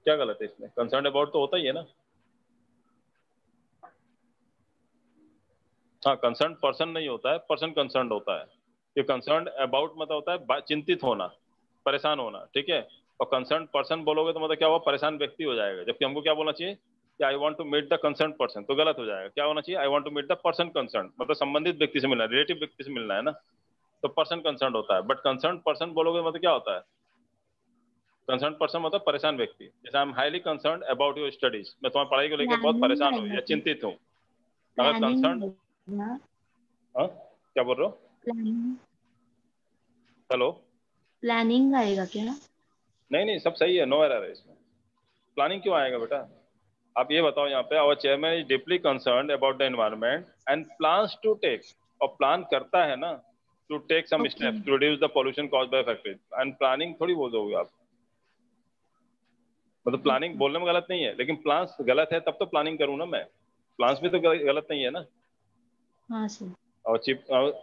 [SPEAKER 1] क्या गलत है इसमें? कंसर्न अबाउट तो होता ही है ना। हाँ, कंसर्न पर्सन नहीं होता है, पर्सन कंसर्न होता है। ये कंसर्न अबाउट मतलब होता है चिंतित होना, परेशान होना, ठीक है। और कंसर्न पर्सन बोलोगे तो मतलब क्या हुआ? परेशान व्यक्ति हो जाएगा। जबकि हमको क्या बोलना चाहिए कि I want to meet the concern person, तो गलत हो जाएगा। क्या होना चाहिए? I want to meet the person concern, मतलब संबंधित व्यक्ति से मिलना, रिलेटिव व्यक्ति से मिलना है ना, तो पर्सन कंसर्न होता है। बट कंसर्न पर्सन बोलोगे मतलब क्या होता है? कंसर्न पर्सन मतलब परेशान व्यक्ति। जैसे I am highly concern about your studies, मैं तुम्हारी पढ़ाई को लेकर बहुत परेशान हूँ या चिंतित हूँ। अगर कंसर्न, हाँ क्या बोल रहे हो? हेलो,
[SPEAKER 2] प्लानिंग आएगा क्या?
[SPEAKER 1] नहीं, सब सही है, नो एरर है इसमें। प्लानिंग क्यों आएगा बेटा? आप ये बताओ यहाँ पे, our chairman is deeply concerned about the environment and plans to take, और प्लान करता है ना, to take some steps to reduce the pollution caused by factories. And planning थोड़ी बोल दोगे आप, मतलब प्लानिंग बोलने में गलत नहीं है, लेकिन प्लान्स गलत है तब तो प्लानिंग करूँ ना मैं। प्लान्स भी तो गलत नहीं है ना।
[SPEAKER 2] हाँ सर।
[SPEAKER 1] और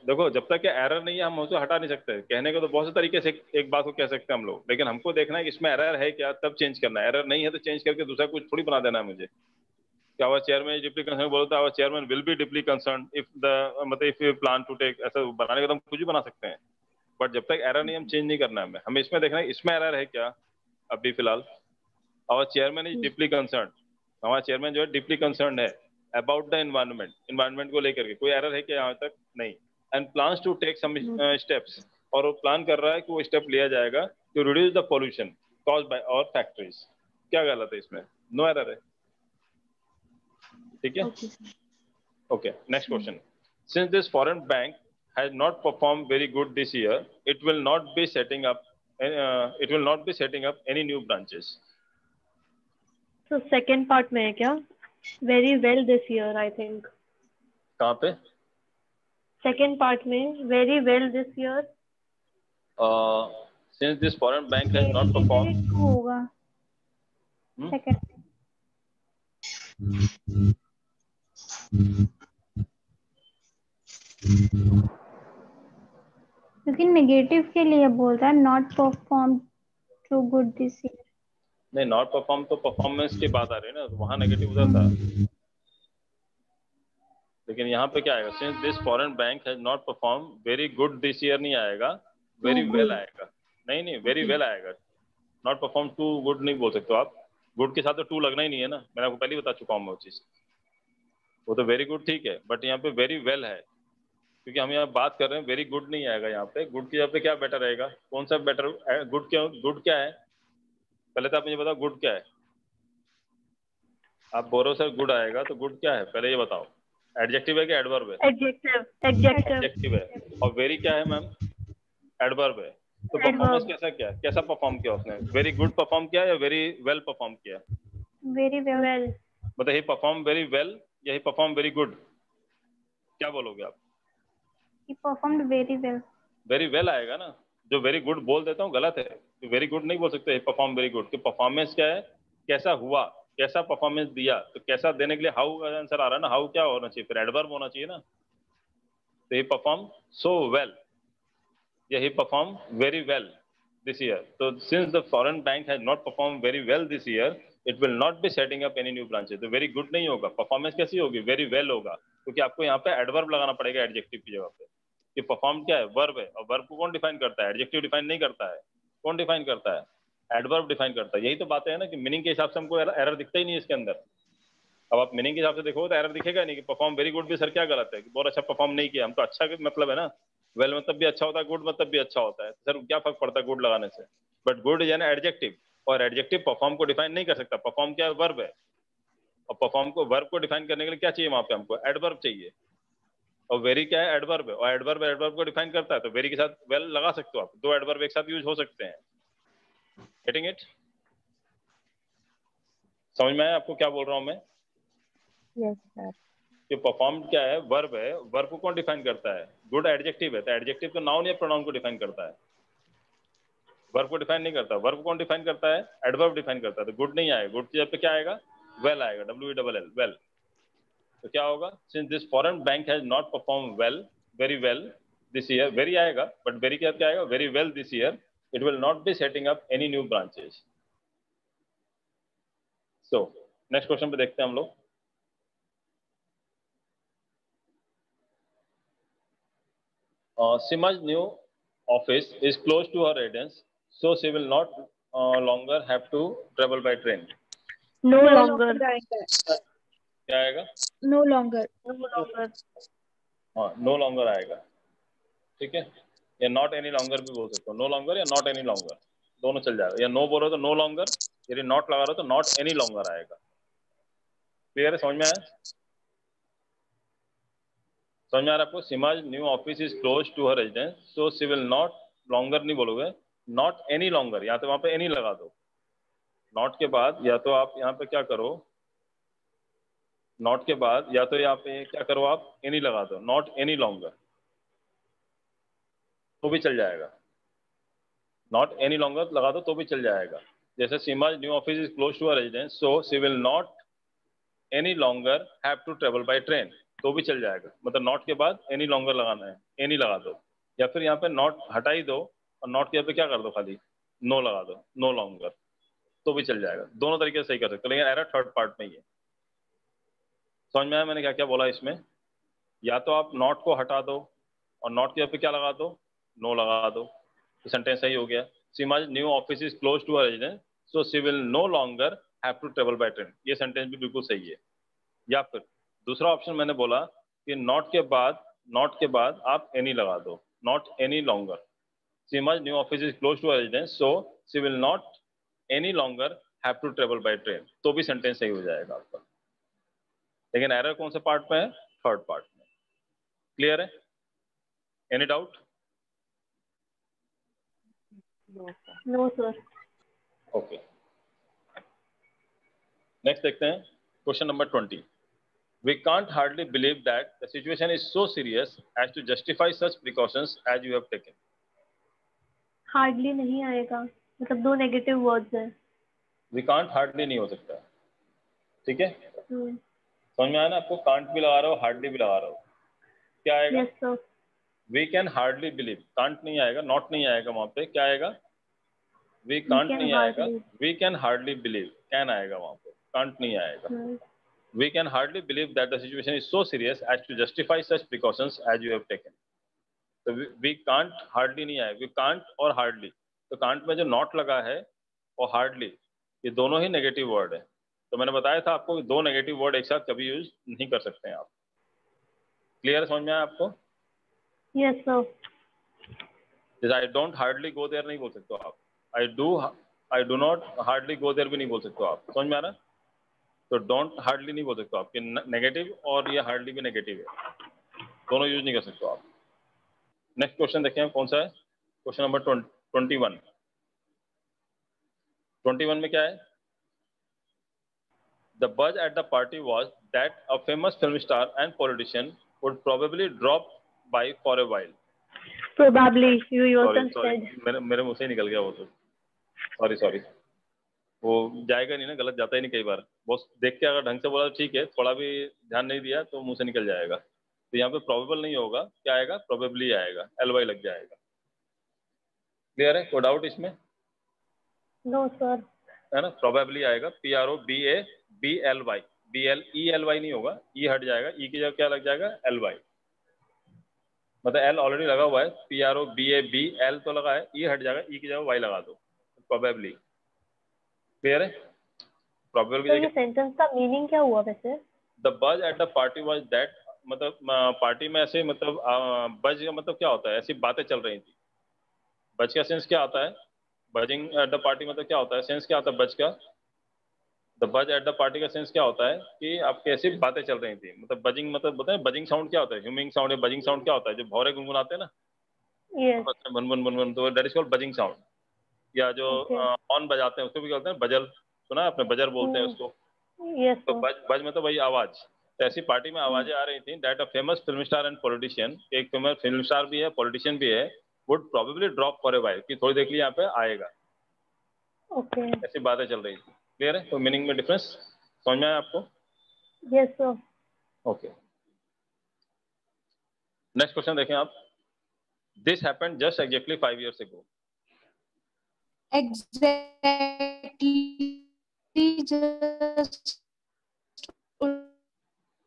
[SPEAKER 1] देखो, जब तक एरर नहीं है हम उसे हटा नहीं सकते। कहने को तो बहुत से तरीके से एक बात को कह सकते हैं हम लोग, लेकिन हमको देखना है कि इसमें एरर है क्या, तब चेंज करना है। एरर नहीं है तो चेंज करके दूसरा कुछ थोड़ी बना देना है मुझे। क्या आवर चेयरमैन डीपली कंसर्न बोलता है, our chairman will be deeply concern if the, मतलब if you plan to take, ऐसा बनाने का तो हम कुछ भी बना सकते हैं। बट जब तक एरर नहीं, हम चेंज नहीं करना है हमें इसमें देखना है इसमें एरर है क्या अभी फिलहाल। Our chairman is deeply concern, हमारा चेयरमैन जो है डीपली कंसर्न है अबाउट द एनवायरनमेंट, एनवायरनमेंट को लेकर के। कोई एरर है क्या यहाँ तक? नहीं। And plans to take some steps, और वो प्लान कर रहा है कि वो स्टेप लिया जाएगा to reduce the pollution caused by our factories. क्या गलत है इसमें? नो एरर है, ठीक है। Okay, next question. Since this foreign bank has not perform very good this year, it will not be setting up any new branches.
[SPEAKER 4] तो second part में है क्या? Very well this year, I think.
[SPEAKER 1] कहाँ पे?
[SPEAKER 4] Second part में very well this year.
[SPEAKER 1] Since this foreign bank has not perform,
[SPEAKER 4] होगा second. क्योंकि negative के लिए बोल रहा है, not perform too good this year.
[SPEAKER 1] नहीं, नॉट परफॉर्म तो परफॉर्मेंस की बात आ रही है ना, तो वहां नेगेटिव उधर था। लेकिन यहाँ पे क्या आएगा? Since this foreign bank has not perform very good this year नहीं आएगा, वेरी वेल आएगा। नहीं, वेरी वेल आएगा। नॉट परफॉर्म टू गुड नहीं बोल सकते आप, गुड के साथ तो टू लगना ही नहीं है ना, मैंने आपको पहले ही बता चुका हूँ वो चीज। वो तो वेरी गुड ठीक है, बट यहाँ पे वेरी वेल है, क्योंकि हम यहाँ बात कर रहे हैं। वेरी गुड नहीं आएगा यहाँ पे। गुड की जगह पे क्या बेटर रहेगा? कौन सा बेटर? गुड क्या है? पहले तो आप मुझे बताओ गुड क्या है। आप बोलो सर गुड आएगा, तो गुड क्या है पहले ये बताओ। एडजेक्टिव है कि एडवर्ब है? एडजेक्टिव है। और वेरी क्या है मैम? एडवर्ब है। तो परफॉर्मेंस कैसा परफॉर्म किया उसने? वेरी गुड परफॉर्म किया या वेरी वेल परफॉर्म किया?
[SPEAKER 4] Very well.
[SPEAKER 1] मतलब ही परफॉर्म वेरी वेल या ही परफॉर्म वेरी गुड? क्या बोलोगे आप?
[SPEAKER 4] ही performed very well.
[SPEAKER 1] Very well आएगा ना। जो वेरी गुड बोल देता हूँ गलत है, तो वेरी गुड नहीं बोल सकते, परफॉर्म वेरी गुड। तो परफॉर्मेंस क्या है? कैसा हुआ, कैसा परफॉर्मेंस दिया। तो कैसा देने के लिए हाउ का आंसर आ रहा है ना। हाउ क्या होना चाहिए? फिर एडवर्ब होना चाहिए ना। तो ही परफॉर्म सो वेल या he perform very well this year. तो since the foreign bank has not perform very well this year, it will not be setting up any new branches. तो वेरी गुड नहीं होगा, performance कैसी होगी? Very well होगा, क्योंकि आपको यहाँ पे एडवर्ब लगाना पड़ेगा एडजेक्टिव की जगह पे। कि परफॉर्म क्या है, वर्ब है, और वर्ब को कौन डिफाइन करता है, एडजेक्टिव डिफाइन नहीं करता है, कौन डिफाइन करता है, एडवर्ब डिफाइन करता है। यही तो बातें है ना कि मीनिंग के हिसाब से हमको एरर दिखता ही नहीं है इसके अंदर। अब आप मीनिंग के हिसाब से देखो तो एरर दिखेगा नहीं कि परफॉर्म वेरी गुड भी सर क्या गलत है, कि बहुत अच्छा परफॉर्म नहीं किया हम, तो अच्छा का मतलब है ना, वेल मतलब भी अच्छा होता है, गुड मतलब भी अच्छा होता है, सर क्या फर्क पड़ता है गुड लगाने से। But good is an adjective, और एडजेक्टिव परफॉर्म को डिफाइन नहीं कर सकता। परफॉर्म क्या है, वर्ब है, और परफॉर्म को वर्ब को डिफाइन करने के लिए क्या चाहिए वहां पे, हमको एडवर्ब चाहिए, और वेरी क्या है, एडवर्ब है, और एडवर्ब को डिफाइन करता है, तो वेरी के साथ वेल लगा सकते हो आप, दो एडवर्ब एक साथ यूज हो सकते हैं। Getting it? समझ में आया आपको क्या बोल रहा हूं मैं?
[SPEAKER 5] Yes sir.
[SPEAKER 1] कि परफॉर्म क्या है, वर्ब है, वर्ब को कौन डिफाइन करता है, गुड एडजेक्टिव है, तो एडजेक्टिव तो नाउन या प्रोनाउन को डिफाइन करता है, वर्ब को डिफाइन नहीं करता। वर्ब कौन डिफाइन करता है, एडवर्ब डिफाइन करता है, तो गुड नहीं आएगा, गुड की जगह पे क्या आएगा, वेल आएगा, WELL, वेल। तो क्या होगा, since this foreign bank has not perform well, very well this year, very आएगा, बट वेरी क्या आएगा, very well this year, it will not be setting up any new branches. So next question पे देखते हैं हम लोग। Sima's new office is close to her residence, so she will not longer have to travel by train.
[SPEAKER 4] No longer.
[SPEAKER 1] क्या आएगा,
[SPEAKER 7] No longer.
[SPEAKER 4] No longer.
[SPEAKER 1] हाँ no longer आएगा, ठीक है, या नॉट एनी लॉन्गर भी बोल सकते हो, नो लॉन्गर या नॉट एनी लॉन्गर दोनों चल जाएगा, या नो बोलो तो नो लॉन्गर, यदि नॉट लगा रहे हो तो नॉट एनी लॉन्गर आएगा। क्लियर है, समझ में आया? समझ में आ रहा है आपको? Seema's new office is close to her residence, so she will not longer नहीं बोलोगे, नॉट एनी लॉन्गर, या तो वहां पे एनी लगा दो, नॉट के बाद या तो आप यहाँ पे क्या करो, नॉट के बाद या तो यहाँ पे क्या करो आप, एनी लगा दो, नॉट एनी लॉन्गर, तो भी चल जाएगा, नॉट एनी लॉन्गर लगा दो तो भी चल जाएगा। जैसे Seema's new office is close to her residence, so she will not any longer have to travel by train, तो भी चल जाएगा, मतलब नॉट के बाद एनी लॉन्गर लगाना है, एनी लगा दो, या फिर यहाँ पे नॉट हटा ही दो और नॉट के यहाँ पे क्या कर दो, खाली नो लगा दो, नो लॉन्गर, तो भी चल जाएगा। दोनों तरीके से सही कर सकते हो, लेकिन एरर थर्ड पार्ट में ही है। समझ में आया मैंने क्या क्या बोला इसमें? या तो आप नॉट को हटा दो और नॉट के यहाँ पे क्या लगा दो, नो लगा दो, तो सेंटेंस सही हो गया। Seema's new office is close to her residence, so she will no longer have to travel by train, ये सेंटेंस भी बिल्कुल सही है। या फिर दूसरा ऑप्शन मैंने बोला कि नॉट के बाद आप एनी लगा दो, not any longer, Seema's new office is close to her residence, so she will not any longer have to travel by train, तो भी सेंटेंस सही हो जाएगा आपका। लेकिन एरर कौन से पार्ट में है, थर्ड पार्ट में। क्लियर है? Any doubt?
[SPEAKER 4] No sir.
[SPEAKER 1] Okay, next देखते हैं question number 20। We can't hardly believe that the situation is so serious as to justify such precautions as you have taken.
[SPEAKER 4] Hardly नहीं आएगा, मतलब दो negative words हैं।
[SPEAKER 1] We can't hardly नहीं हो सकता, ठीक है? समझ में आया ना आपको? कांट भी लगा रहा हो, हार्डली भी लगा रहा हो, क्या आएगा?
[SPEAKER 4] Yes sir.
[SPEAKER 1] We can hardly believe, can't नहीं आएगा, नॉट नहीं आएगा, वहां पे क्या आएगा? We can't
[SPEAKER 4] can
[SPEAKER 1] नहीं आएगा,
[SPEAKER 4] hardly.
[SPEAKER 1] we can hardly believe, can आएगा वहां पे, कांट नहीं आएगा। We can hardly believe that the situation is so serious as to justify such precautions as you have taken. तो we can't hardly नहीं आएगा, we can't और hardly, तो can't में जो not लगा है और hardly, ये दोनों ही नेगेटिव वर्ड है। तो मैंने बताया था आपको दो नेगेटिव वर्ड एक साथ कभी यूज नहीं कर सकते हैं आप। क्लियर समझ में आया आपको?
[SPEAKER 4] Yes sir.
[SPEAKER 1] जैसे I don't hardly go there नहीं बोल सकते हो आप, I do not hardly go there भी नहीं बोल सकते हो आप। समझ में आ रहा है? तो डोंट हार्डली नहीं बोल सकते आप, कि नेगेटिव और ये हार्डली भी नेगेटिव है, दोनों यूज नहीं कर सकते आप। नेक्स्ट क्वेश्चन देखें कौन सा है, क्वेश्चन नंबर 21। 21 में क्या है? द बज at the party was that a famous film star and politician would probably drop by for a while.
[SPEAKER 4] Probably you yourself said.
[SPEAKER 1] मेरे मुंह से ही निकल गया वो, तो सॉरी, वो जाएगा नहीं ना, गलत जाता ही नहीं कई बार, बस देख के अगर ढंग से बोला तो ठीक है, थोड़ा भी ध्यान नहीं दिया तो मुंह से निकल जाएगा। तो यहाँ पे प्रोबेबल नहीं होगा, क्या आएगा? प्रोबेबली आएगा, LY लग जाएगा। क्लियर है? कोई डाउट इसमें?
[SPEAKER 4] No sir.
[SPEAKER 1] है ना, प्रोबेबली आएगा, PROBABLY, BLELY नहीं होगा, ई हट जाएगा, ई की जगह क्या लग जाएगा? LY। मतलब एल ऑलरेडी लगा हुआ है, PROBAB, एल तो लगा है, ई हट जाएगा, ई की जगह वाई लगा दो, प्रोबेबली। क्लियर है? प्रोबेबल की
[SPEAKER 4] तो ये
[SPEAKER 1] जगह
[SPEAKER 4] सेंटेंस का मीनिंग क्या हुआ वैसे?
[SPEAKER 1] द बज at the party was that, मतलब पार्टी में ऐसे, मतलब बज का मतलब क्या होता है, ऐसी बातें चल रही थी। बज का सेंस क्या आता है? बजिंग एट द पार्टी मतलब क्या होता है, सेंस क्या आता है बज का? द बज एट द पार्टी का सेंस क्या होता है कि आपकी ऐसी बातें चल रही थी। मतलब बजिंग मतलब बताए, बजिंग साउंड क्या होता है, ह्यूमिंग साउंड या बजिंग साउंड क्या होता है, जो भौरे गुनगुनाते हैं ना,
[SPEAKER 4] यस।
[SPEAKER 1] बन बन बन बन, तो that is called buzzing sound. या जो
[SPEAKER 4] ओके।
[SPEAKER 1] हॉर्न बजाते हैं उसको भी क्या बोलते हैं, बजल। सुना है आपने, बजर बोलते हैं उसको।
[SPEAKER 4] यस
[SPEAKER 1] तो
[SPEAKER 4] सर।
[SPEAKER 1] बज में तो वही आवाज। तो ऐसी पार्टी में आवाजें आ रही थी that a famous film star and politician, एक फेमस फिल्म स्टार भी है, पॉलिटिशियन भी है, would probably drop for a while, कि थोड़ी देर के लिए यहाँ पे आएगा।
[SPEAKER 4] ओके।
[SPEAKER 1] ऐसी बातें चल रही थी। क्लियर है? तो मीनिंग में डिफरेंस समझ में आया आपको?
[SPEAKER 4] Yes sir.
[SPEAKER 1] Okay, next question देखें आप। This happened just exactly 5 years ago.
[SPEAKER 7] Exactly. Just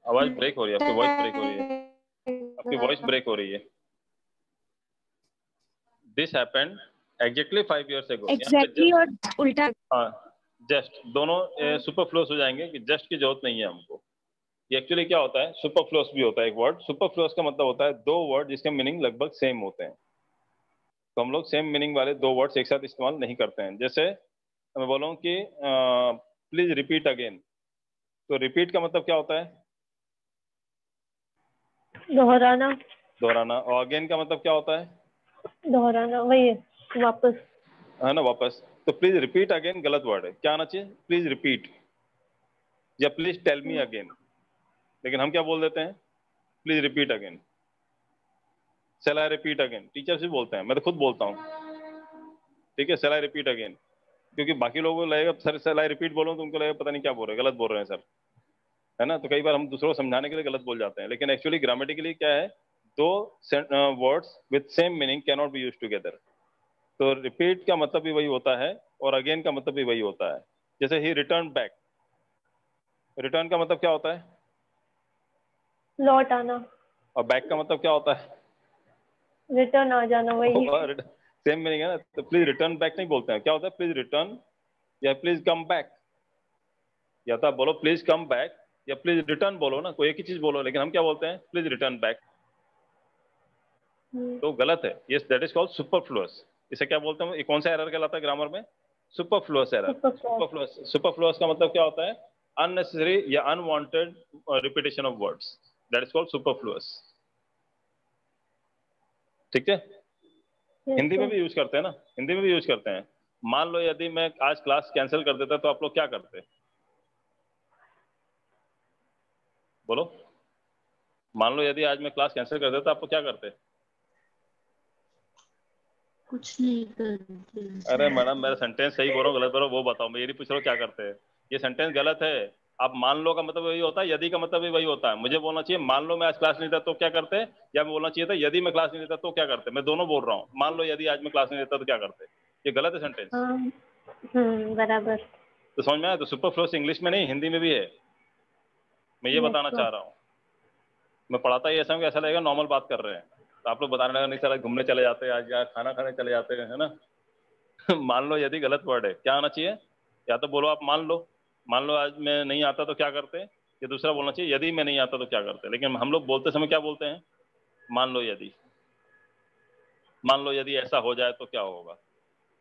[SPEAKER 1] आवाज ब्रेक हो रही है, आपकी वॉइस ब्रेक हो रही है, आपकी वॉइस
[SPEAKER 7] उल्टा
[SPEAKER 1] ब्रेक हो रही है। This happened exactly 5 years ago. यहाँ पे
[SPEAKER 7] exactly और उल्टा।
[SPEAKER 1] हाँ, जस्ट दोनों सुपरफ्लुअस हो जाएंगे कि जस्ट की जरूरत नहीं है हमको। ये एक्चुअली क्या होता है, सुपरफ्लुअस भी होता है एक वर्ड। सुपरफ्लुअस का मतलब होता है दो वर्ड जिसके मीनिंग लगभग सेम होते हैं। तो हम लोग सेम मीनिंग वाले दो वर्ड्स एक साथ इस्तेमाल नहीं करते हैं। जैसे मैं बोलूँ कि प्लीज रिपीट अगेन, तो रिपीट का मतलब क्या होता है?
[SPEAKER 4] दोहराना।
[SPEAKER 1] दोहराना। और अगेन का मतलब क्या होता है?
[SPEAKER 4] दोहराना वही है, वापस।
[SPEAKER 1] है ना, वापस। तो प्लीज रिपीट अगेन गलत वर्ड है, क्या आना चाहिए? प्लीज रिपीट या प्लीज टेल मी अगेन। लेकिन हम क्या बोल देते हैं? Please repeat again. Shall I repeat again, teachers भी बोलते हैं, मैं तो खुद बोलता हूँ। ठीक है, शैल आई रिपीट अगेन, क्योंकि बाकी लोगों को लगेगा सर शैल आई रिपीट बोलो तो उनको लगेगा पता नहीं क्या बोल रहे हैं, गलत बोल रहे हैं सर, है ना। तो कई बार हम दूसरों को समझाने के लिए गलत बोल जाते हैं, लेकिन एक्चुअली ग्रामेटिकली क्या है, दो words with same meaning can not be used together. तो रिपीट का मतलब भी वही होता है और अगेन का मतलब भी वही होता है। जैसे ही रिटर्न बैक, रिटर्न का मतलब क्या होता है?
[SPEAKER 4] लौट आना।
[SPEAKER 1] और बैक का मतलब क्या होता है?
[SPEAKER 4] रिटर्न आ जाना, वही।
[SPEAKER 1] सेम मीनिंग है ना। तो प्लीज रिटर्न बैक नहीं बोलते हैं, क्या होता है? प्लीज रिटर्न या प्लीज कम बैक। या तो आप बोलो प्लीज कम बैक या प्लीज रिटर्न बोलो ना, कोई एक ही चीज बोलो, लेकिन हम क्या बोलते हैं? Please return back. तो गलत है ये, दैट इज कॉल्ड सुपरफ्लुअस। इसे क्या बोलते हैं? ये कौन सा एरर कहलाता है ग्रामर में? Superfluous error. सुपरफ्लुअस, सुपरफ्लुअस का मतलब क्या होता है? अननेसेसरी या unwanted repetition of words, that is called superfluous. ठीक है, हिंदी में भी यूज करते हैं ना, हिंदी में भी यूज करते हैं। मान लो यदि मैं आज क्लास कैंसिल कर देता तो आप लोग क्या करते? बोलो, मान लो यदि आज मैं क्लास कैंसिल कर देता आप लोग क्या करते?
[SPEAKER 2] कुछ नहीं करते
[SPEAKER 1] अरे
[SPEAKER 2] सर।
[SPEAKER 1] मैडम, मेरा सेंटेंस सही बोल रहा हूँ गलत बोल रहा हूँ वो बताओ, मैं ये नहीं पूछ रहा हूँ क्या करते हैं। ये सेंटेंस गलत है। आप मान लो का मतलब वही होता है, यदि का मतलब भी वही होता है। मुझे बोलना चाहिए मान लो मैं आज क्लास नहीं लेता तो क्या करते, या मैं बोलना चाहिए था यदि मैं क्लास नहीं लेता तो क्या करते। मैं दोनों बोल रहा हूँ, मान लो यदि आज मैं क्लास नहीं लेता तो क्या करते। ये गलत है सेंटेंस।
[SPEAKER 4] बराबर।
[SPEAKER 1] तो समझ में आया? तो सुपरफ्लुअस इंग्लिश में नहीं, हिंदी में भी है। मैं ये बताना चाह रहा हूँ। मैं पढ़ाता ही ऐसा हूँ कि ऐसा लगेगा नॉर्मल बात कर रहे हैं, तो आप लोग बताने लगा नहीं सर घूमने चले जाते हैं आज, यार खाना खाने चले जाते हैं, है ना। मान लो यदि गलत वर्ड है, क्या आना चाहिए? या तो बोलो आप मान लो आज मैं नहीं आता तो क्या करते, या दूसरा बोलना चाहिए यदि मैं नहीं आता तो क्या करते। लेकिन हम लोग बोलते समय क्या बोलते हैं? मान लो यदि। मान लो यदि ऐसा हो जाए तो क्या होगा।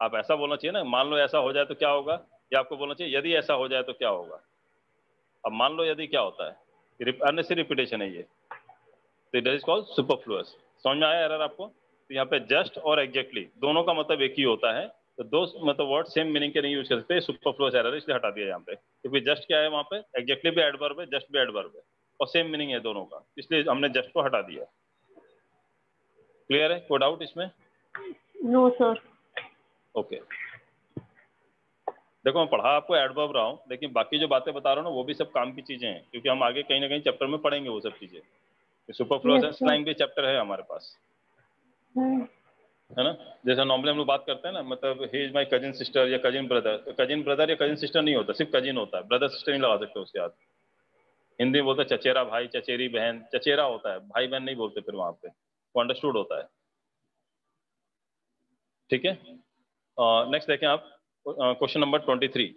[SPEAKER 1] आप ऐसा बोलना चाहिए ना, मान लो ऐसा हो जाए तो क्या होगा, या आपको बोलना चाहिए यदि ऐसा हो जाए तो क्या होगा। अब मान लो यदि क्या होता है, अननेसेसरी रिपीटेशन है ये, तो इट इज कॉल्ड सुपरफ्लुअस। समझ में आया एरर आपको? तो यहाँ पे जस्ट और एग्जैक्टली दोनों का मतलब एक ही होता है, तो दो मतलब वर्ड सेम मीनिंग के नहीं यूज कर सकते, सुपरफ्लुअस एरर इसलिए हटा दिया यहाँ पे। क्योंकि जस्ट क्या है वहाँ पे, एग्जैक्टली भी एडवर्ब है, जस्ट भी एडवर्ब है, और सेम मीनिंग है दोनों का, इसलिए हमने जस्ट को हटा दिया। क्लियर है? कोई डाउट इसमें?
[SPEAKER 4] No sir.
[SPEAKER 1] ओके, देखो मैं पढ़ा आपको एडवर्ब रहा हूँ, लेकिन बाकी जो बातें बता रहा हूँ ना वो भी सब काम की चीजें हैं, क्योंकि हम आगे कहीं ना कहीं चैप्टर में पढ़ेंगे वो सब चीजें। सुपरफ्लुअस एंड स्लैंग भी चैप्टर है हमारे पास, है ना। जैसे नॉर्मली हम लोग बात करते हैं ना, मतलब he is my cousin sister या कजिन ब्रदर, तो कजिन ब्रदर या कजिन सिस्टर नहीं होता, सिर्फ कजिन होता है, ब्रदर सिस्टर नहीं लगा सकते उसके साथ। हिंदी में बोलते चचेरा भाई, चचेरी बहन, चचेरा होता है, भाई बहन नहीं बोलते फिर वहां पे, वो अंडरस्टूड होता है, ठीक है। नेक्स्ट देखें आप question number 23।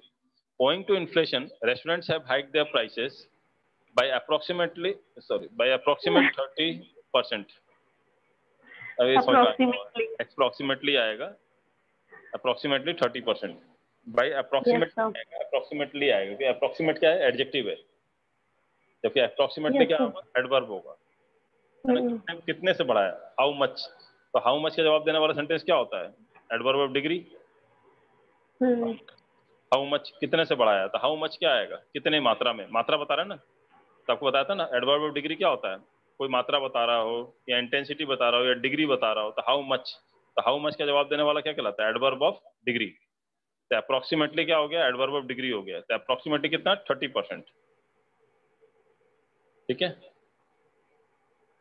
[SPEAKER 1] Owing to inflation, restaurants have hiked their prices by approximate 30%. Approximately आएगा, approximately 30%. By approximately आएगा, क्योंकि approximate क्या है, एडजेक्टिव है, जबकि approximately क्या होगा, एडवर्ब होगा। कितने से बढ़ाया, हाउ मच, तो हाउ मच का जवाब देने वाला सेंटेंस क्या होता है, adverb of degree. How much कितने से बढ़ाया, तो हाउ मच क्या आएगा, कितने मात्रा में, मात्रा बता रहा है ना, तो आपको बताया था ना एडवर्ब ऑफ डिग्री क्या होता है, कोई मात्रा बता रहा हो या इंटेंसिटी बता रहा हो या डिग्री बता रहा हो, तो हाउ मच, तो हाउ मच का जवाब देने वाला क्या कहलाता है, एडवर्ब ऑफ डिग्री। तो अप्रोक्सीमेटली क्या हो गया, एडवर्ब ऑफ डिग्री हो गया, तो अप्रोक्सीमेटली कितना, 30%, ठीक है।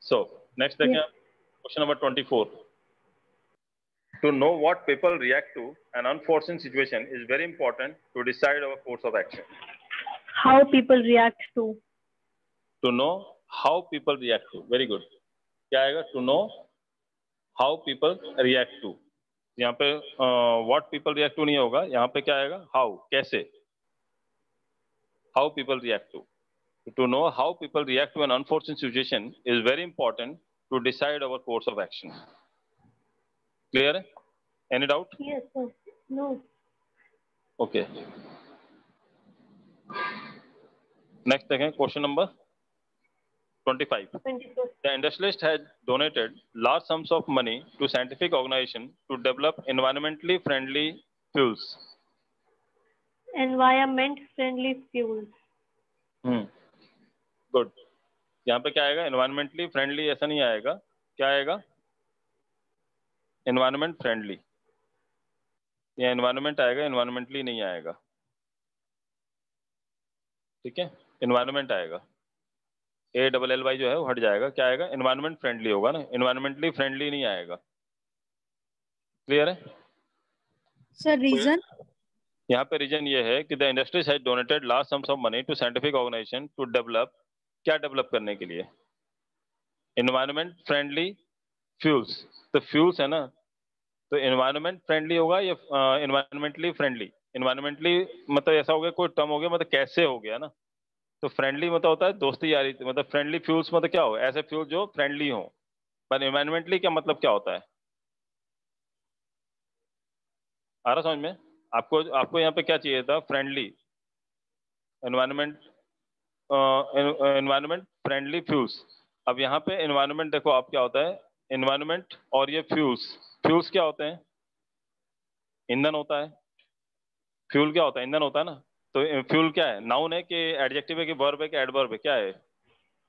[SPEAKER 1] सो नेक्स्ट देखें question number 24। To know what people react to an unforeseen situation is very important to decide our course of action.
[SPEAKER 4] How people react to.
[SPEAKER 1] To know how people react to. Very good. क्या आएगा, to know how people react to. यहाँ पे what people react to नहीं होगा, यहाँ पे क्या आएगा, how, कैसे, how people react to. To know how people react to an unforeseen situation is very important to decide our course of action. Clear है? Any doubt?
[SPEAKER 4] Yes, sir. No.
[SPEAKER 1] Okay. Next देखें question number 25. The industrialist has donated large sums of money to scientific organization to develop environmentally friendly fuels.
[SPEAKER 4] Environment friendly fuels.
[SPEAKER 1] Good. यहाँ पे क्या आएगा, environmentally friendly ऐसा नहीं आएगा, क्या आएगा, environment friendly, या environment आएगा, environmentally नहीं आएगा, ठीक है, environment आएगा, ALLY जो है वो हट जाएगा, क्या आएगा, environment friendly होगा ना, environmentally friendly नहीं आएगा। क्लियर है
[SPEAKER 7] सर? रीजन
[SPEAKER 1] यहाँ पे रीजन ये है कि the industries has donated large sums of money to scientific organisation to develop, क्या डेवलप करने के लिए, एनवायरनमेंट फ्रेंडली फ्यूल्स। तो फ्यूल्स है ना, तो एनवायरनमेंट फ्रेंडली होगा या एनवायरमेंटली फ्रेंडली, एनवायरमेंटली मतलब ऐसा हो गया, कोई टर्म हो गया, मतलब कैसे हो गया ना, तो फ्रेंडली मतलब होता है दोस्ती यारी, मतलब फ्रेंडली फ्यूल्स मतलब क्या हो, ऐसे फ्यूल जो फ्रेंडली हो, पर एनवायरमेंटली क्या मतलब क्या होता है, आ रहा समझ में आपको, आपको यहाँ पे क्या चाहिए था, friendly environment, environment friendly fuels. अब यहाँ पे एनवायरमेंट देखो आप क्या होता है, एनवायरमेंट और ये फ्यूल्स, फ्यूल्स क्या होते हैं, ईंधन होता है, फ्यूल क्या होता है, ईंधन होता है ना, तो फ्यूल क्या है, नाउन है कि एडजेक्टिव है कि वर्ब है कि एडवर्ब है, क्या है,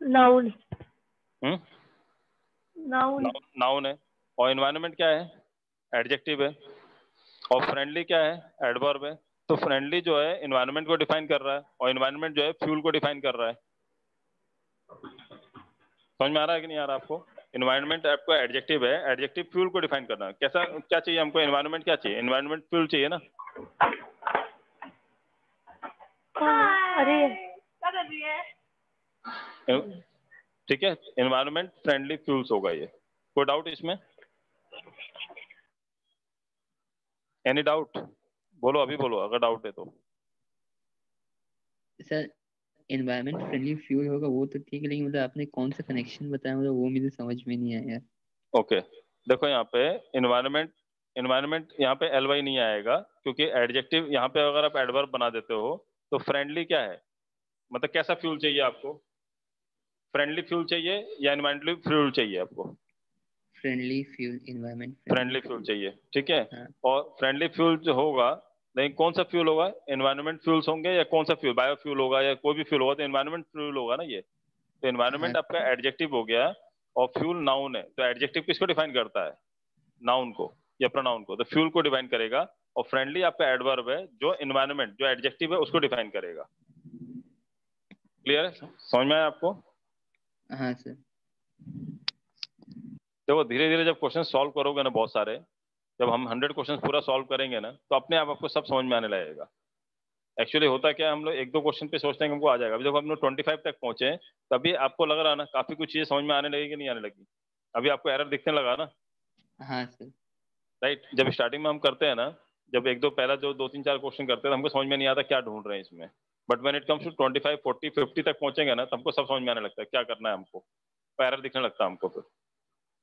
[SPEAKER 4] नाउन।
[SPEAKER 1] नाउन, नाउन है, और एनवायरमेंट क्या है, एडजेक्टिव है, और फ्रेंडली क्या है, एडवर्ब है। तो फ्रेंडली जो है एनवायरनमेंट को डिफाइन कर रहा है और एनवायरनमेंट जो है फ्यूल को डिफाइन कर रहा है। समझ में आ रहा है कि नहीं आ रहा आपको? एनवायरनमेंट आपका एडजेक्टिव है, एडजेक्टिव फ्यूल को डिफाइन करना है। कैसा क्या चाहिए हमको, एनवायरनमेंट क्या चाहिए, एनवायरनमेंट फ्यूल चाहिए ना।
[SPEAKER 4] अरे
[SPEAKER 1] ठीक है, एनवायरनमेंट फ्रेंडली फ्यूल्स होगा ये। कोई डाउट इसमें? Any doubt? बोलो, अभी बोलो अगर डाउट है तो।
[SPEAKER 3] सर एनवायरनमेंट फ्रेंडली फ्यूल होगा वो तो ठीक है, लेकिन मतलब आपने कौन सा कनेक्शन बताया, मतलब वो मुझे समझ में नहीं आया।
[SPEAKER 1] ओके देखो यहाँ पे एनवायरनमेंट, एनवायरनमेंट यहाँ पे एलवाई नहीं आएगा क्योंकि एडजेक्टिव यहाँ पे अगर आप एडवर्ब बना देते हो तो फ्रेंडली क्या है, मतलब कैसा फ्यूल चाहिए आपको, फ्रेंडली फ्यूल चाहिए या एनवायरमेंटली फ्यूल चाहिए आपको?
[SPEAKER 3] Friendly fuel, environment
[SPEAKER 1] friendly fuel चाहिए, ठीक है।
[SPEAKER 3] हाँ।
[SPEAKER 1] और फ्रेंडली फ्यूल जो होगा, लेकिन कौन सा फ्यूल होगा, एनवायरनमेंट फ्यूल्स होंगे या कौन सा फ्यूल, बायो फ्यूल होगा या कोई भी फ्यूल होगा, तो एनवायरनमेंट फ्यूल होगा ना ये। तो एनवायरनमेंट
[SPEAKER 3] हाँ।
[SPEAKER 1] आपका एडजेक्टिव हो गया और फ्यूल नाउन है, तो एडजेक्टिव किसको डिफाइन करता है, नाउन को या प्रोनाउन को, तो फ्यूल को डिफाइन करेगा। और फ्रेंडली आपका एडवर्ब है जो एनवायरनमेंट जो एडजेक्टिव है उसको डिफाइन करेगा। क्लियर है, समझ में आया आपको?
[SPEAKER 3] हाँ सर।
[SPEAKER 1] देखो धीरे धीरे जब क्वेश्चन सॉल्व करोगे ना बहुत सारे, जब हम 100 क्वेश्चन पूरा सॉल्व करेंगे ना तो अपने आप आपको सब समझ में आने लगेगा। एक्चुअली होता क्या है, हम लोग एक दो क्वेश्चन पे सोचते हैं कि हमको आ जाएगा, अभी जब हम लोग 25 तक पहुंचे तभी आपको लग रहा है ना काफी कुछ चीजें समझ में आने लगेगी, नहीं आने लगी? अभी आपको एरर दिखने लगा ना?
[SPEAKER 3] हाँ सर।
[SPEAKER 1] राइट, जब स्टार्टिंग में हम करते हैं ना, जब एक दो पहला जो 2 3 4 क्वेश्चन करते हैं तो हमको समझ में नहीं आता क्या ढूंढ रहे हैं इसमें, but when it comes to 25 40 50 तक पहुंचेंगे ना, तो हमको सब समझ में आने लगता है क्या करना है हमको, तो एरर दिखने लगता है हमको। फिर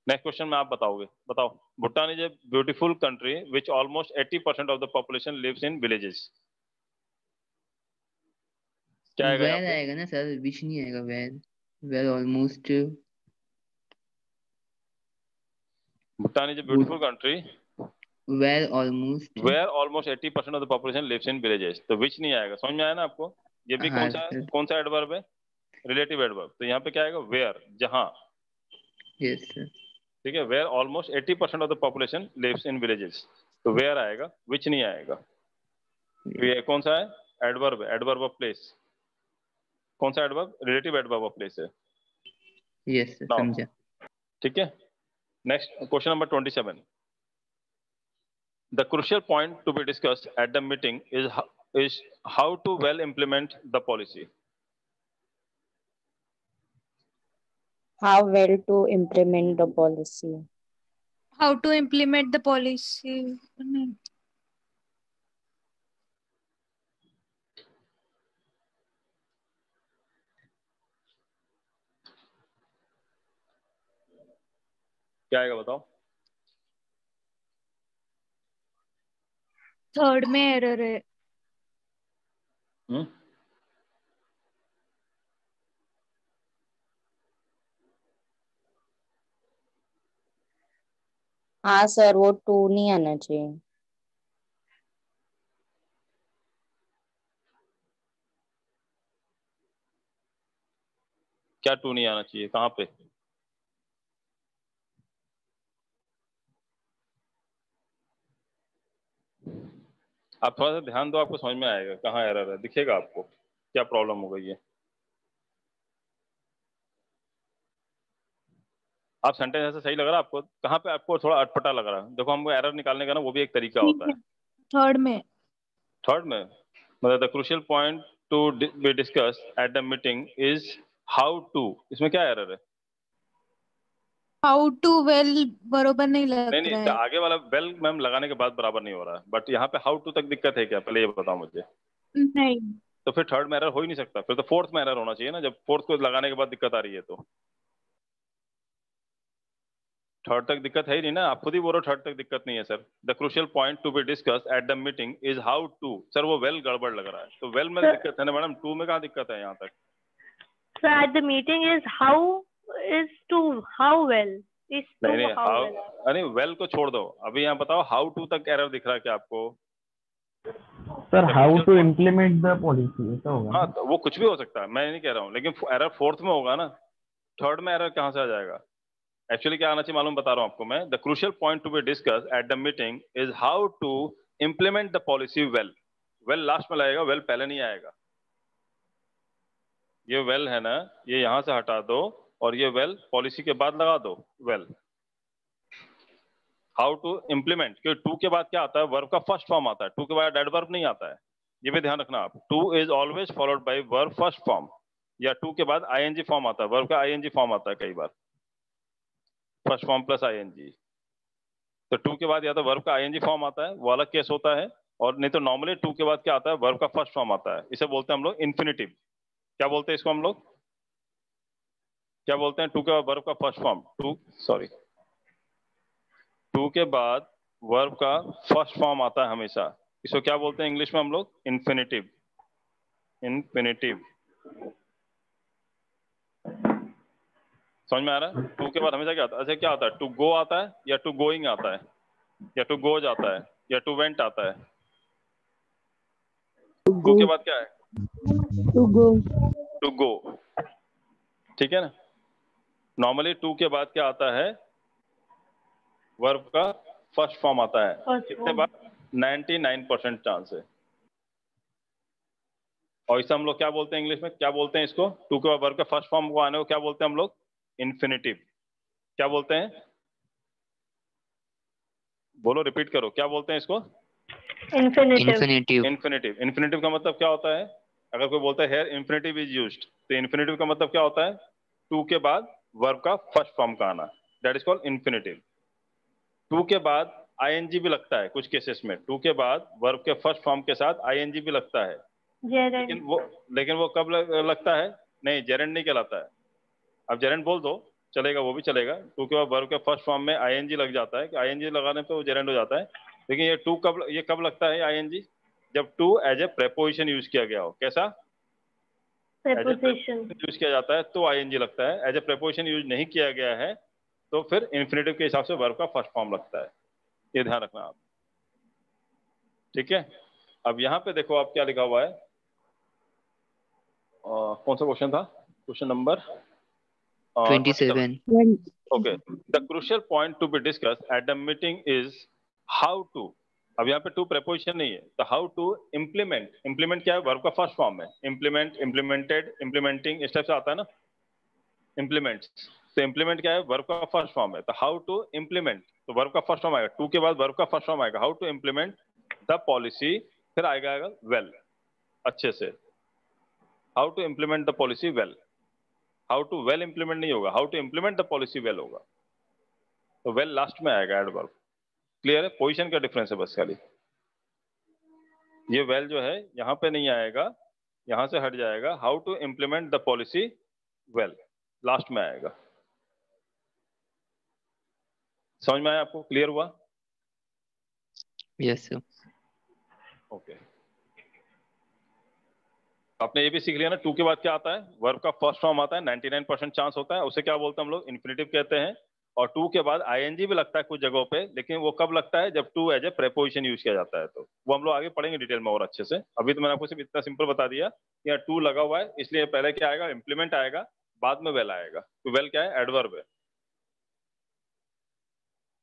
[SPEAKER 1] नेक्स्ट क्वेश्चन में आप बताओगे, बताओ। Bhutan is a beautiful country which almost 80% of the population lives in villages. क्या आएगा यहाँ
[SPEAKER 3] वेर
[SPEAKER 1] पे?
[SPEAKER 3] आएगा ना सर, विच नहीं आएगा। Where, where almost.
[SPEAKER 1] Bhutan is a beautiful country
[SPEAKER 3] where almost.
[SPEAKER 1] Where almost 80% of the population lives in villages, तो which नहीं आएगा। समझ में आया ना आपको? ये भी
[SPEAKER 3] हाँ सर।
[SPEAKER 1] कौन सा एडवर्ब है? Relative adverb. तो यहाँ पे क्या आएगा? वेयर, जहां।
[SPEAKER 3] Yes sir.
[SPEAKER 1] ठीक है, where almost 80% of the population lives in villages, तो वेयर आएगा, विच नहीं आएगा। तो ये कौन सा है? एडवर्ब है, एडवर्ब ऑफ प्लेस। कौन सा adverb? Relative adverb of place है।
[SPEAKER 3] यस सर,
[SPEAKER 1] Now,
[SPEAKER 3] समझा।
[SPEAKER 1] ठीक है। Next question number 27. The crucial point to be discussed at the meeting is how to well implement the policy.
[SPEAKER 5] How well to implement the policy.
[SPEAKER 7] How to implement the policy.
[SPEAKER 1] क्या आएगा बताओ?
[SPEAKER 7] Third में error है।
[SPEAKER 5] हाँ sir, वो 2 नहीं आना चाहिए।
[SPEAKER 1] क्या 2 नहीं आना चाहिए? कहाँ पे? आप थोड़ा सा ध्यान दो, आपको समझ में आएगा कहाँ एरर है, दिखेगा आपको क्या प्रॉब्लम हो गई है। आप सेंटेंस ऐसा सही लग रहा है आपको? कहाँ पे आपको थोड़ा अटपटा लग रहा है? देखो, हमको एरर निकालने का ना वो भी एक तरीका होता है।
[SPEAKER 7] थर्ड में।
[SPEAKER 1] थर्ड में मतलब the crucial point to be discuss at the meeting is how to, इसमें क्या एरर है?
[SPEAKER 7] हाउ टू वेल बरोबर नहीं लग
[SPEAKER 1] नहीं
[SPEAKER 7] रहा
[SPEAKER 1] तो
[SPEAKER 7] है।
[SPEAKER 1] आगे वाला वेल मैम लगाने के बाद बराबर नहीं हो रहा है, बट यहाँ पे हाउ टू तक दिक्कत है क्या, पहले ये बताओ मुझे।
[SPEAKER 7] नहीं।
[SPEAKER 1] तो फिर थर्ड में एरर हो ही नहीं सकता, फिर तो फोर्थ में एरर होना चाहिए ना, जब फोर्थ को लगाने के बाद दिक्कत आ रही है तो। थर्ड तक दिक्कत है ही नहीं ना, आप खुद ही बोल रहे हो थर्ड तक दिक्कत नहीं है sir. The crucial point to be discuss at the meeting is how to, sir वो वेल गड़बड़ लग रहा है, तो वेल में दिक्कत है ना मैडम, टू में कहाँ दिक्कत है यहाँ तक?
[SPEAKER 4] So at the meeting is how is to how well is to
[SPEAKER 1] नहीं
[SPEAKER 4] how
[SPEAKER 1] हाउ,
[SPEAKER 4] well.
[SPEAKER 1] अरे वेल को छोड़ दो, अभी यहाँ बताओ हाउ टू तक एरर दिख रहा है क्या आपको?
[SPEAKER 8] Sir how to implement the policy, ऐसा होगा।
[SPEAKER 1] हाँ, तो वो कुछ भी हो सकता है, मैं नहीं कह रहा हूँ, लेकिन एरर फोर्थ में होगा ना, थर्ड में एरर कहाँ से आ जाएगा? एक्चुअली क्या आना चाहिए मालूम बता रहा हूँ आपको मैं। The crucial point to be discuss at the meeting is how to implement the policy well. Well last में लगेगा, वेल पहले नहीं आएगा। ये वेल है ना, ये यहां से हटा दो और ये वेल पॉलिसी के बाद लगा दो, वेल। हाउ टू इम्प्लीमेंट, क्योंकि टू के बाद क्या आता है? वर्ब का फर्स्ट फॉर्म आता है, टू के बाद एडवर्ब नहीं आता है, ये भी ध्यान रखना आप। Two is always followed by verb first form, या टू के बाद आईएनजी फॉर्म आता है, वर्ब का आईएनजी फॉर्म आता है कई बार, फर्स्ट फॉर्म प्लस आईएनजी। तो टू के बाद या तो वर्ब का आईएनजी फॉर्म आता है, वो अलग केस होता है, और नहीं तो नॉर्मली टू के बाद क्या आता है? वर्ब का फर्स्ट फॉर्म आता है, इसे बोलते हैं हम लोग इन्फिनिटिव। क्या बोलते हैं इसको हम लोग? क्या बोलते हैं? टू के बाद वर्ब का फर्स्ट फॉर्म, टू के बाद वर्ब का फर्स्ट फॉर्म आता है हमेशा, इसको क्या बोलते हैं इंग्लिश में हम लोग? इन्फिनिटिव। इन्फिनिटिव समझ में आ रहा है? टू के बाद हमेशा क्या आता है? अच्छा, क्या आता है? टू गो आता है, या टू गोइंग आता है, या टू गोज आता है, या टू वेंट आता है। टू के बाद क्या है? टू गो, ठीक है ना। नॉर्मली टू के बाद क्या आता है? वर्ब का फर्स्ट फॉर्म आता है, कितने बार? 99% चांस है। और इसे हम लोग क्या बोलते हैं इंग्लिश में? क्या बोलते हैं इसको? टू के बाद वर्ब का फर्स्ट फॉर्म को आने को क्या बोलते हैं हम लोग? इन्फिनिटिव। क्या बोलते हैं? बोलो, रिपीट करो, क्या बोलते हैं इसको?
[SPEAKER 3] इन्फिनिटिव।
[SPEAKER 1] इन्फिनिटिव। इन्फिनिटिव का मतलब क्या होता है? अगर कोई बोलता है हेयर इन्फिनिटिव इज यूज्ड, तो इन्फिनिटिव का मतलब क्या होता है? टू के बाद वर्ब का फर्स्ट फॉर्म का आना। That is called infinitive. To के बाद आईएनजी भी लगता है कुछ केसेस में, टू के बाद वर्ब के फर्स्ट फॉर्म के साथ आईएनजी भी लगता है, लेकिन वो कब लगता है? नहीं, जेरेंड नहीं कहलाता है। अब जेरेंड बोल दो चलेगा, वो भी चलेगा। टू के बाद वर्ब के फर्स्ट फॉर्म में आईएनजी लग जाता है, कि आईएनजी लगाने पे वो जेरेंड हो जाता है। लेकिन ये कब लगता है आईएनजी? जब to as a preposition use किया गया हो। कैसा?
[SPEAKER 4] प्रेपोजिशन
[SPEAKER 1] यूज किया जाता है तो आईएनजी लगता है। एज ए प्रेपोजिशन यूज नहीं किया गया है तो फिर इन्फिनेटिव के हिसाब से वर्ब का फर्स्ट फॉर्म लगता है। ये ध्यान रखना आप, ठीक है। अब यहाँ पे देखो आप क्या लिखा हुआ है, कौन सा क्वेश्चन था? Question number
[SPEAKER 3] 27.
[SPEAKER 1] Okay, the crucial point to be discuss at the meeting is how to. अब यहाँ पे टू प्रेपोजिशन नहीं है, तो हाउ टू इम्प्लीमेंट। इम्प्लीमेंट क्या है? वर्ब का फर्स्ट फॉर्म है। इम्प्लीमेंट, इम्प्लीमेंटेड, इम्प्लीमेंटिंग, इस टाइप से आता है ना इम्प्लीमेंट। तो इम्प्लीमेंट क्या है? वर्ब का फर्स्ट फॉर्म है। तो हाउ टू इम्प्लीमेंट, तो वर्ब का फर्स्ट फॉर्म आएगा। टू के बाद वर्ब का फर्स्ट फॉर्म आएगा, how to implement the policy, फिर आएगा वेल, अच्छे से। How to implement the policy well. How to well implement नहीं होगा, how to implement the policy well होगा। तो वेल लास्ट में आएगा एडवर्ब। क्लियर है? पोजीशन का डिफरेंस है बस खाली। ये वेल जो है यहाँ पे नहीं आएगा, यहाँ से हट जाएगा। How to implement the policy well last में आएगा। समझ में आया आपको? क्लियर हुआ?
[SPEAKER 3] Yes, sir.
[SPEAKER 1] ओके, आपने ये भी सीख लिया ना, टू के बाद क्या आता है? वर्ब का फर्स्ट फॉर्म आता है, 99% चांस होता है, उसे क्या बोलते हैं हम लोग? इन्फिनेटिव कहते हैं। और टू के बाद आईएनजी भी लगता है कुछ जगहों पे, लेकिन वो कब लगता है? जब to as a preposition use किया जाता है। तो वो हम लोग आगे पढ़ेंगे डिटेल में और अच्छे से। अभी तो मैंने आपको सिर्फ इतना सिंपल बता दिया कि यहाँ टू लगा हुआ है, इसलिए पहले क्या आएगा? इम्प्लीमेंट आएगा, बाद में वेल आएगा। तो वेल क्या है? एडवर्ब है।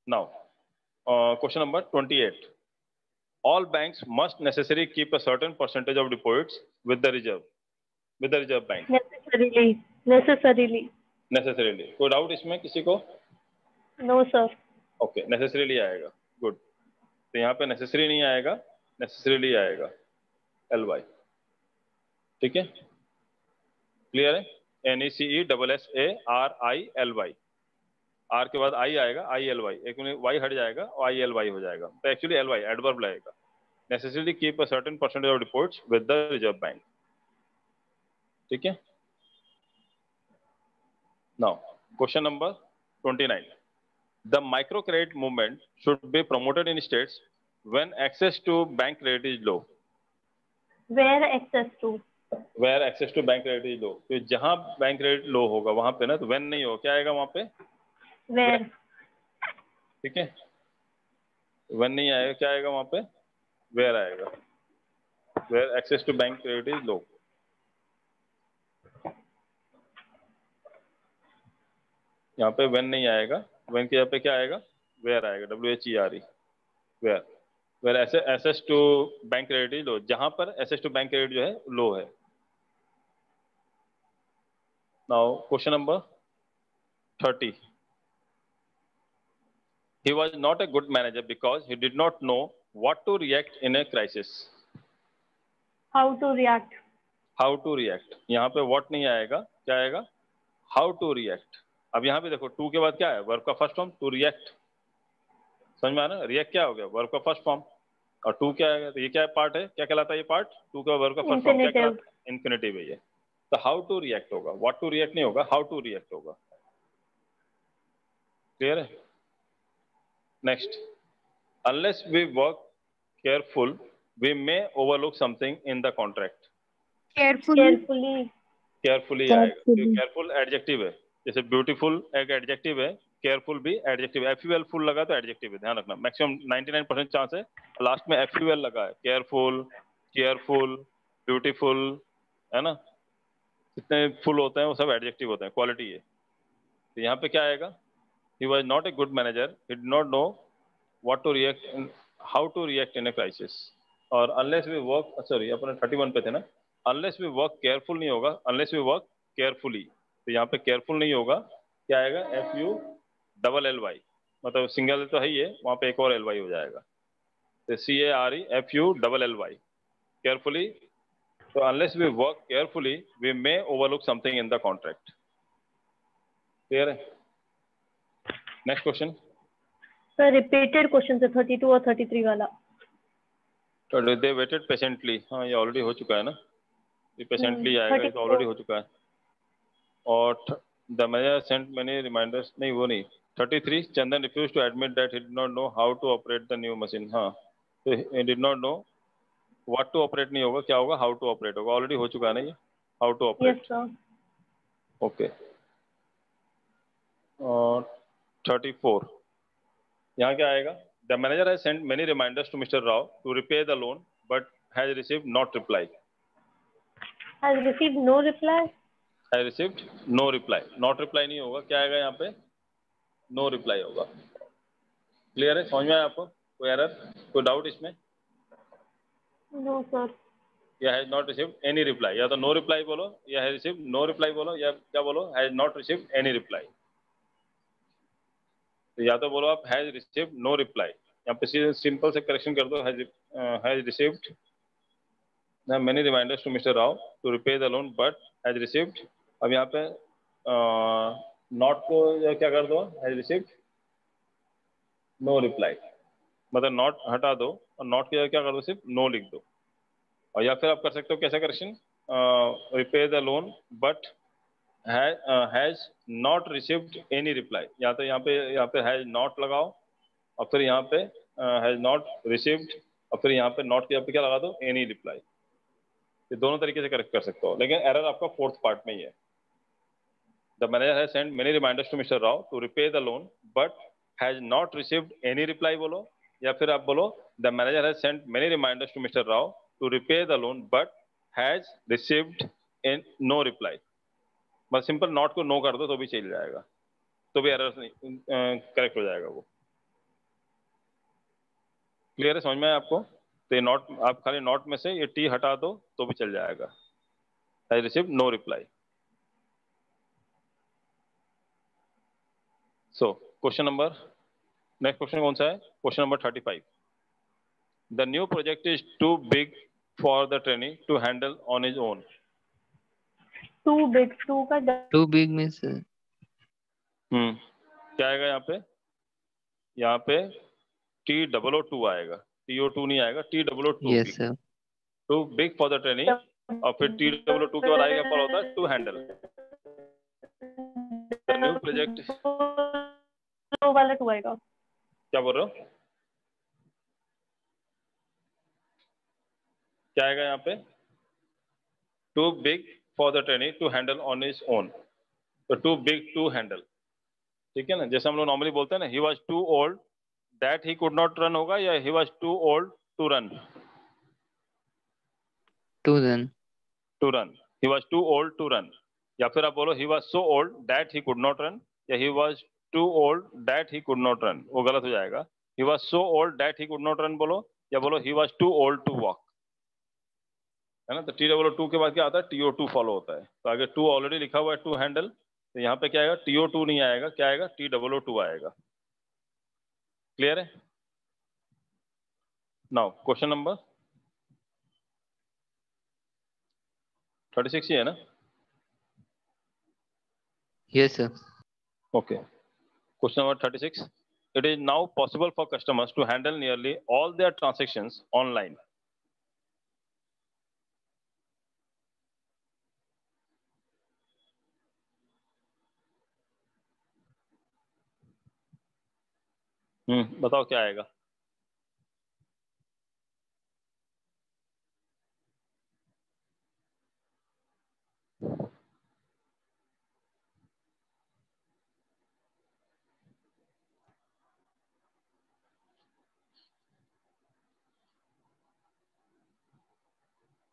[SPEAKER 1] Now question number 28, all banks must necessarily keep a certain percentage of deposits with the reserve bank. necessarily कोई डाउट इसमें किसी को?
[SPEAKER 4] No sir.
[SPEAKER 1] ओके, नेसेसरीली आएगा। गुड। तो यहाँ पे नेसेसरी नहीं आएगा, नेसेसरीली आएगा, LY। ठीक है, क्लियर है? NECESSARILY। आर के बाद आई आएगा, ILY, एक वाई हट जाएगा और ILY हो जाएगा। तो एक्चुअली LY एडवर्ब लगेगा। Necessarily keep a certain percentage of deposits with the reserve bank. ठीक है। Now question number 29, the microcredit movement should be promoted in states when access to bank credit is low.
[SPEAKER 4] Where access to?
[SPEAKER 1] Where access to bank credit is low. तो जहां bank credit लो होगा वहां पे ना, तो when नहीं होगा, क्या आएगा वहां पे?
[SPEAKER 4] Where.
[SPEAKER 1] ठीक है, when नहीं आएगा, क्या आएगा वहां पे? Where आएगा। Where access to bank credit is low. यहाँ पे when नहीं आएगा, when के यहाँ पे क्या आएगा? Where आएगा, WHERE, where. Where access to bank credit is low, जहां पर access to bank credit जो है लो है। Now question number 30, he was not a good manager because he did not know what to react in a crisis.
[SPEAKER 4] How to react.
[SPEAKER 1] How to react, यहाँ पे what नहीं आएगा, क्या आएगा? How to react। अब यहाँ पे देखो टू के बाद क्या है? वर्ब का फर्स्ट फॉर्म, टू रिएक्ट। समझ में आना? रिएक्ट क्या हो गया? वर्ब का फर्स्ट फॉर्म। और टू क्या है? तो ये क्या पार्ट है? क्या कहलाता है ये पार्ट? टू का वर्ब का फर्स्ट फॉर्म क्या कहलाता है? इन्फिनेटिव है ये। तो हाउ टू रिएक्ट होगा, व्हाट टू रिएक्ट नहीं होगा, हाउ टू रिएक्ट होगा। क्लियर है? Next, unless we work careful we may overlook something in the contract. Carefully आएगा, केयरफुल एडजेक्टिव है। जैसे ब्यूटीफुल एक एडजेक्टिव है, केयरफुल भी एडजेक्टिव है। FUL फुल लगा तो एडजेक्टिव है, ध्यान रखना। मैक्सिमम 99% चांस है लास्ट में FUL लगा है। केयरफुल, केयरफुल, ब्यूटीफुल, है ना? जितने फुल होते हैं वो सब एडजेक्टिव होते हैं, क्वालिटी है। तो यहाँ पे क्या आएगा? He was not a good manager, he did not know what to react, how to react in a crisis. और अनलेस वी वर्क, सॉरी अपने 31 पे थे ना, अनलेस वी वर्क केयरफुल नहीं होगा, अनलेस वी वर्क केयरफुली। तो यहाँ पे केयरफुल नहीं होगा, क्या आएगा? FULLY, मतलब सिंगल तो है ही है, वहाँ पे एक और LY हो जाएगा। तो CARE FULLY, केयरफुली। तो unless we work carefully we may overlook something in the contract. Clear है? Next question.
[SPEAKER 4] Sir repeated question है 32 और 33 वाला।
[SPEAKER 1] दे वेटेड पेशेंटली, हाँ ये ऑलरेडी हो चुका है ना, ये पेशेंटली आएगा, ये तो
[SPEAKER 4] 34
[SPEAKER 1] ऑलरेडी हो चुका है। और the manager sent many reminders, नहीं वो नहीं। 33 Chandan refuse to admit that he did not know how to operate the new machine. हाँ तो he did not know what to operate, नहीं होगा, क्या होगा, हाउ टू ऑपरेट होगा, ऑलरेडी हो चुका है ना ये, how to
[SPEAKER 4] yes
[SPEAKER 1] operate.
[SPEAKER 4] Sir.
[SPEAKER 1] Okay. और 34 यहाँ क्या आएगा, the manager has sent many reminders to mister Rao to repay the loan but has received not reply.
[SPEAKER 4] Has received no reply.
[SPEAKER 1] Has received no reply, not reply नहीं होगा, क्या आएगा यहाँ पे, नो रिप्लाई होगा। क्लियर है, समझ में आया आपको, कोई एरर, कोई डाउट इसमें?
[SPEAKER 4] No sir.
[SPEAKER 1] या has not received any reply, या तो नो रिप्लाई बोलो, या हैज रिसीव्ड नो रिप्लाई बोलो, या क्या बोलो, has not received any reply. तो या तो बोलो आप हैज रिसीव्ड नो रिप्लाई, यहाँ पे सिंपल से करेक्शन कर दो, has received many reminders to mister Rao to repay the loan but has received. अब यहाँ पे नॉट को क्या कर दो, हैज रिसीव्ड नो रिप्लाई, मतलब नॉट हटा दो और नॉट की जगह क्या कर दो, सिर्फ नो लिख दो। और या फिर आप कर सकते हो कैसा correction, repay the loan but has not received any reply, या तो यहाँ पे हैज नॉट लगाओ और फिर यहाँ पे हैज नॉट रिसीव्ड और फिर यहाँ पे नॉट के यहाँ पे क्या लगा दो, एनी रिप्लाई। ये दोनों तरीके से करेक्ट कर सकते हो, लेकिन एरर आपका फोर्थ पार्ट में ही है। The manager has sent many reminders to mister Rao to repay the loan but has not received any reply बोलो, या फिर आप बोलो the manager has sent many reminders to mister Rao to repay the loan but has received no reply. बस simple not को no कर दो तो भी चल जाएगा, तो भी एरर नहीं करेक्ट हो जाएगा वो। क्लियर है, समझ में आया आपको? तो ये नॉट, आप खाली नॉट में से ये टी हटा दो तो भी चल जाएगा, has received no reply. So question number, next question कौन सा है, question number 35। The new project is too big for the trainee to handle on his own.
[SPEAKER 4] Too big, too का
[SPEAKER 3] टू बिग मीन्स
[SPEAKER 1] क्या आएगा यहाँ पे, यहाँ पे TOO आएगा, TO2 नहीं आएगा, TOO।
[SPEAKER 3] Yes sir.
[SPEAKER 1] Too big for the trainee, और फिर TOO के बाद आएगा क्या होता है, to handle. The new project,
[SPEAKER 4] वाला टू आएगा।
[SPEAKER 1] क्या बोल रहे हो, क्या आएगा यहाँ पे, too big for the trainee to handle on his own. तो टू बिग टू हैंडल, ठीक है ना, जैसे हम लोग नॉर्मली बोलते हैं ना, he was too old that he could not run होगा, या he was too old to run.
[SPEAKER 3] To run.
[SPEAKER 1] To run, he was too old to run, या फिर आप बोलो he was so old that he could not run, या he was too old that he could not run, वो गलत हो जाएगा। He was so old that he could not run बोलो, या बोलो he was too old to walk, है ना। तो TOO के बाद क्या आता है, TO2 फॉलो होता है। तो आगे टू ऑलरेडी लिखा हुआ है, टू हैंडल, तो यहाँ पे क्या आएगा, TO2 नहीं आएगा, क्या आएगा, TOO आएगा। क्लियर है? नाउ क्वेश्चन नंबर 36 ही है ना?
[SPEAKER 3] Yes sir.
[SPEAKER 1] Okay. Question number 36. It is now possible for customers to handle nearly all their transactions online. बताओ क्या आएगा?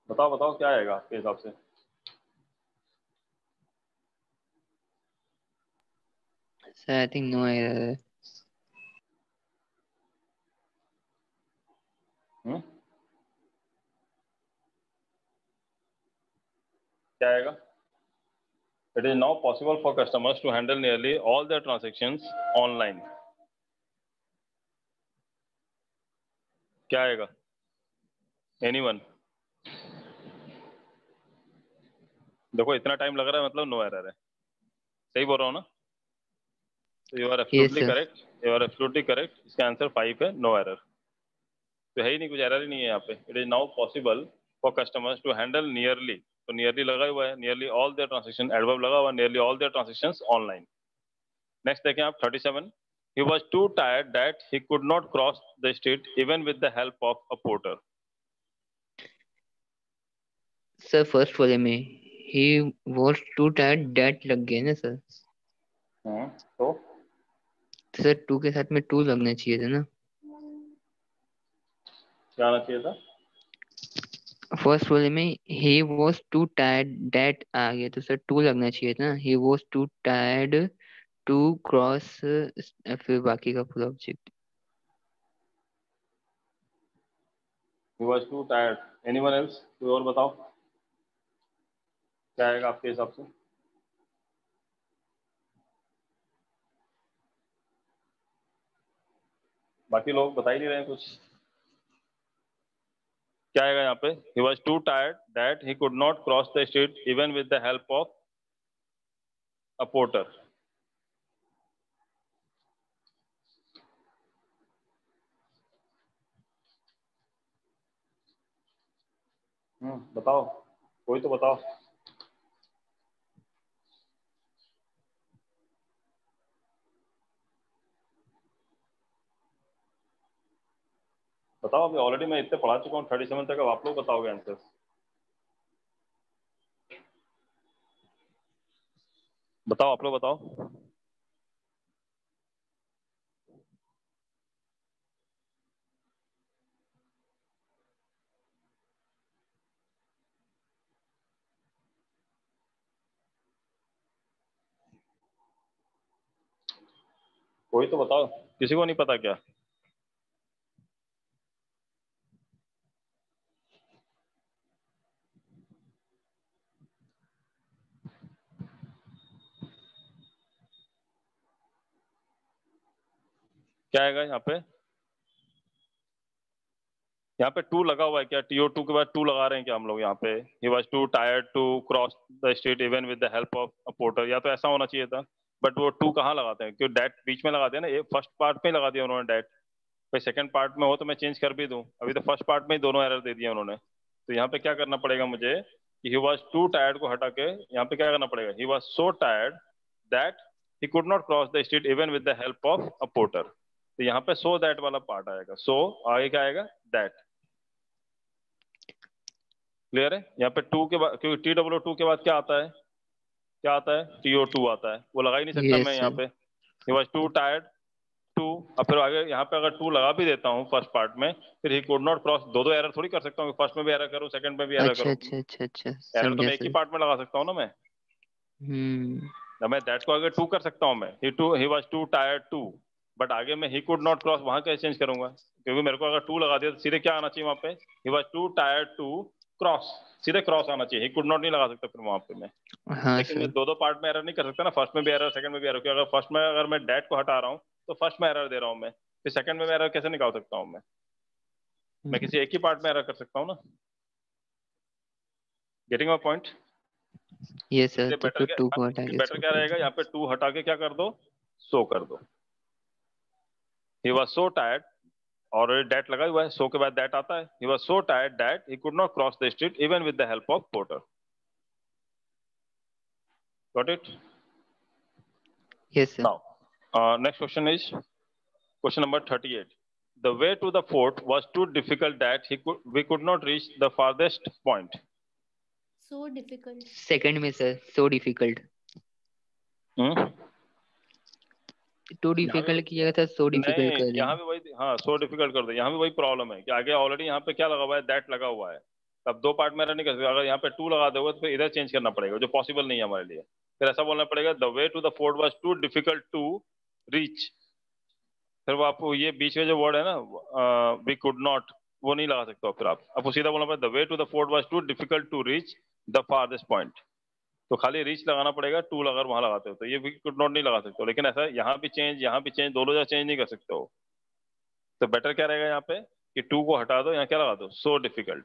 [SPEAKER 1] बताओ बताओ क्या आएगा आपके हिसाब से?
[SPEAKER 3] Sir I think no error है।
[SPEAKER 1] क्या आएगा? It is now possible for customers to handle nearly all their transactions online. क्या आएगा? Anyone? देखो इतना टाइम लग रहा है, मतलब नो एरर है, सही बोल रहा हूँ ना? So you are
[SPEAKER 3] Yes,
[SPEAKER 1] absolutely
[SPEAKER 3] sir.
[SPEAKER 1] correct. You are absolutely correct. इसका आंसर 5 है, नो एरर. तो है ही नहीं, कुछ एरर ही नहीं है यहाँ पे. It is now possible for customers to handle nearly. तो नियरली लगा हुआ है, nearly all their transaction, adverb लगा हुआ है, nearly all their transactions online. Next देखें आप 37. He was too tired that he could not cross the street even with the help of a porter.
[SPEAKER 3] Sir first वाले में he was too tired that लग गया ना sir.
[SPEAKER 1] तो
[SPEAKER 3] sir to के साथ में टू लगना चाहिए था ना.
[SPEAKER 1] क्या आना चाहिए था?
[SPEAKER 3] फर्स्ट वाले में he was too tired that आ गया तो सर टू लगना चाहिए था ना. he was too tired to cross फिर बाकी का पूरा object.
[SPEAKER 1] He was too tired. Anyone else? कोई और बताओ क्या आएगा आपके हिसाब से? बाकी लोग बता ही नहीं रहे हैं कुछ. क्या आएगा यहाँ पे? He was too tired that he could not cross the street even with the help of a porter. बताओ, कोई तो बताओ. बताओ, अभी ऑलरेडी मैं इतने पढ़ा चुका हूँ 37 तक. अब आप लोग बताओगे आंसर. बताओ, आप लोग बताओ. कोई तो बताओ, किसी को नहीं पता क्या? क्या आएगा यहाँ पे? यहाँ पे टू लगा हुआ है क्या? TO2 के बाद टू लगा रहे हैं क्या हम लोग यहाँ पे? He was too tired to cross the street even with the help of a porter. या तो ऐसा होना चाहिए था, बट वो टू कहाँ लगाते हैं? क्यों डैट बीच में लगाते हैं ना. ये फर्स्ट पार्ट में लगा दिया उन्होंने डैट. भाई सेकंड पार्ट में हो तो मैं चेंज कर भी दूं. अभी तो फर्स्ट पार्ट में ही दोनों एरर दे दिया उन्होंने. तो यहाँ पे क्या करना पड़ेगा मुझे कि he was too tired को हटा के यहाँ पे क्या करना पड़ेगा? He was so tired that he could not cross the street even with the help of a porter. तो यहाँ पे so that वाला पार्ट आएगा. so आगे क्या आएगा? that. क्लियर है? यहाँ पे टू के बाद, क्योंकि TW2 के बाद क्या आता है? क्या आता है? TO2 आता है. वो लगा ही नहीं सकता
[SPEAKER 3] Yes,
[SPEAKER 1] मैं यहाँ
[SPEAKER 3] sir.
[SPEAKER 1] पे. He was too tired to. अब फिर आगे यहाँ पे अगर टू लगा भी देता हूँ फर्स्ट पार्ट में, फिर ही कुड नॉट क्रॉस. दो एरर थोड़ी कर सकता हूँ. फर्स्ट में भी एरर करूँ, सेकंड में भी एरर
[SPEAKER 3] अच्छा
[SPEAKER 1] करूँ.
[SPEAKER 3] अच्छा अच्छा अच्छा
[SPEAKER 1] एरर तो
[SPEAKER 3] समझा
[SPEAKER 1] मैं एक ही
[SPEAKER 3] सर.
[SPEAKER 1] पार्ट में लगा सकता हूँ ना मैं. मैं दैट को आगे टू कर सकता हूँ मैं. He was too tired to. But आगे मैं ही कुड नॉट क्रॉस वहां कैसे चेंज करूंगा? क्योंकि मेरे को अगर टू लगा दिया तो सीधे क्या आना चाहिए वहां पे? He was too tired to cross. सीधे क्रॉस आना चाहिए. ही कुड नॉट नहीं लगा सकता फिर वहां पे मैं.
[SPEAKER 3] हाँ
[SPEAKER 1] लेकिन मैं
[SPEAKER 3] सर.
[SPEAKER 1] दो पार्ट में एरर नहीं कर सकता ना. फर्स्ट में भी एरर, सेकंड में भी एरर. क्योंकि अगर फर्स्ट में अगर मैं डैट को हटा रहा हूँ तो फर्स्ट में एरर दे रहा हूँ मैं. फिर सेकंड में एरर कैसे निकाल सकता हूँ मैं किसी एक ही पार्ट में एरर कर सकता हूँ ना. Getting my point?
[SPEAKER 3] Yes sir. तो
[SPEAKER 1] बेटर
[SPEAKER 3] फिर टू को हटा के
[SPEAKER 1] बेटर क्या रहेगा? यहाँ पे टू हटा के क्या कर दो? सो कर दो. He was so tired. और डेट लगा हुआ है, सो के बाद दैट आता है. He was so tired that he could not cross the street even with the help of porter. Got it?
[SPEAKER 3] Yes sir.
[SPEAKER 1] Now next question is question number 38. The way to the fort was too difficult that we could not reach the farthest point.
[SPEAKER 2] So difficult.
[SPEAKER 3] Second में sir so difficult. Too difficult की जगह sir so difficult कर
[SPEAKER 1] नहीं,
[SPEAKER 3] दें.
[SPEAKER 1] यहाँ भी वही. हाँ, सो डिफिकल्ट कर दो. यहाँ भी वही प्रॉब्लम है कि आगे ऑलरेडी यहाँ पे क्या लगा हुआ है? दैट लगा हुआ है. अब दो पार्ट में नहीं कर सकते. अगर यहाँ पे टू लगा दोगे तो फिर इधर चेंज करना पड़ेगा, जो पॉसिबल नहीं है हमारे लिए. फिर ऐसा बोलना पड़ेगा the way to the fort was too difficult to reach. फिर वो आपको ये बीच में जो वर्ड है ना, वी कुड नॉट, वो नहीं लगा सकते हो फिर आप. आपको सीधा बोलना पड़ेगा the way to the fort was too difficult to reach the farthest point. तो खाली रीच लगाना पड़ेगा. टू अगर वहां लगाते हो तो ये वी कुड नॉट नहीं लगा सकते हो. लेकिन ऐसा यहाँ भी चेंज, यहाँ भी चेंज, दोनों जगह चेंज नहीं कर सकते हो. तो बेटर क्या रहेगा यहाँ पे कि टू को हटा दो, यहाँ क्या लगा दो? So difficult.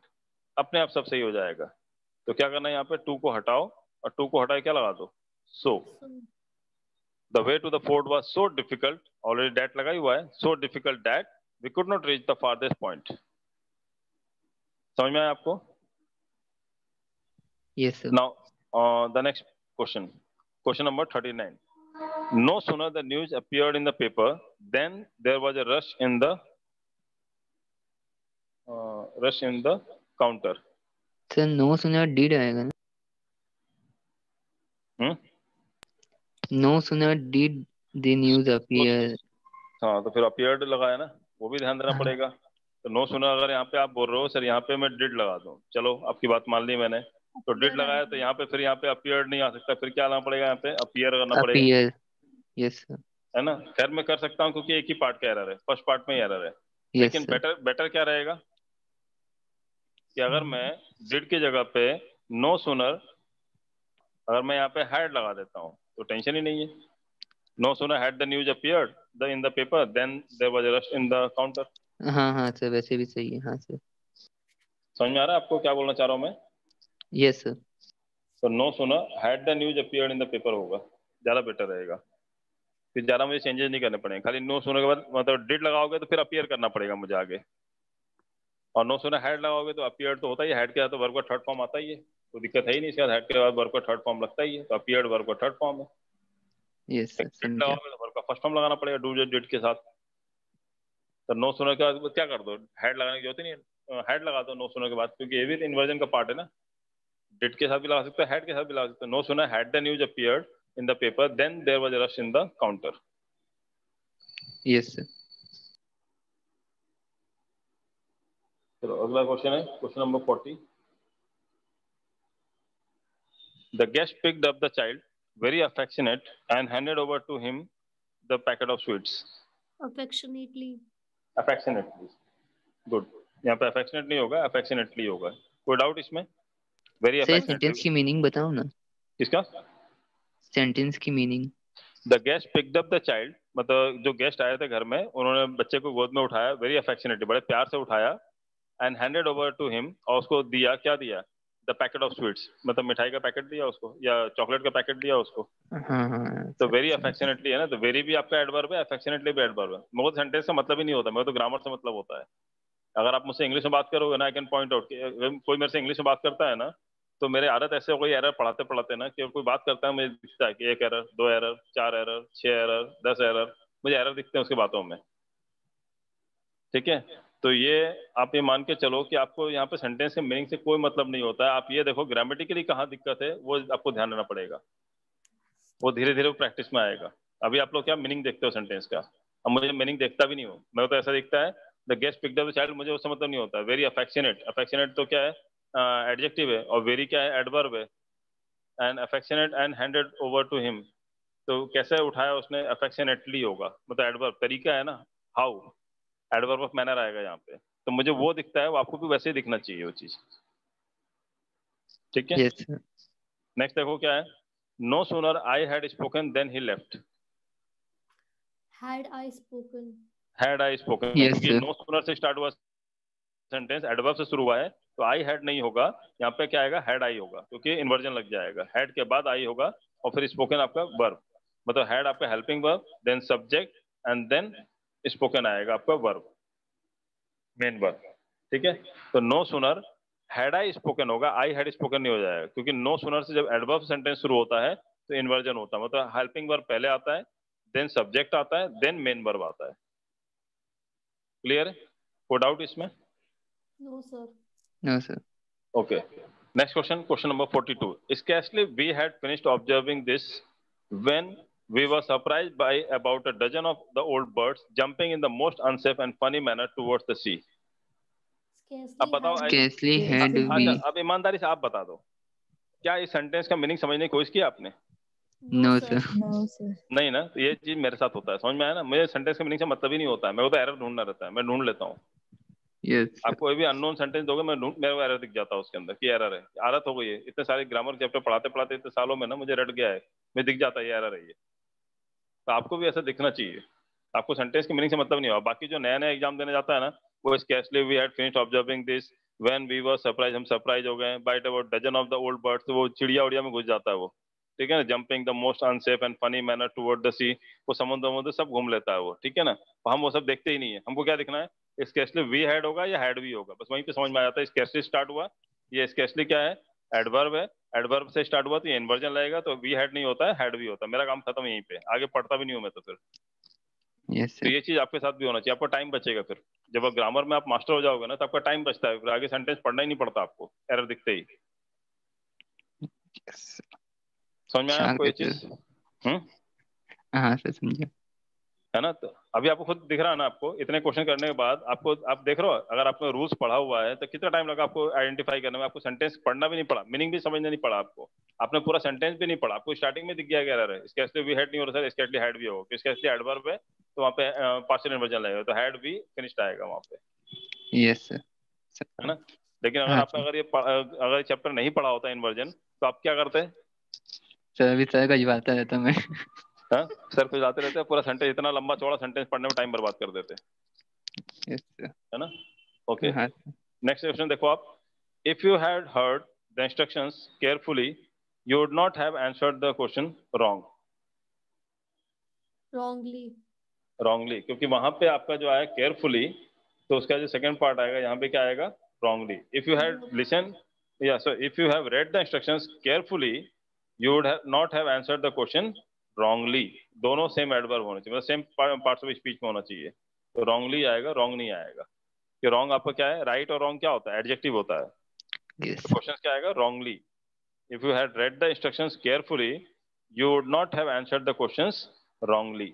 [SPEAKER 1] अपने आप सब सही हो जाएगा. तो क्या करना है यहाँ पे? टू को हटाओ और टू को हटा के क्या लगा दो? सो. The way to the fort was so difficult, already that लगा ही हुआ है, so difficult that we could not reach the farthest point. समझ में आया आपको?
[SPEAKER 3] Yes, sir.
[SPEAKER 1] Now, the next question. Question number 39. No sooner the news appeared in the paper, then there was a rush in the counter.
[SPEAKER 3] Sir, no sooner did आएगा ना? No sooner did the news appear.
[SPEAKER 1] हाँ, तो फिर appeared लगाया ना, वो भी ध्यान देना पड़ेगा. तो no sooner अगर यहाँ पे आप बोल रहे हो सर यहाँ पे मैं did लगा दूं, चलो आपकी बात मान ली मैंने, तो did लगाया तो यहाँ पे फिर यहाँ पे appeared नहीं आ सकता, फिर क्या लाना पड़ेगा यहाँ पे appear करना पड़ेगा.
[SPEAKER 3] Appear. Yes, sir.
[SPEAKER 1] है ना? खैर मैं कर सकता हूँ क्योंकि एक ही पार्ट का एरर है, फर्स्ट पार्ट में ही एरर है.
[SPEAKER 3] Yes,
[SPEAKER 1] लेकिन
[SPEAKER 3] sir.
[SPEAKER 1] बेटर क्या रहेगा कि अगर मैं डिड की जगह पे नो सूनर अगर मैं यहाँ पे हैड लगा देता हूँ तो टेंशन ही नहीं है. No sooner had the news appeared in the paper then there was a rush in the counter.
[SPEAKER 3] हाँ सर, वैसे भी सही है. हाँ सर.
[SPEAKER 1] समझ में आ रहा है आपको क्या बोलना चाह रहा हूँ मैं?
[SPEAKER 3] Yes, sir.
[SPEAKER 1] तो no sooner had the news appeared in the paper होगा, ज्यादा बेटर रहेगा. फिर ज्यादा मुझे चेंजेस नहीं करने पड़ेंगे, खाली नो सूनर के बाद मतलब डिड लगाओगे तो फिर अपीयर करना पड़ेगा मुझे आगे. और नो सूनर हैड लगाओगे तो अपीयर तो होता ही है, हैड के बाद तो वर्ब का थर्ड फॉर्म आता ही है, तो दिक्कत है ही नहीं. इसके बाद हैड के बाद वर्ब का थर्ड फॉर्म लगता ही है, तो अपीयर्ड वर्ब का थर्ड फॉर्म है.
[SPEAKER 3] Yes, sir.
[SPEAKER 1] डिड लगाओगे तो वर्ब का फर्स्ट फॉर्म लगाना पड़ेगा, डू डिड के साथ. तो नो सूनर के बाद क्या कर दो, हैड लगाने की जरूरत ही नहीं, हैड लगा दो नो सूनर के बाद, क्योंकि ये भी इन्वर्जन का पार्ट है ना. डिड के साथ भी लगा सकते हो, हैड के साथ भी लगा सकते हो. No sooner had the news appeared in the paper then there was a rush in the counter.
[SPEAKER 3] Yes, sir.
[SPEAKER 1] चलो अगला क्वेश्चन है question number 40. The guest picked up the child, very affectionate, and handed over to him the packet of sweets.
[SPEAKER 4] Affectionately.
[SPEAKER 1] Affectionately. Good. यहाँ पे affectionate नहीं होगा, affectionately होगा. कोई doubt इसमें? Very
[SPEAKER 3] sir sentence
[SPEAKER 1] affectionately.
[SPEAKER 3] की मीनिंग बताओ ना.
[SPEAKER 1] किसका?
[SPEAKER 3] सेंटेंस की meaning.
[SPEAKER 1] The guest picked up the child, मतलब जो गेस्ट आए थे घर में उन्होंने बच्चे को गोद में उठाया, very affectionately, बड़े प्यार से उठाया, and handed over to him, और उसको दिया, क्या दिया? The packet of sweets, मतलब मिठाई का पैकेट दिया उसको या चॉकलेट का पैकेट दिया उसको.
[SPEAKER 3] हाँ.
[SPEAKER 1] तो very affectionately है ना, तो very भी आपका एडवर्ब है, affectionately भी एडवर्ब है. मेरे को सेंटेंस का मतलब ही नहीं होता, मेरे को तो ग्रामर से मतलब होता है. अगर आप मुझसे इंग्लिश में बात करोगे ना, आई कैन पॉइंट आउट, कोई मेरे से इंग्लिश में बात करता है ना, तो मेरे आदत ऐसे हो गई एरर पढ़ाते पढ़ाते ना कि कोई बात करता है मुझे दिखता है कि 1 error, 2 error, 4 error, 6 error, 10 error, मुझे एरर दिखते हैं उसकी बातों में. ठीक है, तो ये आप ये मान के चलो कि आपको यहाँ पे सेंटेंस के मीनिंग से कोई मतलब नहीं होता है. आप ये देखो ग्रामेटिकली कहाँ दिक्कत है वो आपको ध्यान देना पड़ेगा, वो धीरे धीरे प्रैक्टिस में आएगा. अभी आप लोग क्या मीनिंग देखते हो सेंटेंस का, अब मुझे मीनिंग देखता भी नहीं हूँ, मेरे तो ऐसा दिखता है the guest picked up the child, मुझे उससे मतलब नहीं होता. वेरी अफेक्शनेट, अफेक्शनेट तो क्या है, एडजेक्टिव है, और वेरी क्या है, एडवर्ब है. And affectionate and handed over to him, तो कैसे उठाया उसने, अफेक्शनेटली होगा, मतलब एडवर्ब तरीका है ना, हाउ, एडवर्ब ऑफ मैनर आएगा यहाँ पे. तो मुझे वो दिखता है, वो आपको भी वैसे ही दिखना चाहिए वो चीज. ठीक है.
[SPEAKER 3] Yes, sir.
[SPEAKER 1] नेक्स्ट देखो क्या है, no sooner I had spoken then he left.
[SPEAKER 4] Had I spoken.
[SPEAKER 1] Had I spoken,
[SPEAKER 3] Yes,
[SPEAKER 1] क्योंकि
[SPEAKER 3] sir.
[SPEAKER 1] नो सूनर से स्टार्ट हुआ सेंटेंस, एडवर्ब से शुरू हुआ है, तो आई हैड नहीं होगा, यहाँ पे क्या आएगा, हैड आई होगा, क्योंकि इन्वर्जन लग जाएगा. हैड के बाद आई होगा और फिर स्पोकन आपका वर्ब, मतलब हैड आपका helping verb, then subject and then spoken आएगा आपका वर्ब, मेन वर्ब. ठीक है, तो no sooner had I spoken होगा, आई हैड स्पोकन नहीं हो जाएगा, क्योंकि नो सूनर से जब एडवर्ब सेंटेंस शुरू होता है तो इन्वर्जन होता है, मतलब हेल्पिंग वर्ब पहले आता है, देन सब्जेक्ट आता है, देन मेन वर्ब आता है. क्लियर है? कोई डाउट इसमें?
[SPEAKER 4] No, sir.
[SPEAKER 3] No, sir.
[SPEAKER 1] Okay. Next question, question number 42. Scarcely we had finished observing this when we were surprised by about a dozen of the old birds jumping in the most unsafe and funny manner towards the sea. अब बताओ,
[SPEAKER 3] Scarcely had we.
[SPEAKER 1] अब ईमानदारी से आप बता दो, क्या इस सेंटेंस का मीनिंग समझने की कोशिश की आपने?
[SPEAKER 3] No, sir.
[SPEAKER 5] No, sir.
[SPEAKER 1] नहीं ना, तो ये चीज मेरे साथ होता है, समझ में आया ना, मुझे सेंटेंस का मीनिंग से मतलब ही नहीं होता है, मेरे को तो एरर ढूंढना रहता है, मैं ढूंढ लेता हूँ.
[SPEAKER 3] Yes, sir.
[SPEAKER 1] आप कोई भी अननोन सेंटेंस दोगे, मैं मेरे को एरर दिख जाता है उसके अंदर कि एरर है. आदत हो गई है, इतने सारे ग्रामर चैप्टर पढ़ाते पढ़ाते इतने सालों में ना मुझे रट गया है, मुझे दिख जाता है ये एरर है ये. तो आपको भी ऐसा दिखना चाहिए, आपको सेंटेंस के मीनिंग से मतलब नहीं होगा. बाकी जो नया नया एग्जाम देने जाता है ना, वो scarcely we had finished observing this when we were surprise, हम सरप्राइज हो गए, bite about dozen of the old birds, वो चिड़िया उड़िया में घुस जाता है वो, ठीक है ना, jumping the most unsafe and funny manner toward the sea, वो समुद्र समुद्र सब घूम लेता है वो, ठीक है ना, तो हम वो सब देखते ही नहीं है, हमको क्या दिखना है, स्केर्सली वी हैड होगा या हैड वी होगा, बस वहीं पे समझ में आ जाता है। स्केर्सली स्टार्ट हुआ, ये स्केर्सली क्या है, एडवर्ब है, एडवर्ब से स्टार्ट हुआ तो ये इन्वर्जन लगेगा, तो वी हैड नहीं होता है, हैड वी होता है, मेरा काम खत्म यहीं पे, आगे पढ़ता भी नहीं हूँ मैं तो फिर।
[SPEAKER 3] यस
[SPEAKER 1] तो
[SPEAKER 3] सर।
[SPEAKER 1] ये चीज आपके साथ भी होना चाहिए, आपको टाइम बचेगा फिर, जब आप ग्रामर में आप मास्टर हो जाओगे ना तो आपका टाइम बचता है, फिर आगे सेंटेंस पढ़ना ही नहीं पड़ता आपको एरर दिखते ही। समझ में आया
[SPEAKER 3] शार्प
[SPEAKER 1] आपको
[SPEAKER 3] है
[SPEAKER 1] ये चीज?
[SPEAKER 3] सर। हाँ सर समझे।
[SPEAKER 1] है ना, तो अभी आपको खुद दिख रहा है ना, आपको इतने क्वेश्चन करने के बाद आपको, आप देख रहे हो अगर आपने रूल्स पढ़ा हुआ है तो कितना टाइम लगा आपको आइडेंटिफाई करने में, आपको सेंटेंस पढ़ना भी नहीं पड़ा, मीनिंग भी समझना नहीं पड़ा आपको, आपने पूरा सेंटेंस भी नहीं पढ़ा, आपको स्टार्टिंग में दिख गया क्या एरर है, स्केर्सली वी हैड नहीं हो रहा सर, स्केर्सली हैड भी होगा, स्केर्सली एडवर्ब है तो वहाँ पे पार्शियल इन्वर्जन लगेगा, तो हैड भी फिनिश्ड आएगा वहाँ पे,
[SPEAKER 3] यस सर।
[SPEAKER 1] है ना। लेकिन अगर
[SPEAKER 3] हाँ
[SPEAKER 1] आपने
[SPEAKER 3] सर।
[SPEAKER 1] अगर ये चैप्टर नहीं पढ़ा होता इन्वर्जन तो आप क्या करते?
[SPEAKER 3] सर अभी सर का जवाब रहता मैं।
[SPEAKER 1] हाँ, सर कुछ आते रहते, पूरा सेंटेंस, इतना लंबा चौड़ा सेंटेंस पढ़ने में टाइम बर्बाद कर देते,
[SPEAKER 3] यस सर।
[SPEAKER 1] है ना। ओके,
[SPEAKER 3] हाँ
[SPEAKER 1] नेक्स्ट क्वेश्चन देखो आप, if you had heard the instructions carefully you would not have answered the question wrong.
[SPEAKER 4] wrongly.
[SPEAKER 1] Wrongly, क्योंकि वहां पे आपका जो आया केयरफुली, तो उसका जो सेकंड पार्ट आएगा यहाँ पे क्या आएगा, wrongly. If you had listen, या so if you have read the instructions carefully you would have not have answered the question wrongly. दोनों सेम एडवर्ब होने चाहिए, मतलब सेम पार्ट्स ऑफ स्पीच में होना चाहिए, तो रॉन्गली आएगा, रॉन्ग नहीं आएगा। कि रॉन्ग आपका क्या है, राइट और रॉन्ग क्या होता है, एडजेक्टिव होता है,
[SPEAKER 3] यस।
[SPEAKER 1] तो क्वेश्चन क्या आएगा, wrongly. If you had read the instructions carefully you would not have answered the questions wrongly.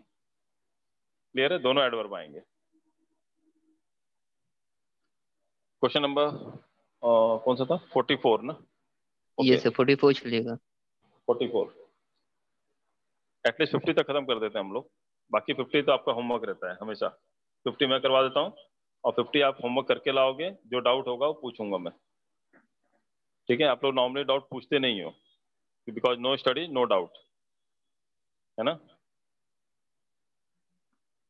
[SPEAKER 1] Clear है, दोनों एडवर्ब आएंगे। क्वेश्चन नंबर कौन सा था, 44 ना। ओके,
[SPEAKER 3] यस सर 44 चलेगा।
[SPEAKER 1] 44 एटलीस्ट 50 तक खत्म कर देते हैं हम लोग, बाकी 50 तो आपका होमवर्क रहता है हमेशा, 50 मैं करवा देता हूँ और 50 आप होमवर्क करके लाओगे, जो डाउट होगा वो पूछूंगा मैं, ठीक है। आप लोग नॉर्मली डाउट पूछते नहीं हो, because no study no doubt, है ना।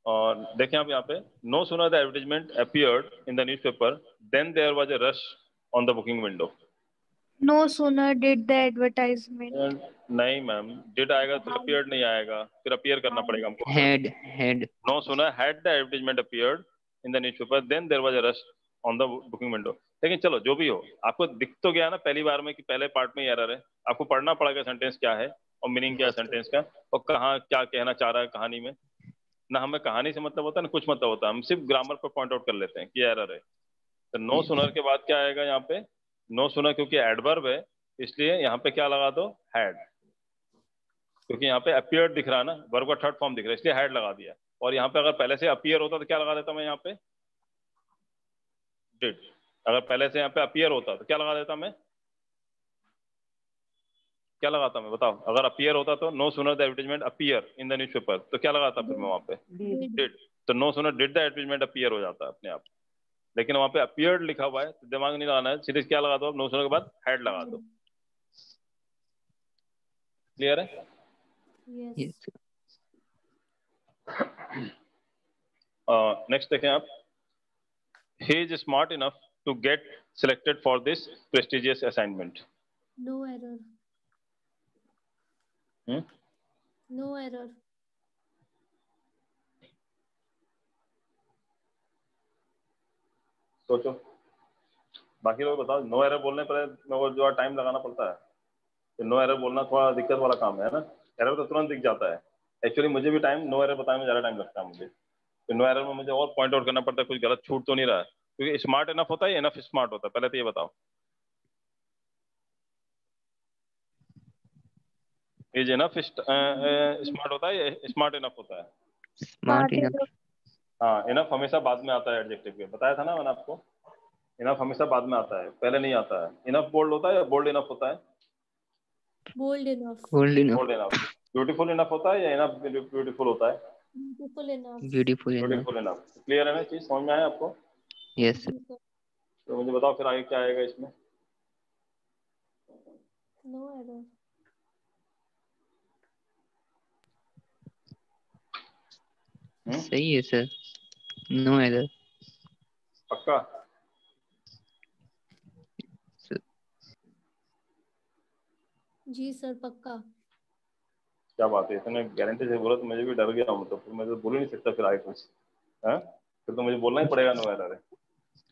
[SPEAKER 1] और देखें आप यहाँ पे, no sooner the advertisement appeared in the newspaper then there was a rush on the booking window.
[SPEAKER 7] No sooner did the advertisement.
[SPEAKER 1] नहीं मैम, डिड आएगा फिर अपीयर्ड नहीं आएगा, फिर अपीयर करना पड़ेगा हमको।
[SPEAKER 3] Head.
[SPEAKER 1] No sooner had the advertisement appeared in the newspaper then there was a rush on the booking window। लेकिन चलो जो भी हो, आपको दिख तो गया ना पहली बार में कि पहले पार्ट में एरर है, आपको पढ़ना पड़ेगा सेंटेंस क्या है और मीनिंग क्या है सेंटेंस का, और कहाँ क्या कहना चाह रहा है कहानी में। ना हमें कहानी से मतलब होता है ना कुछ मतलब होता है, हम सिर्फ ग्रामर पर पॉइंट आउट कर लेते हैं कि एरर है। तो नो सुनर के बाद क्या आएगा यहाँ पे, नो सुनर क्योंकि एडवर्ब है इसलिए यहाँ पे क्या लगा दो, हैड, क्योंकि यहाँ पे अपीयर्ड दिख रहा है ना, वर्ब का थर्ड फॉर्म दिख रहा है इसलिए हैड लगा दिया। और यहाँ पे अगर पहले से अपीयर होता तो क्या लगा देता मैं यहाँ पे, डिड। अगर पहले से यहाँ पे अपीयर होता तो क्या लगा देता मैं, क्या लगाता मैं बताओ, अगर अपीयर होता तो no sooner the advertisement appear in the newspaper, तो क्या लगाता फिर मैं वहाँ पे, डिड। तो नो सुनर डिड द एडवर्टाइजमेंट अपीयर हो जाता है अपने आप, लेकिन वहाँ पे अपीयर्ड लिखा हुआ है तो दिमाग नहीं लगाना है, सीधे क्या लगा दो, नो सुनर के बाद हैड लगा दो। क्लियर है?
[SPEAKER 3] यस।
[SPEAKER 1] नेक्स्ट देखें आप, he is smart enough to get selected for this prestigious assignment।
[SPEAKER 4] No error. No error.
[SPEAKER 1] सोचो, बाकी लोग बताओ। नो एरर बोलने पर मेरे को जो टाइम लगाना पड़ता है, तो नो एरर बोलना थोड़ा दिक्कत वाला काम है ना, एरर तो तुरंत दिख जाता है। एक्चुअली मुझे भी टाइम नो एरर बताने में ज़्यादा टाइम लगता है मुझे, तो नो एरर में मुझे और पॉइंट आउट करना पड़ता है, कुछ गलत छूट तो नहीं रहा है, क्योंकि स्मार्ट इनफ होता है, इनफ स्मार्ट होता है, पहले तो ये बताओ, इज इनफ स्मार्ट होता है या स्मार्ट इनफ होता है?
[SPEAKER 3] Smart enough.
[SPEAKER 1] हाँ, इनफ हमेशा बाद में आता है एडजेक्टिव के, बताया था ना मैंने आपको, इनफ हमेशा बाद में आता है, पहले नहीं आता है। इनफ बोल्ड होता है या बोल्ड इनफ होता है?
[SPEAKER 4] Bold enough.
[SPEAKER 3] Bold enough.
[SPEAKER 1] Bold enough. Beautiful enough होता है या इनफ ब्यूटीफुल होता है?
[SPEAKER 4] Beautiful enough.
[SPEAKER 3] Beautiful enough.
[SPEAKER 1] Beautiful enough. Clear है ना चीज, समझ में आया आपको?
[SPEAKER 3] यस।
[SPEAKER 1] तो मुझे बताओ फिर आगे क्या आएगा इसमें।
[SPEAKER 4] No error.
[SPEAKER 3] सही है सर, नो एरर।
[SPEAKER 1] पक्का?
[SPEAKER 4] जी सर पक्का।
[SPEAKER 1] क्या बात है, इतने गारंटी से बोला तो मुझे भी डर गया हूँ, तो फिर मैं तो बोल ही नहीं सकता फिर आगे कुछ। हाँ, फिर तो मुझे बोलना ही पड़ेगा नो एरर है।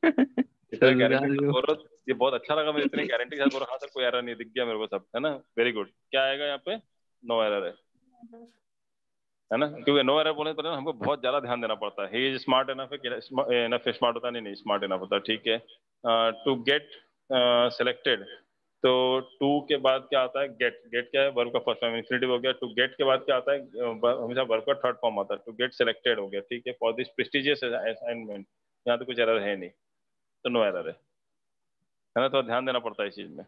[SPEAKER 1] इतने
[SPEAKER 3] सर
[SPEAKER 1] गारंटी
[SPEAKER 3] बता
[SPEAKER 1] से
[SPEAKER 3] दो।
[SPEAKER 1] बोल रहा, ये बहुत अच्छा लगा, मैं इतनी गारंटी के साथ बोल रहा, हाँ सर कोई एरर नहीं, दिख गया मेरे को सब, है ना, वेरी गुड। क्या आएगा यहाँ पे, नो एरर है ना, क्योंकि नो एरर बोलने पर ना हमको बहुत ज्यादा ध्यान देना पड़ता है। He is smart enough, enough smart होता नहीं, नहीं स्मार्ट इनफ होता, ठीक है। टू गेट सिलेक्टेड, तो टू के बाद क्या आता है, गेट। गेट क्या है, वर्ब का फर्स्ट फॉर्म, इंफिनिटिव हो गया। टू गेट के बाद क्या आता है, हमेशा वर्ब का थर्ड फॉर्म आता है। टू गेट सिलेक्टेड हो गया, ठीक है, फॉर दिस प्रेस्टिजियस असाइनमेंट, यहाँ तो कुछ एरर है नहीं, तो नो एरर है ना, तो ध्यान देना पड़ता है इस चीज में।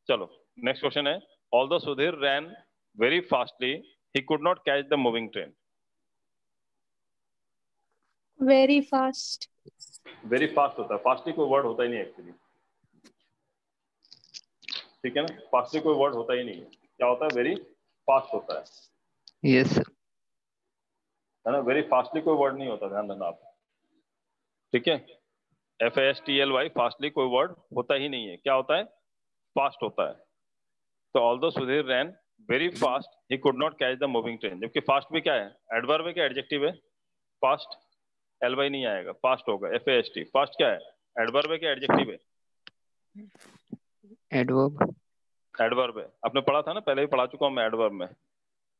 [SPEAKER 1] चलो नेक्स्ट क्वेश्चन है, although Sudhir rain very fastly he could not catch the moving train।
[SPEAKER 7] Very fast.
[SPEAKER 1] Very fast होता है, फास्टली कोई वर्ड होता ही नहीं एक्चुअली, ठीक है ना, फास्टली कोई वर्ड होता ही नहीं है, क्या होता है, वेरी फास्ट होता है।
[SPEAKER 3] Yes sir.
[SPEAKER 1] है ना, वेरी फास्टली कोई वर्ड नहीं होता, ध्यान रखना आप, ठीक है। FASTLY फास्टली कोई वर्ड होता ही नहीं है, क्या होता है, फास्ट होता है। तो although Sudhir rain very fast he could not catch the moving train, जबकि फास्ट भी क्या है, एडवर्ब है क्या एडजेक्टिव है, फास्ट, LY नहीं आएगा, फास्ट होगा, FAST। फास्ट क्या है, एडवर्ब है क्या एडजेक्टिव है,
[SPEAKER 3] एडवर्ब।
[SPEAKER 1] एडवर्ब है, आपने पढ़ा था ना, पहले भी पढ़ा चुका हूं मैं एडवर्ब में।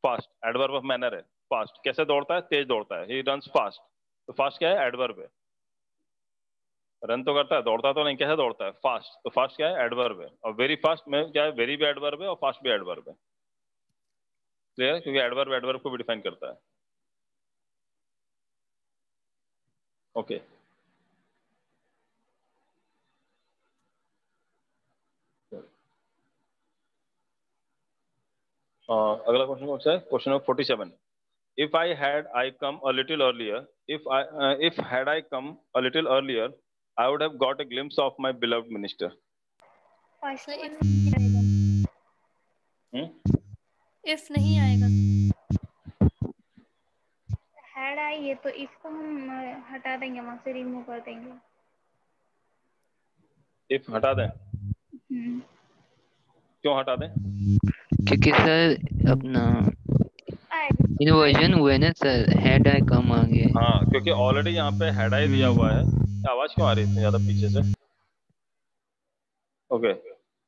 [SPEAKER 1] फास्ट एडवर्ब ऑफ मैनर है, फास्ट कैसे दौड़ता है, तेज दौड़ता है, ही रन्स फास्ट, तो फास्ट क्या है, एडवर्ब है। रन तो करता है, दौड़ता तो नहीं, कैसे दौड़ता है, फास्ट, तो फास्ट क्या है, एडवर्ब है। और वेरी फास्ट में क्या है, वेरी भी एडवर्ब है और फास्ट भी एडवर्ब है, क्लियर है, क्योंकि एडवर्ब एडवर्ब को भी डिफाइन करता है। ओके अगला क्वेश्चन कौन सा है, question number 47। If I had I come a little earlier, if had I come a little earlier, I would have got a glimpse of my beloved minister.
[SPEAKER 9] If नहीं आएगा, had I, ये तो if को हम हटा देंगे, वहां से रिमूव कर देंगे।
[SPEAKER 1] If हटा दें, क्यों हटा दें,
[SPEAKER 3] क्योंकि सर अपना इन्वर्जन हुआ है ना सर, हैड आई कम आ गया है।
[SPEAKER 1] हाँ, क्योंकि ऑलरेडी यहाँ पे हेड आई दिया हुआ है। आवाज क्यों आ रही है इतनी ज्यादा पीछे से, ओके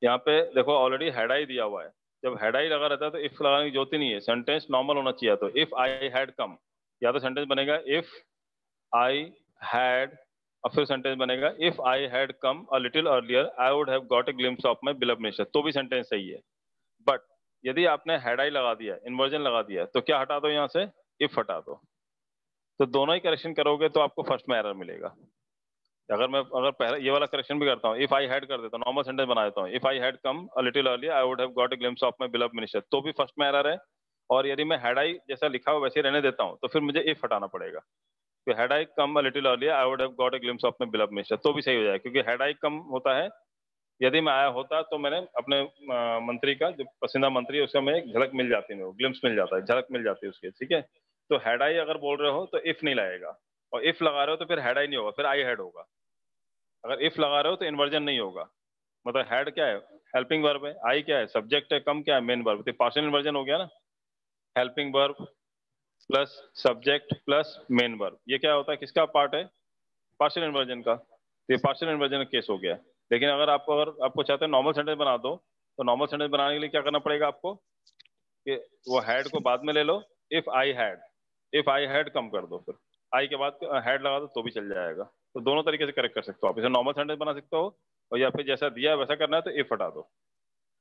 [SPEAKER 1] यहाँ पे देखो ऑलरेडी हेड आई दिया हुआ है, जब हेड आई लगा रहता है तो इफ लगाने की जरूरत ही नहीं है, सेंटेंस नॉर्मल होना चाहिए। तो इफ आई हैड कम, या तो सेंटेंस बनेगा इफ आई हैड, और फिर सेंटेंस बनेगा if I had come a little earlier I would have got a glimpse of my beloved minister, तो भी सेंटेंस सही है। बट यदि आपने हेड आई लगा दिया, इन्वर्जन लगा दिया, तो क्या हटा दो यहाँ से, इफ हटा दो, तो दोनों ही करेक्शन करोगे तो आपको फर्स्ट में एरर मिलेगा। अगर पहले ये वाला करेक्शन भी करता हूँ, इफ आई हैड कर देता हूँ, नॉर्मल सेंटेंस बना देता हूँ, if I had come a little earlier I would have got a glimpse of my beloved minister, तो भी फर्स्ट में एरर है। और यदि मैं हेड आई जैसा लिखा हुआ वैसे रहने देता हूँ, तो फिर मुझे इफ हटाना पड़ेगा। तो had I come a little earlier I would have got a glimpse of my beloved minister, तो भी सही हो जाएगा, क्योंकि हैड आई कम होता है, यदि मैं आया होता तो मैंने अपने मंत्री का, जो पसंदीदा मंत्री है उसका मैं एक झलक मिल जाती है, ग्लिम्स मिल जाता है, झलक मिल जाती है उसके, ठीक है। तो हेड आई अगर बोल रहे हो तो इफ नहीं लगेगा, और इफ लगा रहे हो तो फिर हेड आई नहीं होगा, फिर आई हेड होगा। अगर इफ लगा रहे हो तो इन्वर्जन नहीं होगा, मतलब हेड क्या है, हेल्पिंग वर्ब है, आई क्या है, सब्जेक्ट है, कम क्या है, मेन वर्ब, तो पार्शियल इन्वर्जन हो गया ना, helping verb plus subject plus main verb, ये क्या होता है, किसका पार्ट है, पार्शियल इन्वर्जन का, तो ये पार्शियल इन्वर्जन का केस हो गया। लेकिन अगर आपको चाहते हैं नॉर्मल सेंटेंस बना दो, तो नॉर्मल सेंटेंस बनाने के लिए क्या करना पड़ेगा आपको, कि वो हैड को बाद में ले लो, इफ आई हैड कम कर दो, फिर आई के बाद हैड लगा दो तो भी चल जाएगा। तो दोनों तरीके से करेक्ट कर सकते हो आप, इसे नॉर्मल सेंटेंस बना सकते हो, और या फिर जैसा दिया है वैसा करना है तो इफ हटा दो।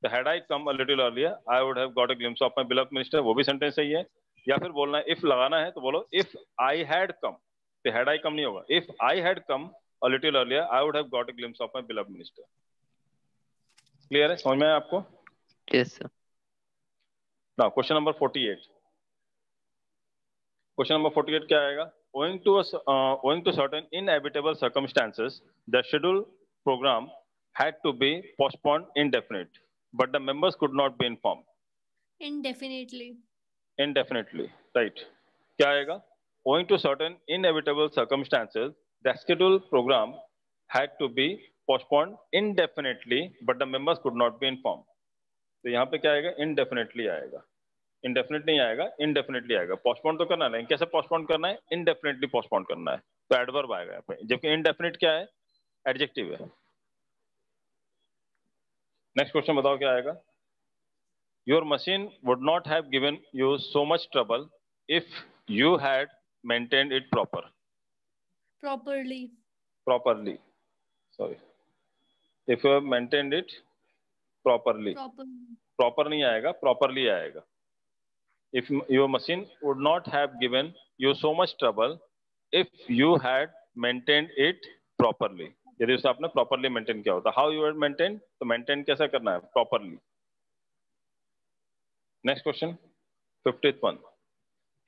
[SPEAKER 1] तो had I come a little earlier I would have got a glimpse of my beloved minister, वो भी सेंटेंस सही है। या फिर बोलना है, इफ लगाना है तो बोलो इफ आई हैड कम, तो हैड आई कम नहीं होगा, if I had come a little earlier I would have got a glimpse of my beloved minister. Clear है, समझ में आया आपको?
[SPEAKER 3] Yes sir.
[SPEAKER 1] Now question number 48। Question number 48 क्या आएगा, owing to certain inevitable circumstances the scheduled program had to be postponed indefinite, but the members could not be informed. Indefinitely, right. क्या आएगा, owing to certain inevitable circumstances the scheduled program had to be postponed indefinitely but the members could not be informed. तो यहाँ पे क्या आएगा, indefinitely आएगा, indefinite नहीं आएगा, इनडेफिनेटली आएगा। पोस्टपोन तो करना नहीं, कैसे पोस्टपोन करना है? इनडेफिनेटली पोस्टपोन करना है, तो एडवर्ब आएगा यहाँ पे। जबकि इनडेफिनिट क्या है? एडजेक्टिव है। नेक्स्ट क्वेश्चन बताओ क्या आएगा? Your machine would not have given you so much trouble if you had maintained it
[SPEAKER 7] properly.
[SPEAKER 1] properly. Sorry. If you have maintained it properly. Proper नहीं आएगा, properly आएगा। If your machine would not have given you so much trouble if you had maintained it properly. यदि उसे आपने properly maintain किया होता। How you had maintained? तो maintain कैसे करना है? Properly. Next question, 50th one.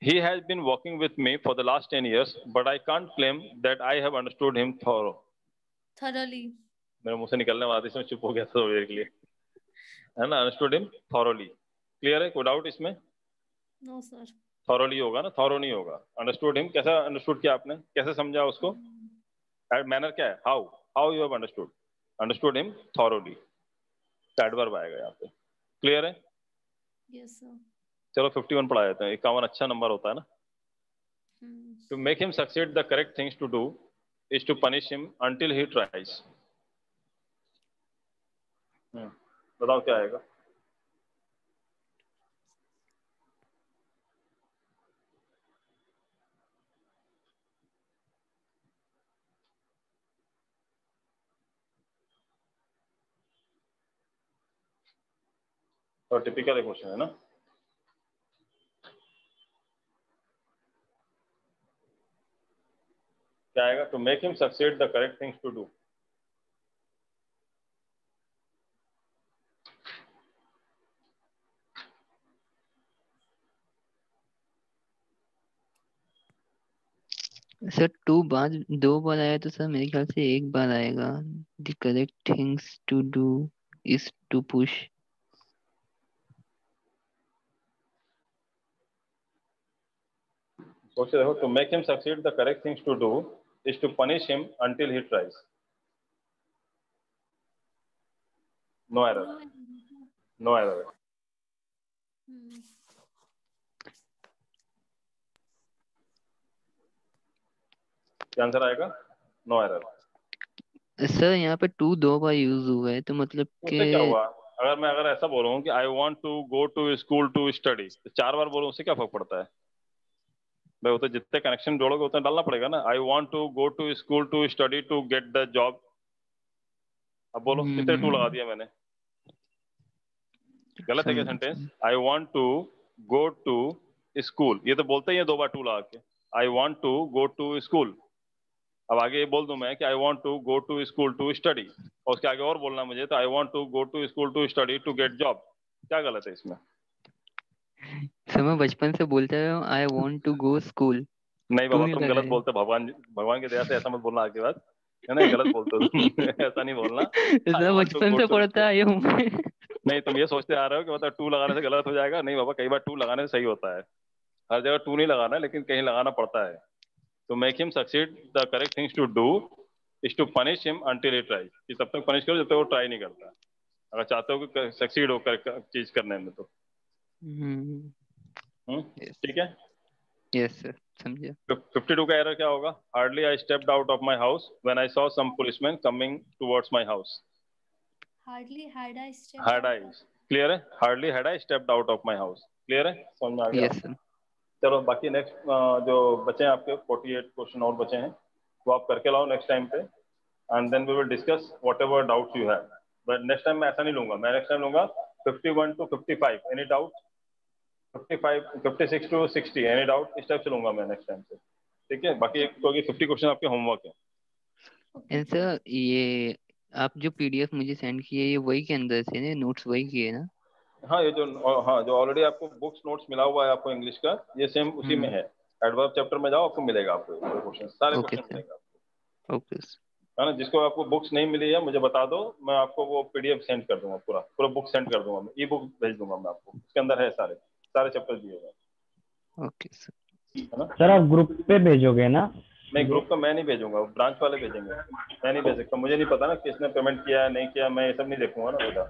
[SPEAKER 1] He has been working with me for the last 10 years, but I can't claim that I have understood him
[SPEAKER 7] Thoroughly.
[SPEAKER 1] मेरे मुंह से निकलने वाला था, इसमें चुप हो गया था थोड़ी देर के लिए, है ना? Understood him thoroughly. Clear है? कोई डाउट इसमें?
[SPEAKER 7] No sir.
[SPEAKER 1] Thoroughly होगा ना, thorough नहीं होगा। Understood him कैसा understood किया आपने? कैसे समझा उसको? मैनर क्या है? How you have understood? Understood him thoroughly. Adverb आएगा यहाँ पे। क्लियर है?
[SPEAKER 7] Yes sir.
[SPEAKER 1] चलो 51 पढ़ा देते हैं। 51 अच्छा नंबर होता है ना। To make him succeed, the correct things to do is to punish him until he tries. बताओ क्या आएगा? तो टिपिकल क्वेश्चन है ना। क्या आएगा? To make him succeed the correct things to do.
[SPEAKER 3] Sir दो बार आया तो सर मेरे ख्याल से एक बार आएगा। The correct things to do is to push.
[SPEAKER 1] सोच रहे हो? To make him succeed the correct things to do is to punish him until he tries. No error, no error. क्या आंसर आएगा? No error.
[SPEAKER 3] सर यहाँ पे to दो बार use हुआ है, तो मतलब
[SPEAKER 1] उससे क्या
[SPEAKER 3] कि
[SPEAKER 1] हुआ? अगर ऐसा बोलूँ कि I want to go to school to study, तो 4 बार बोलूँ उससे क्या फर्क पड़ता है भाई? वो तो जितने कनेक्शन जोड़ोगे उतना डालना पड़ेगा ना। I want to go to school to study to get the job. अब बोलो कितने टू लगा दिया मैंने? गलत है क्या sentence? I want to go to school, ये तो बोलते ही है 2 बार टू लगा के। I want to go to school. अब आगे ये बोल दूं मैं कि I want to go to school to study, और उसके आगे और बोलना मुझे, तो I want to go to school to study to get job. क्या गलत है इसमें?
[SPEAKER 3] सर मैं बचपन से बोलता हूँ I want to go school.
[SPEAKER 1] नहीं बाबा, तुम गलत बोलते। भगवान की दया से ऐसा मत बोलना आगे बात, है ना? गलत बोलते हो तुम। ऐसा नहीं बोलना।
[SPEAKER 3] बचपन से पढ़ता आया हूँ।
[SPEAKER 1] नहीं, तुम ये सोचते आ रहे हो कि मतलब टू लगाने से गलत हो जाएगा। नहीं बाबा, कई बार टू लगाने से सही होता है। हर जगह टू नहीं लगाना है, लेकिन कहीं लगाना पड़ता है। तो make him succeed the correct things to do is to punish him until he try, कि तब तक पनिश करो जब तक वो ट्राई नहीं करता। अगर चाहते हो कि सक्सीड हो चीज करने में तो। ठीक है?
[SPEAKER 3] यस सर, समझिए।
[SPEAKER 1] 52 का एरर क्या होगा? Hardly I stepped out of my house when I saw some policeman coming towards my house.
[SPEAKER 7] Hardly had I stepped
[SPEAKER 1] Had I, clear है? Hardly had I stepped out of my house. Clear है? समझ में आ गया?
[SPEAKER 3] Yes sir.
[SPEAKER 1] चलो बाकी next जो बचे हैं आपके 48 क्वेश्चन और बचे हैं, वो आप करके लाओ नेक्स्ट टाइम पे, and then we will discuss whatever doubts you have. But next time मैं ऐसा नहीं लूंगा। मैं नेक्स्ट टाइम लूंगा 51 to 55, any doubt? 56 to 60, any doubt? इस टाइप से लूंगा मैं नेक्स्ट टाइम से। ठीक है? बाकी एक तो 50 क्वेश्चन आपके होमवर्क है।
[SPEAKER 3] सर ये आप जो पीडीएफ मुझे सेंड किए, ये वही के अंदर से ना, नोट्स वही किए ना?
[SPEAKER 1] हाँ, ये जो ऑलरेडी आपको बुक्स नोट्स मिला हुआ है आपको इंग्लिश का, ये सेम उसी में है। एडवर्ब चैप्टर में जाओ, आपको मिलेगा, आपको क्वेश्चन, सारे क्वेश्चन मिलेगा आपको।
[SPEAKER 3] ओके
[SPEAKER 1] है ना? जिसको आपको बुक्स नहीं मिली है मुझे बता दो, मैं आपको वो पीडीएफ सेंड कर दूंगा, पूरा बुक सेंड कर दूंगा, ई बुक भेज दूंगा मैं आपको। उसके अंदर है सारे चैप्टर दिए हुए।
[SPEAKER 3] Okay sir.
[SPEAKER 1] है ना?
[SPEAKER 8] सर आप ग्रुप पे भेजोगे ना?
[SPEAKER 1] नहीं, ग्रुप का मैं नहीं भेजूंगा, ब्रांच वाले भेजेंगे। मैं नहीं भेज सकता, मुझे नहीं पता ना किसने पेमेंट किया है नहीं किया, मैं ये सब नहीं देखूंगा ना बेटा।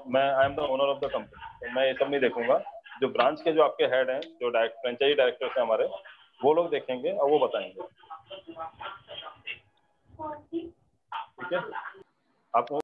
[SPEAKER 1] मैं I am the owner of the company, तो मैं ये सब नहीं देखूंगा। जो ब्रांच के जो आपके हेड हैं, जो फ्रेंचाइजी डायरेक्टर्स हैं हमारे, वो लोग देखेंगे और वो बताएंगे। ठीक है, आप